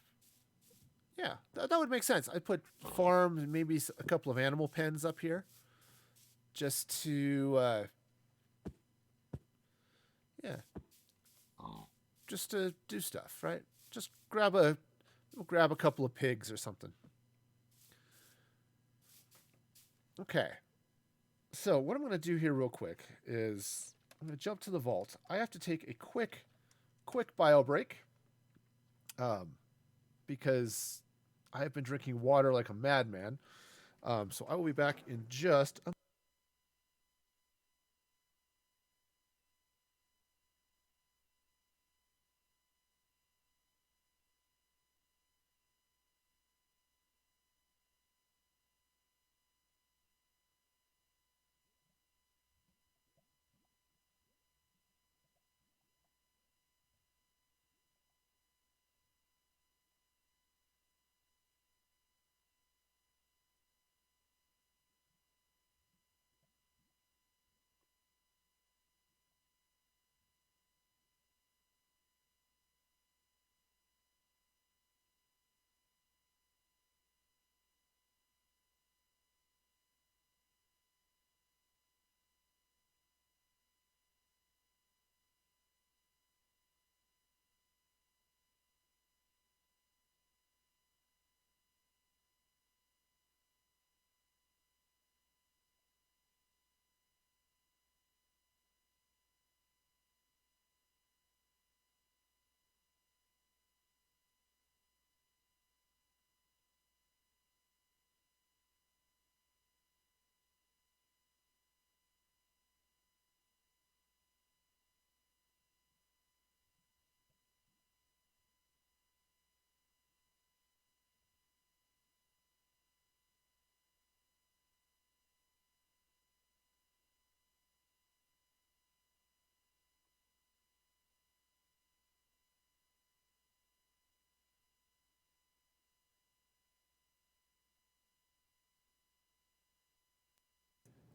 yeah, that would make sense. I'd put farms and maybe a couple of animal pens up here, just to yeah, just to do stuff, right? Just grab a couple of pigs or something. Okay. So what I'm going to do here real quick is I'm going to jump to the vault. I have to take a quick bio break, because I have been drinking water like a madman. So I will be back in just a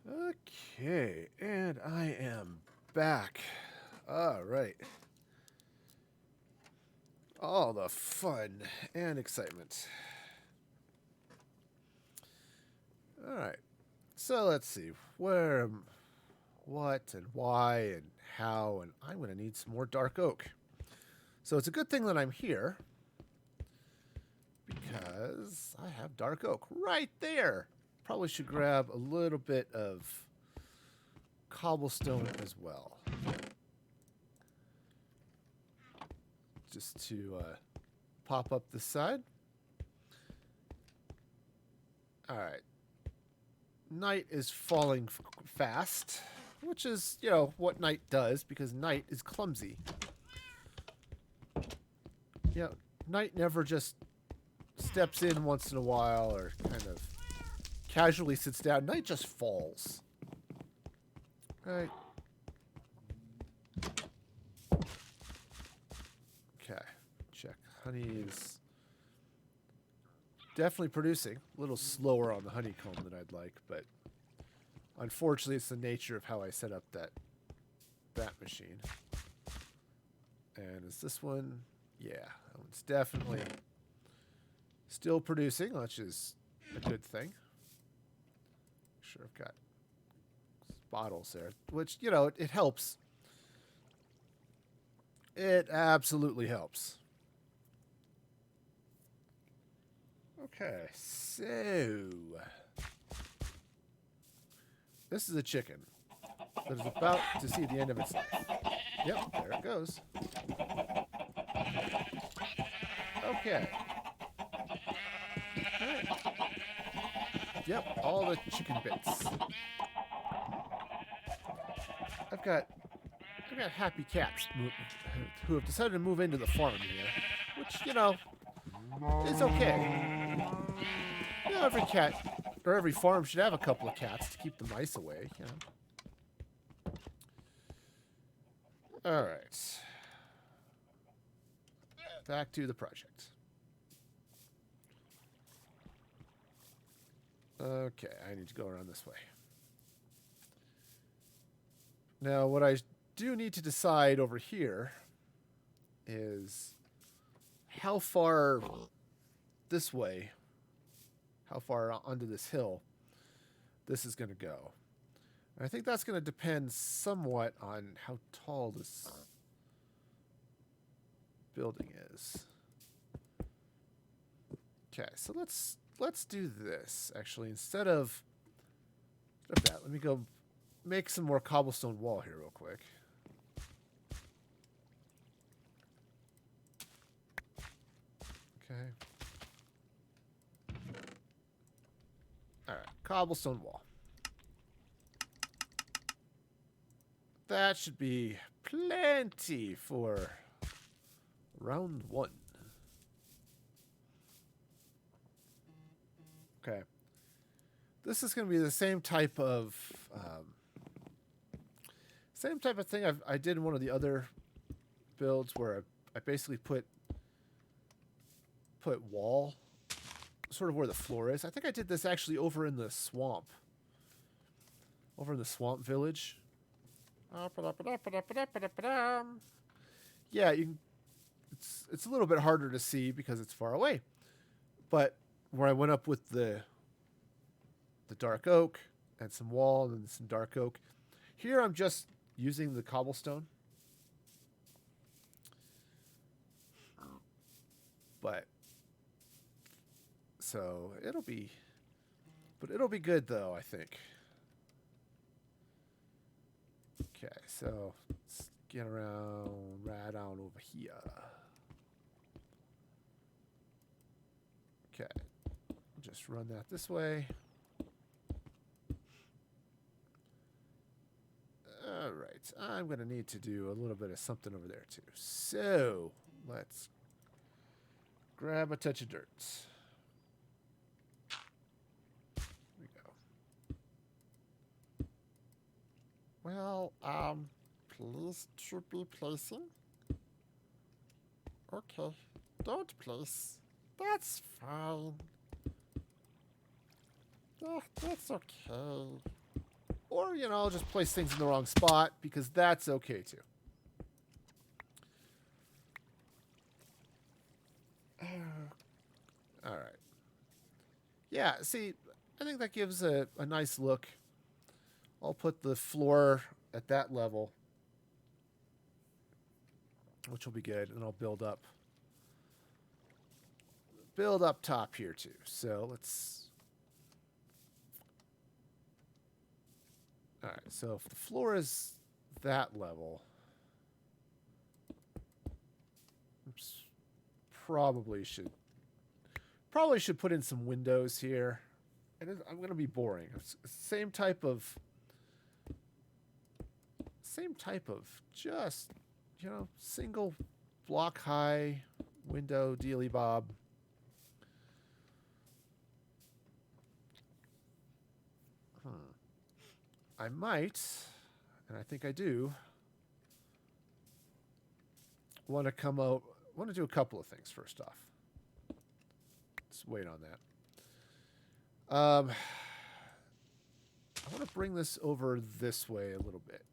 Okay, and I am back. All right. All the fun and excitement. All right. So let's see. Where, what, and why, and how, and I'm going to need some more dark oak. So it's a good thing that I'm here, because I have dark oak right there. Probably should grab a little bit of cobblestone as well, just to pop up the side. All right. Night is falling fast, which is, what night does, because night is clumsy. Night never just steps in once in a while or kind of casually sits down. Night just falls. All right. Okay. Check. Honey is definitely producing. A little slower on the honeycomb than I'd like, but unfortunately it's the nature of how I set up that machine. And is this one? Yeah, that one's definitely still producing, which is a good thing. Sure, I've got bottles there, which, it helps. It absolutely helps. Okay, so this is a chicken that is about to see the end of its life. Yep, there it goes. Okay. Alright. Yep, all the chicken bits. I've got happy cats who have decided to move into the farm here, which, you know, is okay. You know, every cat or every farm should have a couple of cats to keep the mice away, you know. All right. Back to the project. Okay, I need to go around this way. Now, what I do need to decide over here is how far this way, how far onto this hill this is going to go. And I think that's going to depend somewhat on how tall this building is. Okay, so let's do this. Actually, instead of that, let me go make some more cobblestone wall here real quick. Okay. Alright, cobblestone wall. That should be plenty for round 1. Okay. This is going to be the same type of thing I did in one of the other builds where I basically put wall sort of where the floor is. I think I did this actually over in the swamp. Over in the swamp village. Yeah, you can, it's a little bit harder to see because it's far away. But where I went up with the dark oak and some wall and then some dark oak. Here I'm just using the cobblestone. But so it'll be good though, I think. Okay, so let's get around right on over here. Okay, just run that this way. All right, I'm going to need to do a little bit of something over there too. So let's grab a touch of dirt. There we go. Well, please to be placing. Okay, don't place. That's fine. That's okay. Or, you know, just place things in the wrong spot, because that's okay too. All right. Yeah, see, I think that gives a nice look. I'll put the floor at that level, which will be good, and I'll build up top here too. So let's... All right, so if the floor is that level, oops, probably should put in some windows here. And I'm going to be boring. It's the same type of just, you know, single block high window dealy bob. I might, and I think I do, want to do a couple of things first off. Let's wait on that. I want to bring this over this way a little bit.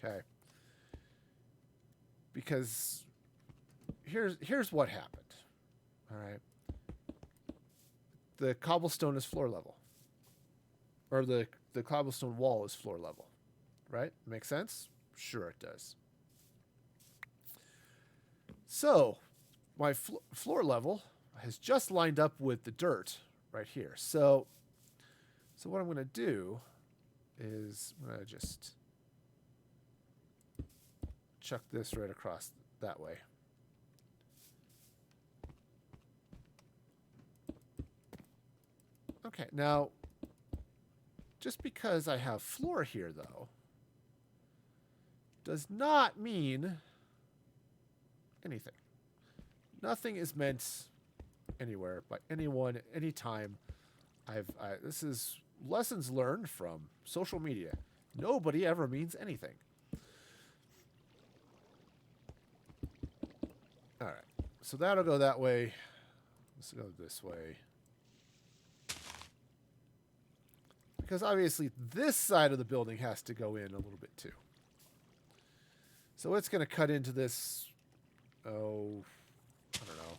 Okay. Because here's what happened. All right. The cobblestone is floor level. Or the cobblestone wall is floor level. Right? Make sense? Sure it does. So, my floor level has just lined up with the dirt right here. So what I'm going to do is I'm going to just chuck this right across that way. Okay, now, just because I have floor here, though, does not mean anything. Nothing is meant anywhere by anyone, anytime. This is lessons learned from social media. Nobody ever means anything. All right, so that'll go that way. Let's go this way. Because obviously this side of the building has to go in a little bit too. So it's going to cut into this, I don't know.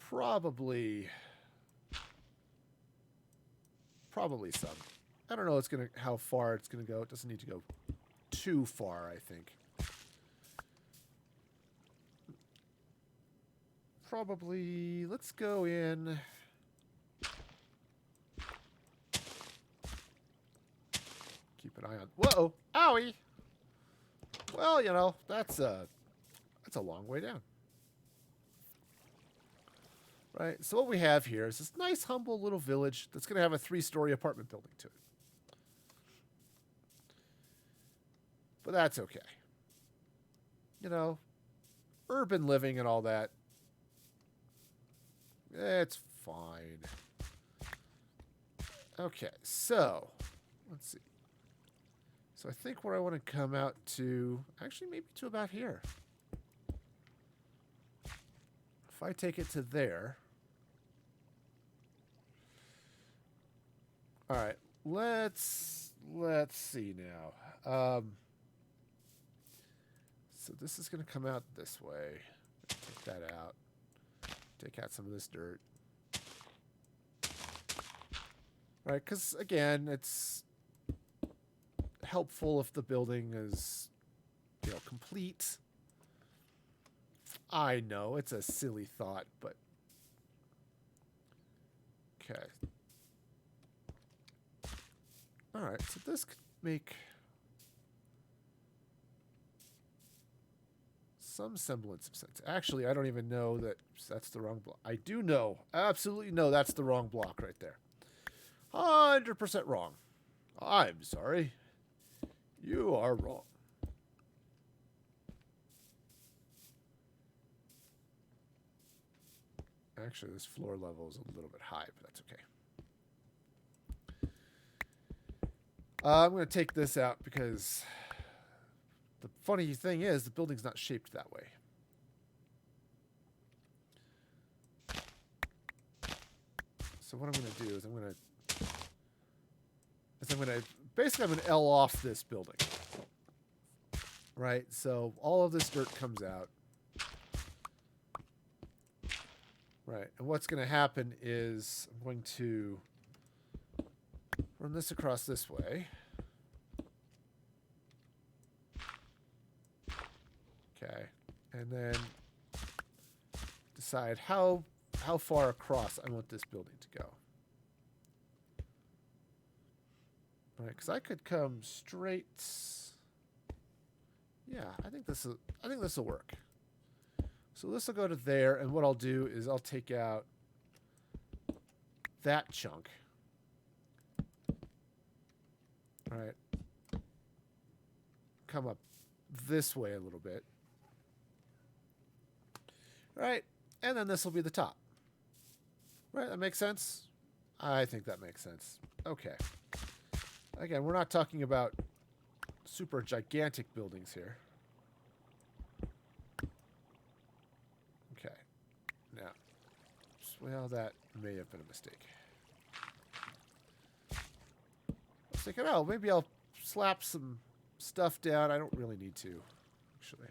Probably some. I don't know how far it's going to go. It doesn't need to go too far, I think. Probably, let's go in. Keep an eye on. Whoa! Owie! Well, you know, that's a long way down. Right? So what we have here is this nice, humble little village that's going to have a 3-story apartment building to it. But that's okay. You know, urban living and all that, it's fine. Okay, so let's see. So I think where I want to come out to, actually maybe to about here. If I take it to there. All right, let's see now. So this is going to come out this way. Take that out. Take out some of this dirt. Right, because again, it's helpful if the building is, you know, complete. I know it's a silly thought, but okay. All right, so this could make some semblance of sense. Actually, I don't even know that that's the wrong block. I do know, absolutely know that's the wrong block right there. 100% wrong. I'm sorry. You are wrong. Actually, this floor level is a little bit high, but that's okay. I'm going to take this out because the funny thing is the building's not shaped that way. So what I'm going to do is I'm going to basically I'm going to L off this building. Right? So all of this dirt comes out. Right. And what's going to happen is I'm going to run this across this way. Okay. And then decide how far across I want this building to go. Right, because I could come straight. Yeah, I think this will work. So this will go to there, and what I'll do is I'll take out that chunk. All right. Come up this way a little bit. Right, and then this will be the top. Right, that makes sense? I think that makes sense. Okay. Again, we're not talking about super gigantic buildings here. Okay. Now, well, that may have been a mistake. I was thinking, oh, maybe I'll slap some stuff down. I don't really need to, actually.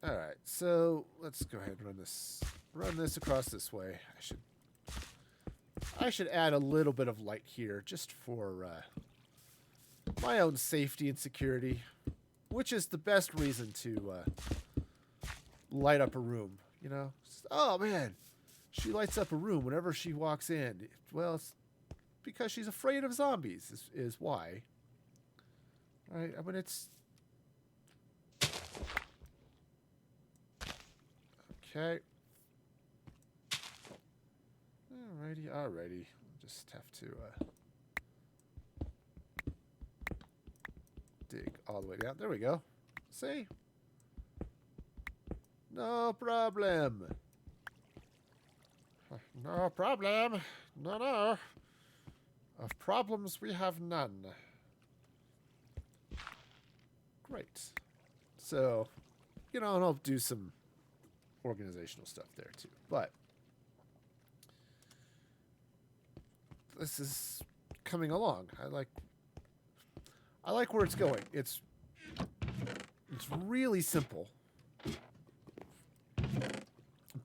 All right, so let's go ahead and run this across this way. I should add a little bit of light here just for my own safety and security, which is the best reason to light up a room. You know, oh man, she lights up a room whenever she walks in. Well, it's because she's afraid of zombies. Is why. Right? I mean, it's okay. Alrighty. Just have to dig all the way down. There we go. See? No problem. No problem. No. Of problems we have none. Great. So, and I'll do some organizational stuff there too. But this is coming along. I like where it's going. It's really simple,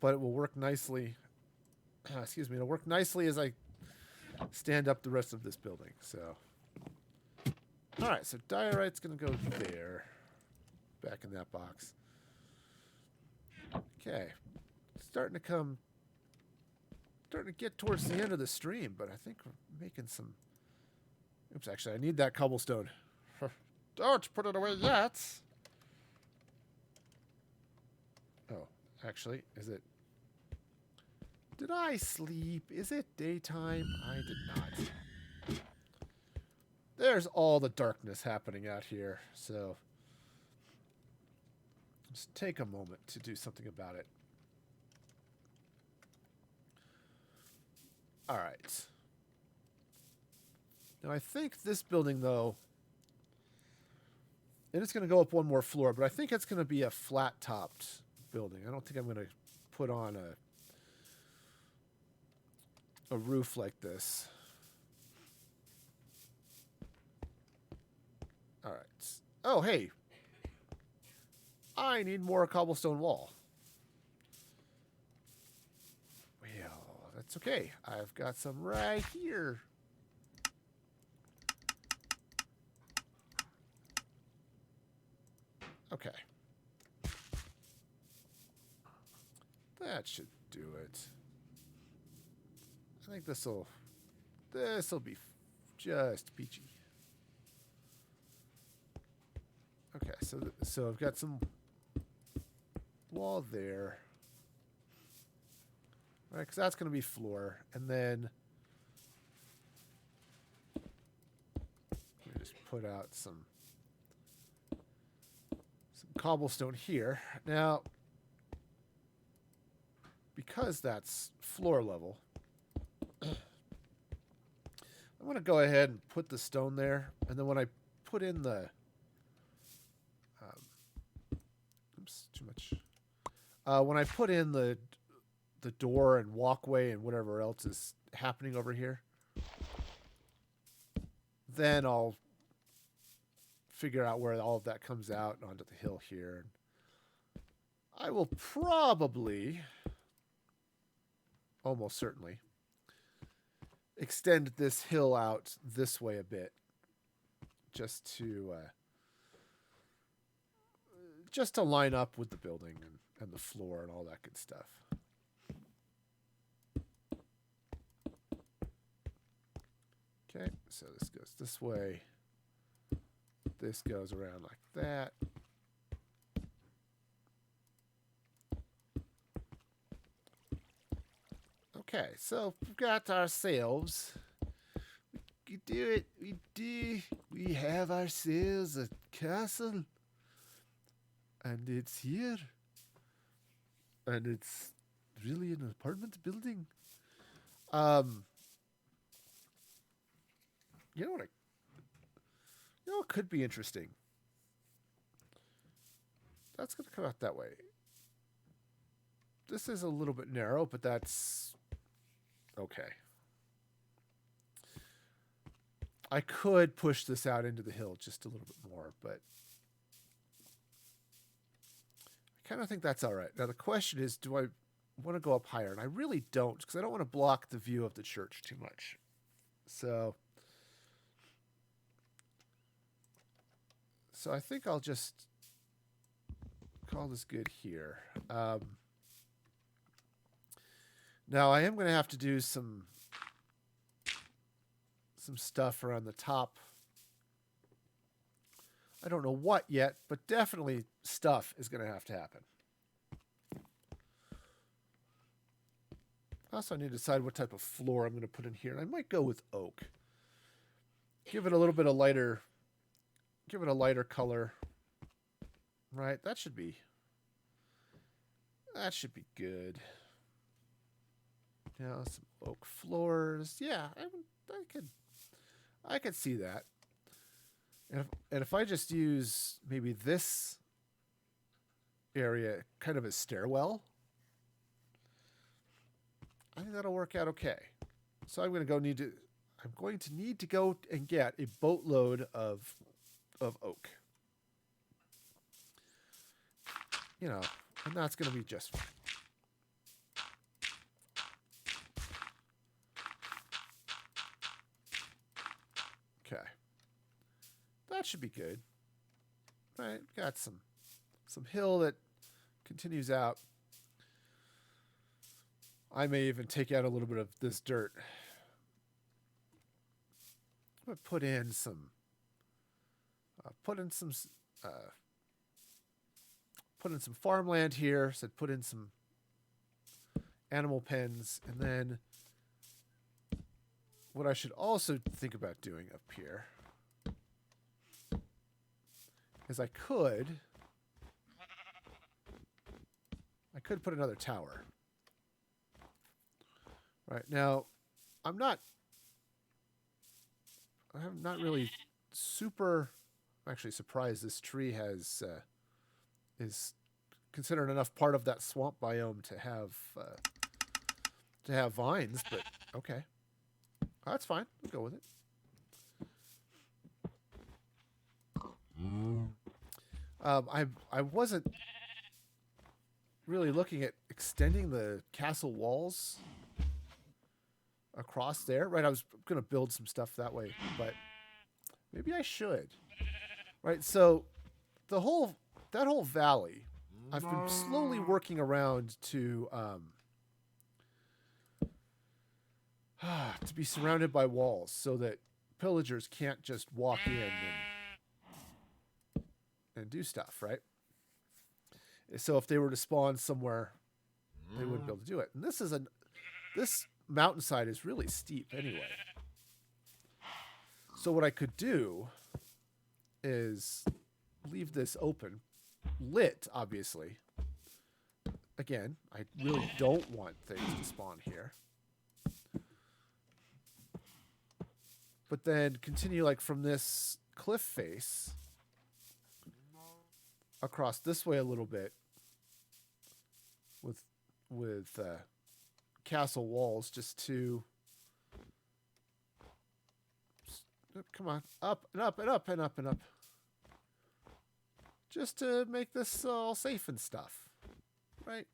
but it will work nicely. Excuse me. It'll work nicely as I stand up the rest of this building. So, all right. So diorite's gonna go there, back in that box. Okay, starting to get towards the end of the stream, but I think we're making some. Oops, actually, I need that cobblestone. Don't put it away yet. Oh, actually, is it? Did I sleep? Is it daytime? I did not. There's all the darkness happening out here, so just take a moment to do something about it. All right. Now, I think this building, though, and it's going to go up one more floor, but I think it's going to be a flat-topped building. I don't think I'm going to put on a roof like this. All right. Oh, hey. I need more cobblestone wall. Well, that's okay. I've got some right here. Okay. That should do it. I think this'll be just peachy. Okay, so I've got some wall there. All right, because that's going to be floor, and then let me just put out some cobblestone here. Now, because that's floor level, I'm going to go ahead and put the stone there, and then when I put in the oops, too much. When I put in the door and walkway and whatever else is happening over here, then I'll figure out where all of that comes out onto the hill here. I will probably, almost certainly, extend this hill out this way a bit, just to line up with the building and the floor and all that good stuff. Okay, so this goes this way. This goes around like that. Okay, so we've got ourselves. We do it. We do. We have ourselves a castle. And it's here. And it's really an apartment building. You know what could be interesting? That's going to come out that way. This is a little bit narrow, but that's okay. I could push this out into the hill just a little bit more, but I kind of think that's all right. Now, the question is, do I want to go up higher? And I really don't, because I don't want to block the view of the church too much. So So I think I'll just call this good here. Now I am going to have to do some stuff around the top. I don't know what yet, but definitely stuff is going to have to happen. Also, I need to decide what type of floor I'm going to put in here. And I might go with oak. Give it a little bit of lighter. Give it a lighter color. Right, that should be good. Now some oak floors. Yeah, I could see that. And if I just use maybe this area kind of as stairwell, I think that'll work out okay. So I'm going to need to go and get a boatload of oak. You know, and that's going to be just fine. Okay. That should be good. Right, got some hill that continues out. I may even take out a little bit of this dirt. I'm going to put in some farmland here. So put in some animal pens, and then what I should also think about doing up here is I could put another tower. Right now, I'm not really super. I'm actually surprised this tree is considered enough part of that swamp biome to have vines. But okay, that's fine. We'll go with it. I wasn't really looking at extending the castle walls across there. Right, I was going to build some stuff that way, but maybe I should. Right, so that whole valley, I've been slowly working around to be surrounded by walls so that pillagers can't just walk in and do stuff, right? So if they were to spawn somewhere, they wouldn't be able to do it. And this mountainside is really steep anyway. So what I could do is leave this open, lit, obviously. Again, I really don't want things to spawn here. But then continue like from this cliff face across this way a little bit with castle walls just to come on, up and up and up and up and up, just to make this all safe and stuff, right?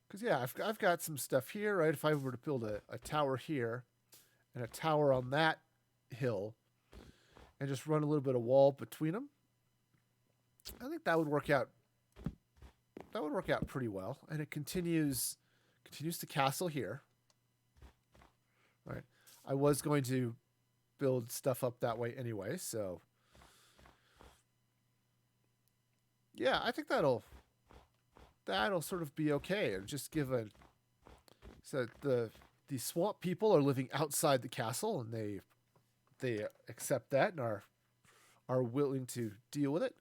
Because yeah, I've got some stuff here, right? If I were to build a tower here and a tower on that hill and just run a little bit of wall between them, I think that would work out. That would work out pretty well. And it continues the castle here. Right. I was going to build stuff up that way anyway, so yeah, I think that'll sort of be okay, and just give so the swamp people are living outside the castle, and they accept that and are willing to deal with it.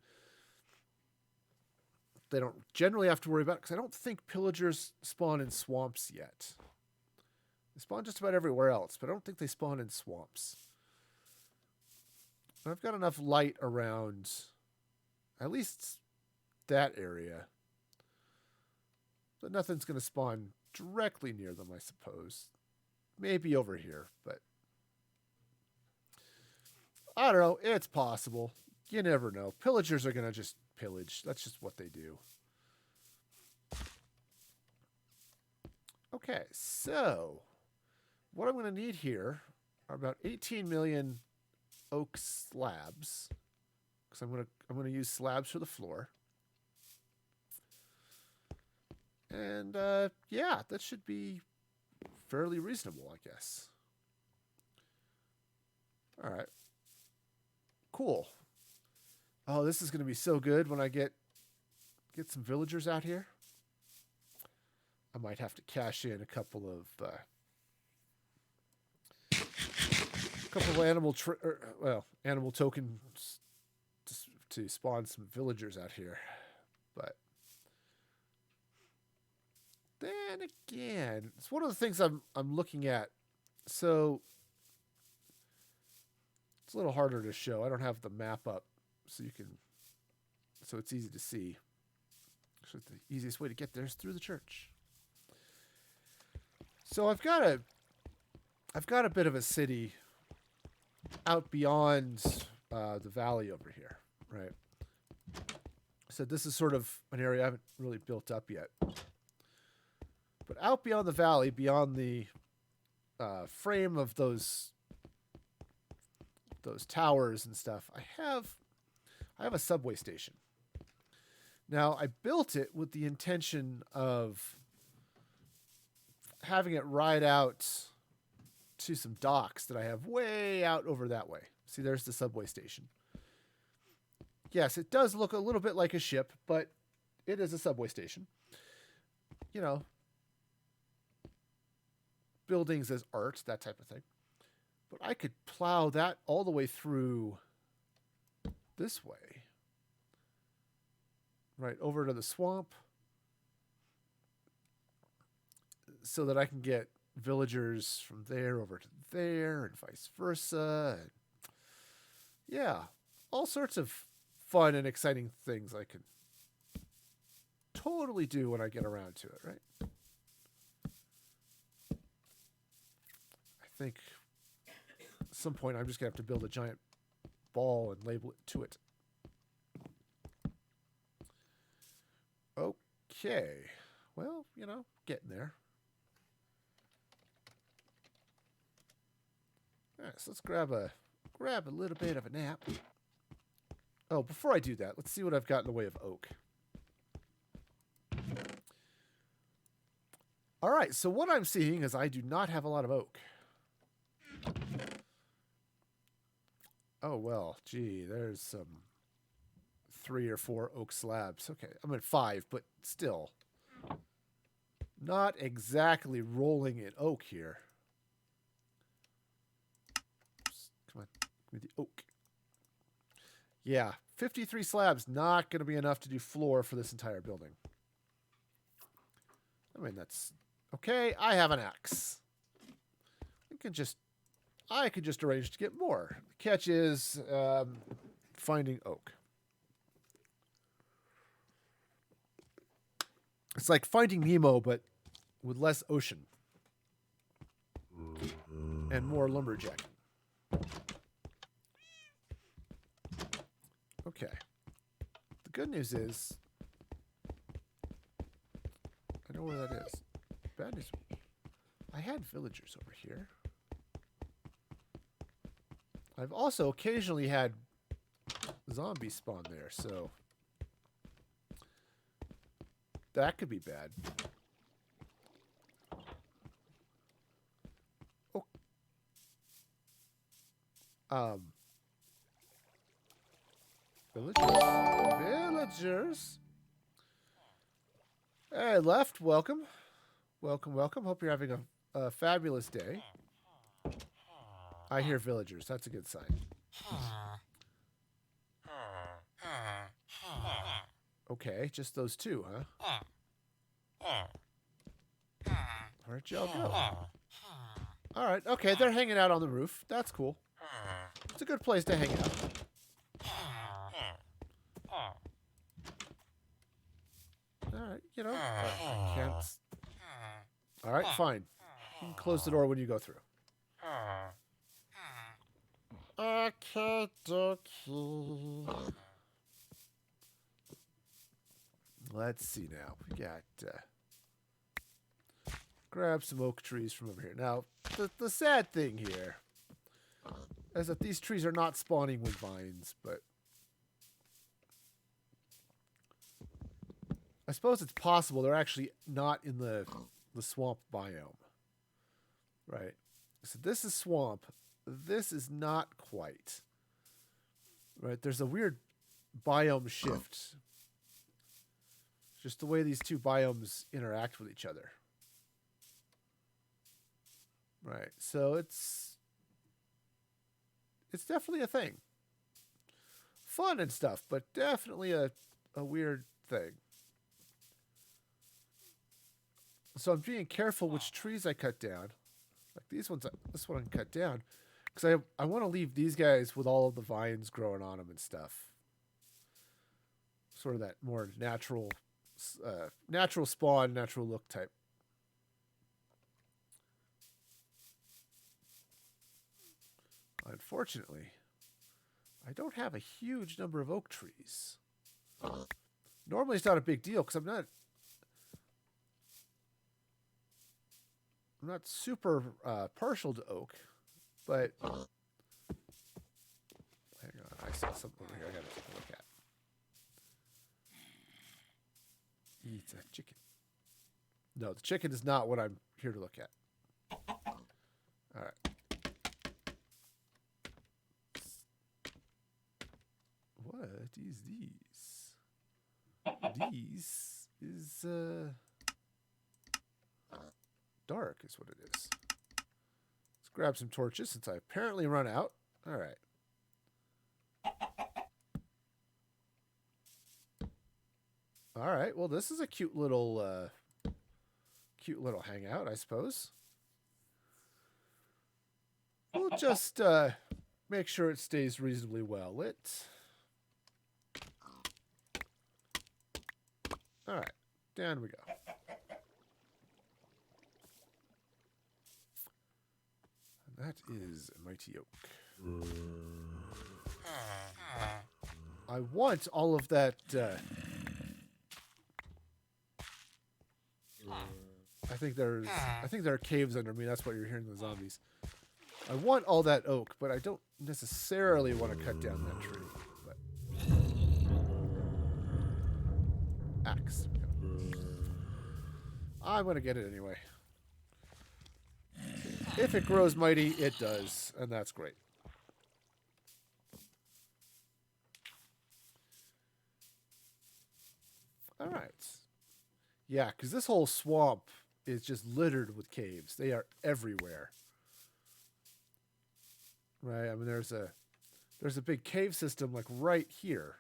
They don't generally have to worry about it, because I don't think pillagers spawn in swamps yet. They spawn just about everywhere else, but I don't think they spawn in swamps. And I've got enough light around at least that area, but nothing's going to spawn directly near them, I suppose. Maybe over here, but I don't know. It's possible. You never know. Pillagers are going to just pillage. That's just what they do. Okay, so what I'm going to need here are about 18 million oak slabs, because I'm gonna use slabs for the floor. And yeah, that should be fairly reasonable, I guess. All right. Cool. Oh, this is going to be so good when I get some villagers out here. I might have to cash in a couple of animal tokens to spawn some villagers out here. But then again, it's one of the things I'm looking at. So it's a little harder to show. I don't have the map up, so it's easy to see. So the easiest way to get there is through the church. So I've got a bit of a city out beyond the valley over here, right? So this is sort of an area I haven't really built up yet. But out beyond the valley, beyond the frame of those towers and stuff, I have a subway station. Now, I built it with the intention of having it ride out to some docks that I have way out over that way. See, there's the subway station. Yes, it does look a little bit like a ship, but it is a subway station. You know, buildings as art, that type of thing. But I could plow that all the way through this way. Right over to the swamp. So that I can get villagers from there over to there and vice versa. And yeah, all sorts of fun and exciting things I could totally do when I get around to it, right? I think at some point I'm just going to have to build a giant ball and label it to it. Okay. Well, you know, getting there. All right, so let's grab a little bit of a nap. Oh, before I do that, let's see what I've got in the way of oak. All right, so what I'm seeing is I do not have a lot of oak. Oh, well, gee, there's some 3 or 4 oak slabs. Okay, I'm at 5, but still. Not exactly rolling in oak here. Come on, give me the oak. Yeah, 53 slabs, not going to be enough to do floor for this entire building. I mean, that's... Okay, I have an axe. I could just arrange to get more. The catch is finding oak. It's like Finding Nemo, but with less ocean. And more lumberjacking. Okay. The good news is... I know where that is. Bad news... I had villagers over here. I've also occasionally had zombies spawn there, so... that could be bad. Oh. Villagers. Hey, left. Welcome. Welcome. Hope you're having a fabulous day. I hear villagers. That's a good sign. Okay, just those two, huh? Where'd y'all go? All right, okay, they're hanging out on the roof. That's cool. It's a good place to hang out. All right, you know, I can't... All right, fine. You can close the door when you go through. Okay, dokie. Let's see now. We got... grab some oak trees from over here. Now, the sad thing here as that these trees are not spawning with vines, but I suppose it's possible they're actually not in the swamp biome. Right. So this is swamp. This is not quite. Right. There's a weird biome shift. Just the way these two biomes interact with each other. Right. So it's definitely a thing. Fun and stuff, but definitely a weird thing. So I'm being careful which trees I cut down. Like these ones, this one I can cut down. Because I want to leave these guys with all of the vines growing on them and stuff. Sort of that more natural spawn, natural look type. Unfortunately, I don't have a huge number of oak trees. Normally it's not a big deal because I'm not super partial to oak, but hang on, I saw something over here I gotta take a look at. It's a chicken. No, the chicken is not what I'm here to look at. All right. What is these? These is dark is what it is. Let's grab some torches since I apparently run out. All right. All right. Well, this is a cute little hangout, I suppose. We'll just make sure it stays reasonably well lit. All right. Down we go. That is a mighty oak. I want all of that. I think there are caves under me. That's why you're hearing the zombies. I want all that oak, but I don't necessarily want to cut down that tree. But axe. I'm gonna get it anyway. If it grows mighty, it does, and that's great. All right. Yeah, because this whole swamp is just littered with caves. They are everywhere. Right? I mean, there's a big cave system like right here.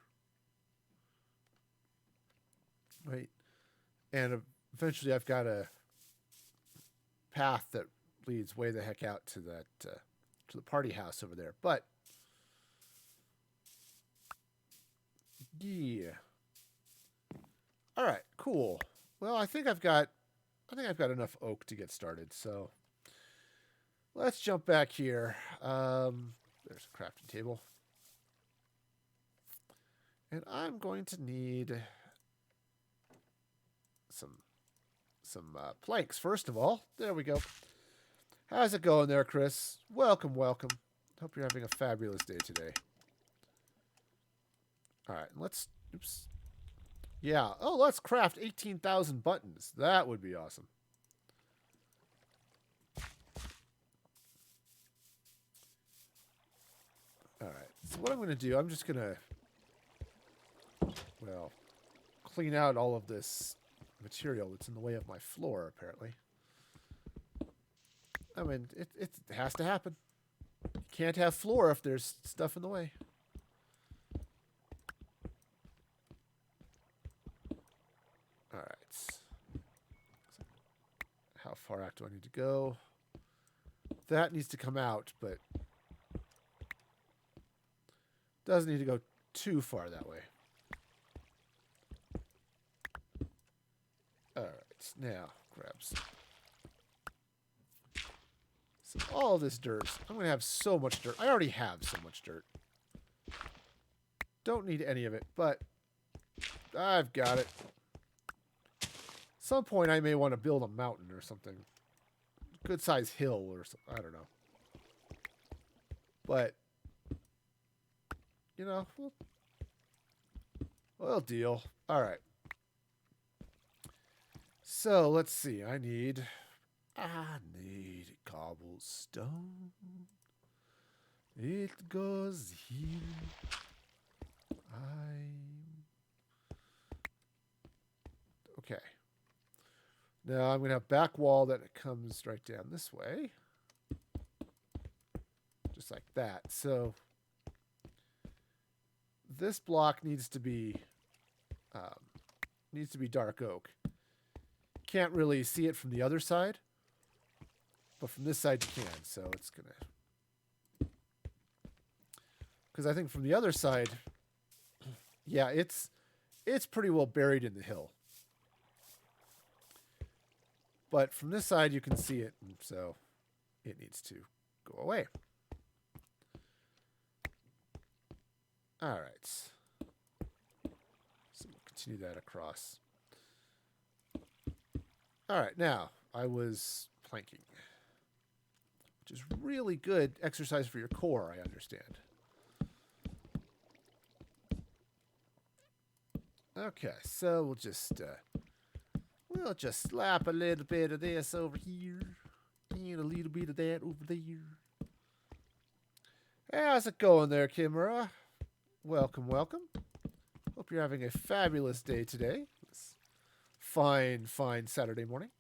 Right? And eventually I've got a path that leads way the heck out to that to the party house over there. But yeah. All right, cool. Well, I think I've got enough oak to get started. So let's jump back here. There's a crafting table. And I'm going to need some planks first of all. There we go. How's it going there, Chris? Welcome, welcome. Hope you're having a fabulous day today. All right, let's... Oops. Yeah. Oh, let's craft 18,000 buttons. That would be awesome. All right. So what I'm going to do, I'm just going to, well, clean out all of this material that's in the way of my floor, apparently. I mean, it has to happen. You can't have floor if there's stuff in the way. All right. How far out do I need to go? That needs to come out, but doesn't need to go too far that way. All right. Now, grab some. All this dirt. I'm going to have so much dirt. I already have so much dirt. Don't need any of it, but I've got it. Some point I may want to build a mountain or something. Good size hill or something. I don't know. But you know, we'll deal. All right. So let's see. I need cobblestone. It goes here. Okay. Now I'm going to have back wall that it comes right down this way. Just like that. So this block needs to be dark oak. Can't really see it from the other side, but from this side you can. So it's going to... Because I think from the other side, yeah, it's pretty well buried in the hill. But from this side you can see it, and so it needs to go away. All right. So we'll continue that across. All right, now I was planking, which is really good exercise for your core, I understand. Okay, so we'll just slap a little bit of this over here and a little bit of that over there. How's it going there, Kimura? Welcome, welcome. Hope you're having a fabulous day today. This fine Saturday morning.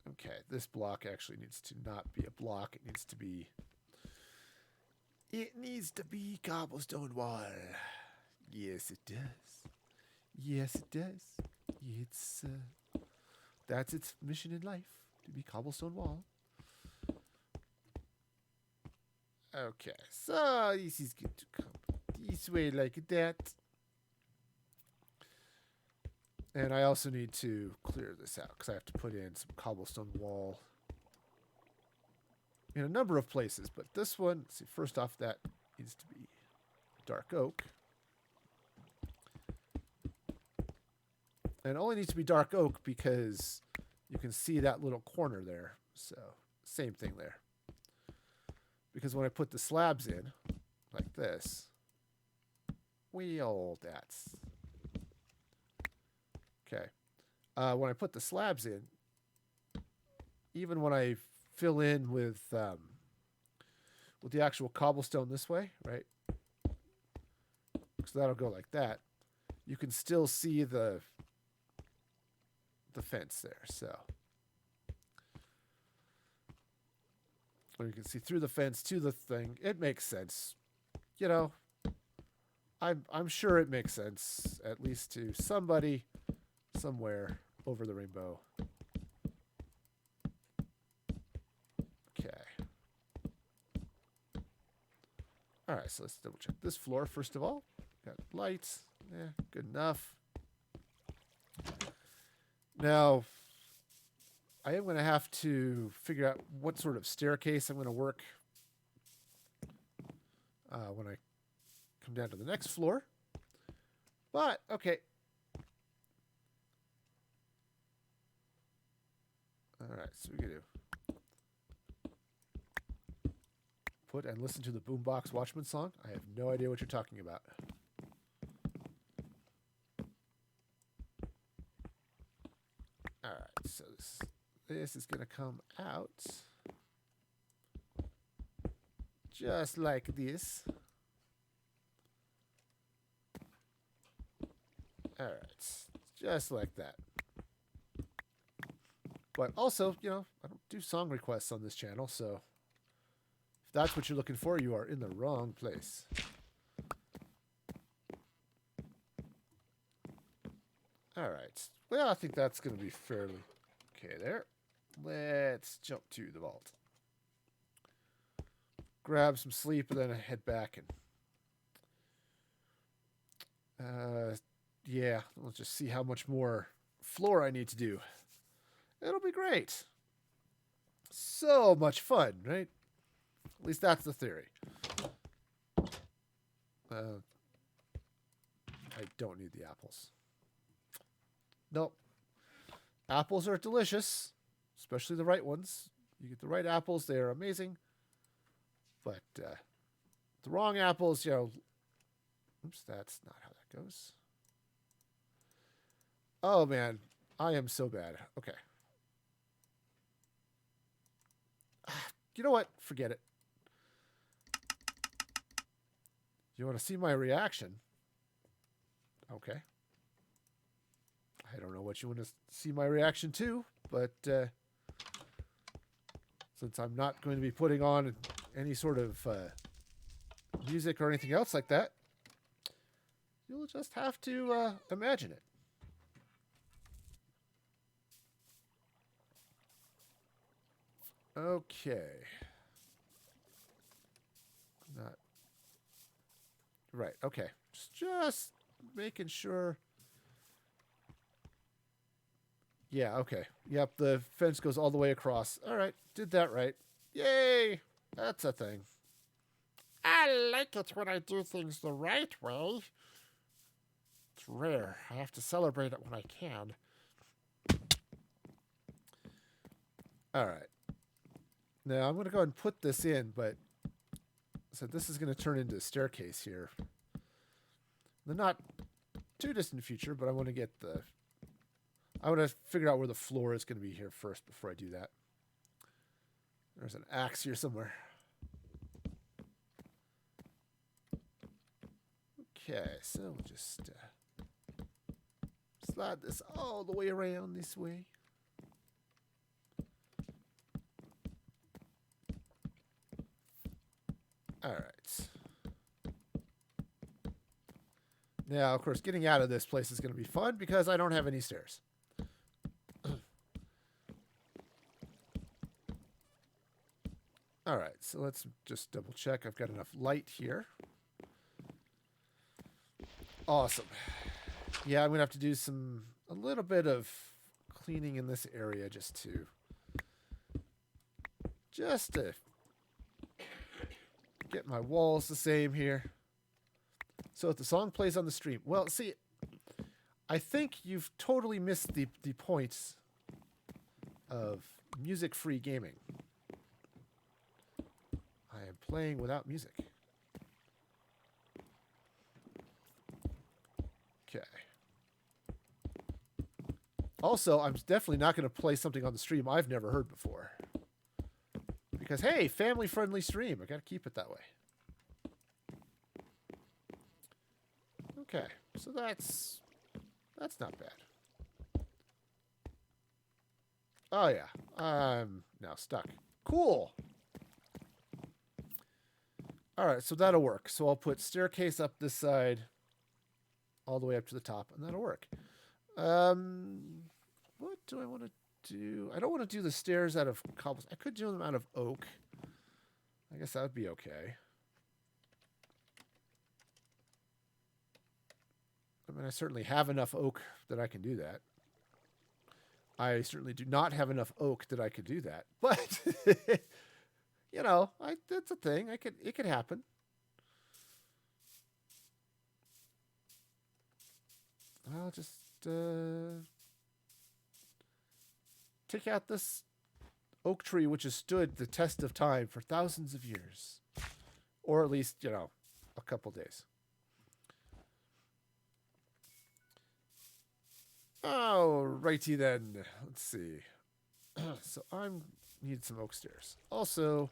Okay, this block actually needs to not be a block. It needs to be cobblestone wall. Yes, it does. Yes, it does. It's that's its mission in life, to be cobblestone wall. Okay, so this is going to come this way like that. And I also need to clear this out because I have to put in some cobblestone wall in a number of places. But this one, let's see, first off, that needs to be dark oak. And it only needs to be dark oak because you can see that little corner there. So, same thing there. Because when I put the slabs in, like this, that's... Okay. When I put the slabs in, even when I fill in with the actual cobblestone this way, right? So that'll go like that. You can still see the fence there, so... Or you can see through the fence to the thing. It makes sense. You know, I'm sure it makes sense, at least to somebody somewhere over the rainbow. Okay. All right, so let's double check this floor first of all. Got lights. Yeah, good enough. Now, I am going to have to figure out what sort of staircase I'm going to work when I come down to the next floor. But, okay. All right, so we're going to put and listen to the Boombox Watchman song. I have no idea what you're talking about. All right, so this is going to come out just like this. All right, just like that. But also, you know, I don't do song requests on this channel, so if that's what you're looking for, you are in the wrong place. All right. Well, I think that's going to be fairly okay there. Let's jump to the vault. Grab some sleep and then head back and yeah, let's just see how much more floor I need to do. It'll be great. So much fun, right? At least that's the theory. I don't need the apples. Nope. Apples are delicious, especially the right ones. You get the right apples, they are amazing. But the wrong apples, you know. Oops, that's not how that goes. Oh, man. I am so bad. Okay. You know what? Forget it. You want to see my reaction? Okay. I don't know what you want to see my reaction to, but since I'm not going to be putting on any sort of music or anything else like that, you'll just have to imagine it. Okay. Not right. Okay. Just making sure. Yeah, okay. Yep, the fence goes all the way across. All right, did that right. Yay! That's a thing. I like it when I do things the right way. It's rare. I have to celebrate it when I can. All right. Now, I'm going to go ahead and put this in, but so this is going to turn into a staircase here. The not too distant future, but I want to get the... I want to figure out where the floor is going to be here first before I do that. There's an axe here somewhere. Okay, so we'll just slide this all the way around this way. All right. Now, of course, getting out of this place is going to be fun because I don't have any stairs. All right, so let's just double check. I've got enough light here. Awesome. Yeah, I'm going to have to do a little bit of cleaning in this area just to get my walls the same here. So if the song plays on the stream, well, see, I think you've totally missed the points of music-free gaming. I am playing without music. Okay. Also, I'm definitely not going to play something on the stream I've never heard before. Because, hey, family-friendly stream. I got to keep it that way. Okay, so that's not bad. Oh, yeah. I'm now stuck. Cool. All right, so that'll work. So I'll put staircase up this side all the way up to the top, and that'll work. What do I want to do? I don't want to do the stairs out of cobblestone. I could do them out of oak. I guess that would be okay. I mean, I certainly have enough oak that I can do that. I certainly do not have enough oak that I could do that. But, you know, that's a thing. It could happen. I'll just take out this oak tree, which has stood the test of time for thousands of years. Or at least, you know, a couple days. Alrighty then. Let's see. So I need some oak stairs. Also,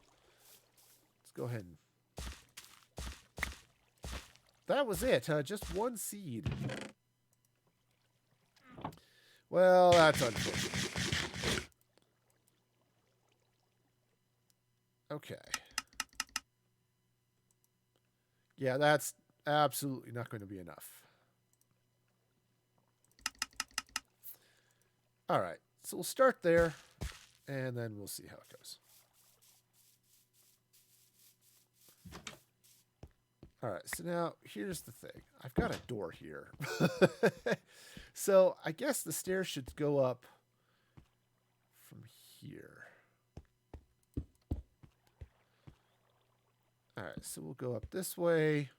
let's go ahead and... That was it, huh? Just one seed. Well, that's unfortunate. Okay. Yeah, that's absolutely not going to be enough. All right, so we'll start there, and then we'll see how it goes. All right, so now here's the thing. I've got a door here. So I guess the stairs should go up from here. All right, so we'll go up this way.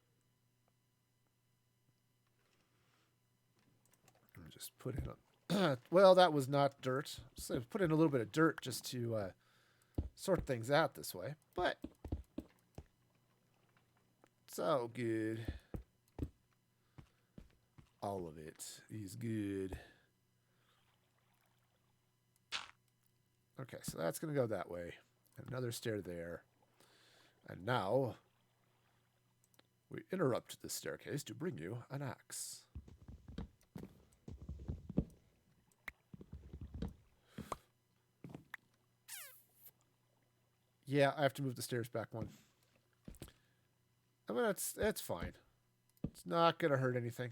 And just put in a... well, that was not dirt. So put in a little bit of dirt just to sort things out this way. But So good. All of it is good. Okay, so that's going to go that way. Another stair there. And now we interrupt the staircase to bring you an axe. Yeah, I have to move the stairs back one. I mean, it's fine. It's not going to hurt anything.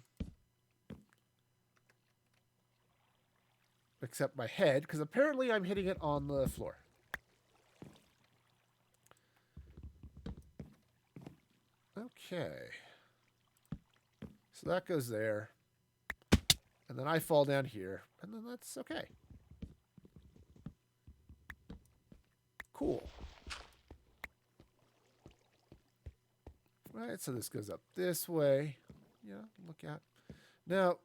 Except my head, because apparently I'm hitting it on the floor. Okay. So that goes there. And then I fall down here. And then that's okay. Cool. Right, so this goes up this way. Yeah, look at. Now,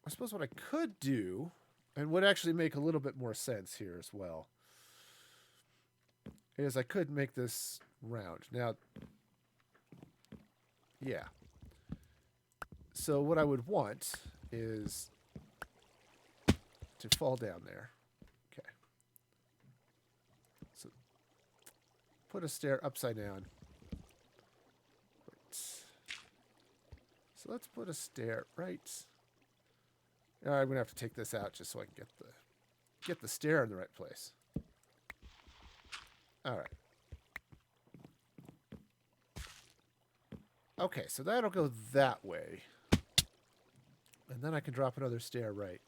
I suppose what I could do, and would actually make a little bit more sense here as well, is I could make this round. Now, yeah. So what I would want is to fall down there. Okay. So put a stair upside down. So let's put a stair right. All right, I'm gonna have to take this out just so I can get the stair in the right place. All right. Okay, so that'll go that way, and then I can drop another stair right.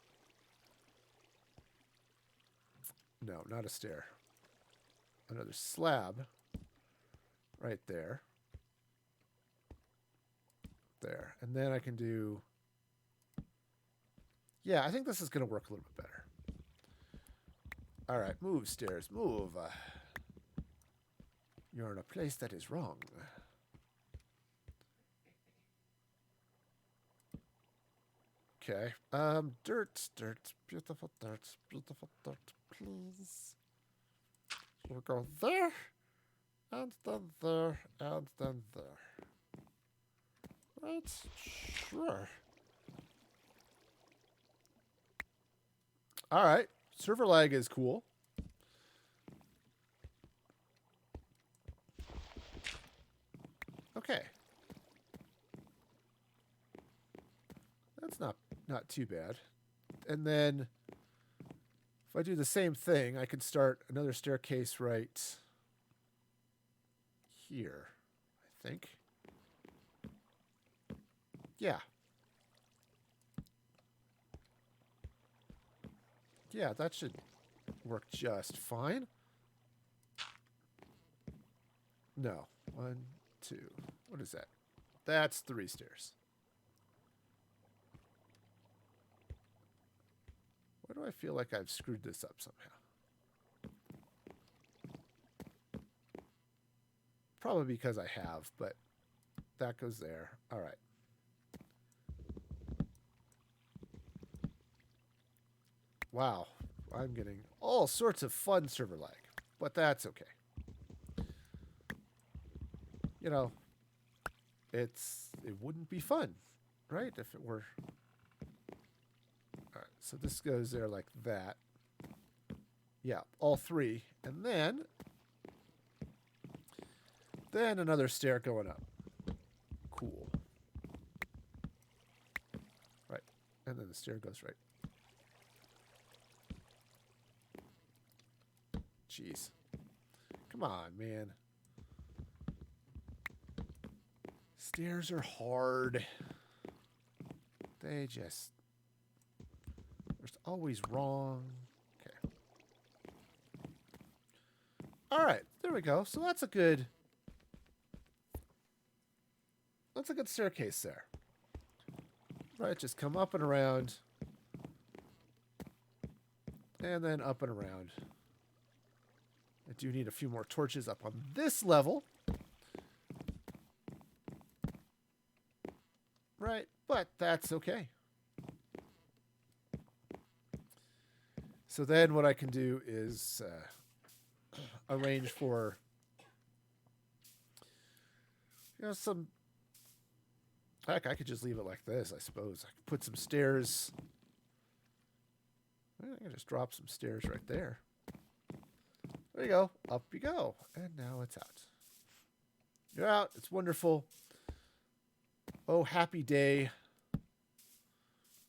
No, not a stair. Another slab right there. There. And then I can do... Yeah, I think this is going to work a little bit better. All right, move, stairs, move. You're in a place that is wrong. Okay. Dirt, beautiful dirt, please. We'll go there, and then there, and then there. Right? Sure. All right. Server lag is cool. Okay. That's not too bad. And then if I do the same thing, I can start another staircase right here, I think. Yeah. Yeah, that should work just fine. No. 1, 2. What is that? That's 3 stairs. Why do I feel like I've screwed this up somehow? Probably because I have, but that goes there. All right. Wow, I'm getting all sorts of fun server lag, but that's okay. You know, it wouldn't be fun, right? If it were. All right, so this goes there like that. Yeah, all 3, and then another stair going up. Cool. Right, and then the stair goes right. Jeez. Come on, man. Stairs are hard. They're always wrong. Okay. All right, there we go. So that's a good staircase there. Right, just come up and around. And then up and around. I do need a few more torches up on this level. Right, but that's okay. So then what I can do is arrange for some. Heck, I could just leave it like this, I suppose. I could put some stairs. I can just drop some stairs right there. There you go. Up you go. And now it's out. You're out. It's wonderful. Oh, happy day.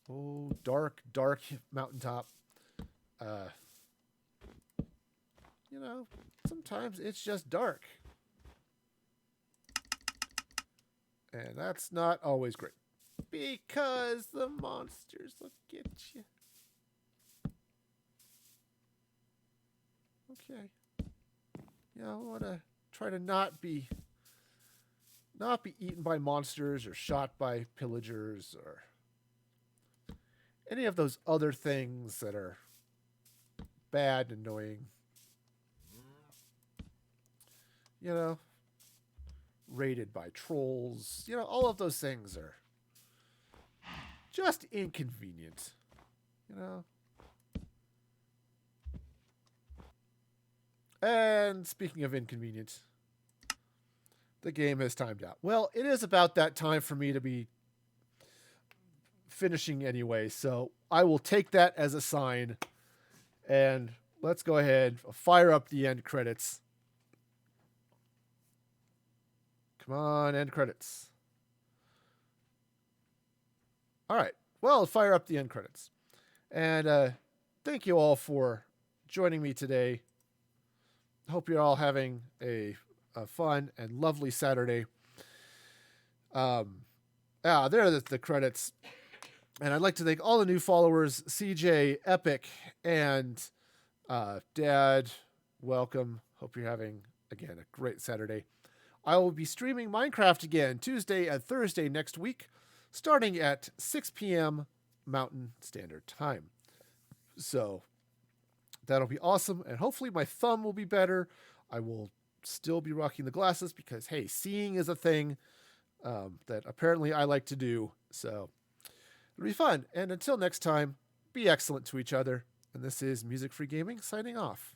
Oh, dark, dark mountaintop. Sometimes it's just dark. And that's not always great. Because the monsters look at you. Okay. I want to try to not be eaten by monsters or shot by pillagers or any of those other things that are bad and annoying. Raided by trolls. All of those things are just inconvenient. And speaking of inconvenient, the game has timed out. Well, it is about that time for me to be finishing anyway, so I will take that as a sign. And let's go ahead, fire up the end credits. Come on, end credits. All right. Well, fire up the end credits. And thank you all for joining me today. Hope you're all having a fun and lovely Saturday. There are the credits. And I'd like to thank all the new followers, CJ, Epic, and Dad. Welcome. Hope you're having, again, a great Saturday. I will be streaming Minecraft again Tuesday and Thursday next week, starting at 6 p.m. Mountain Standard Time. So that'll be awesome, and hopefully my thumb will be better. I will still be rocking the glasses because, hey, seeing is a thing that apparently I like to do. So it'll be fun. And until next time, be excellent to each other. And this is Music Free Gaming signing off.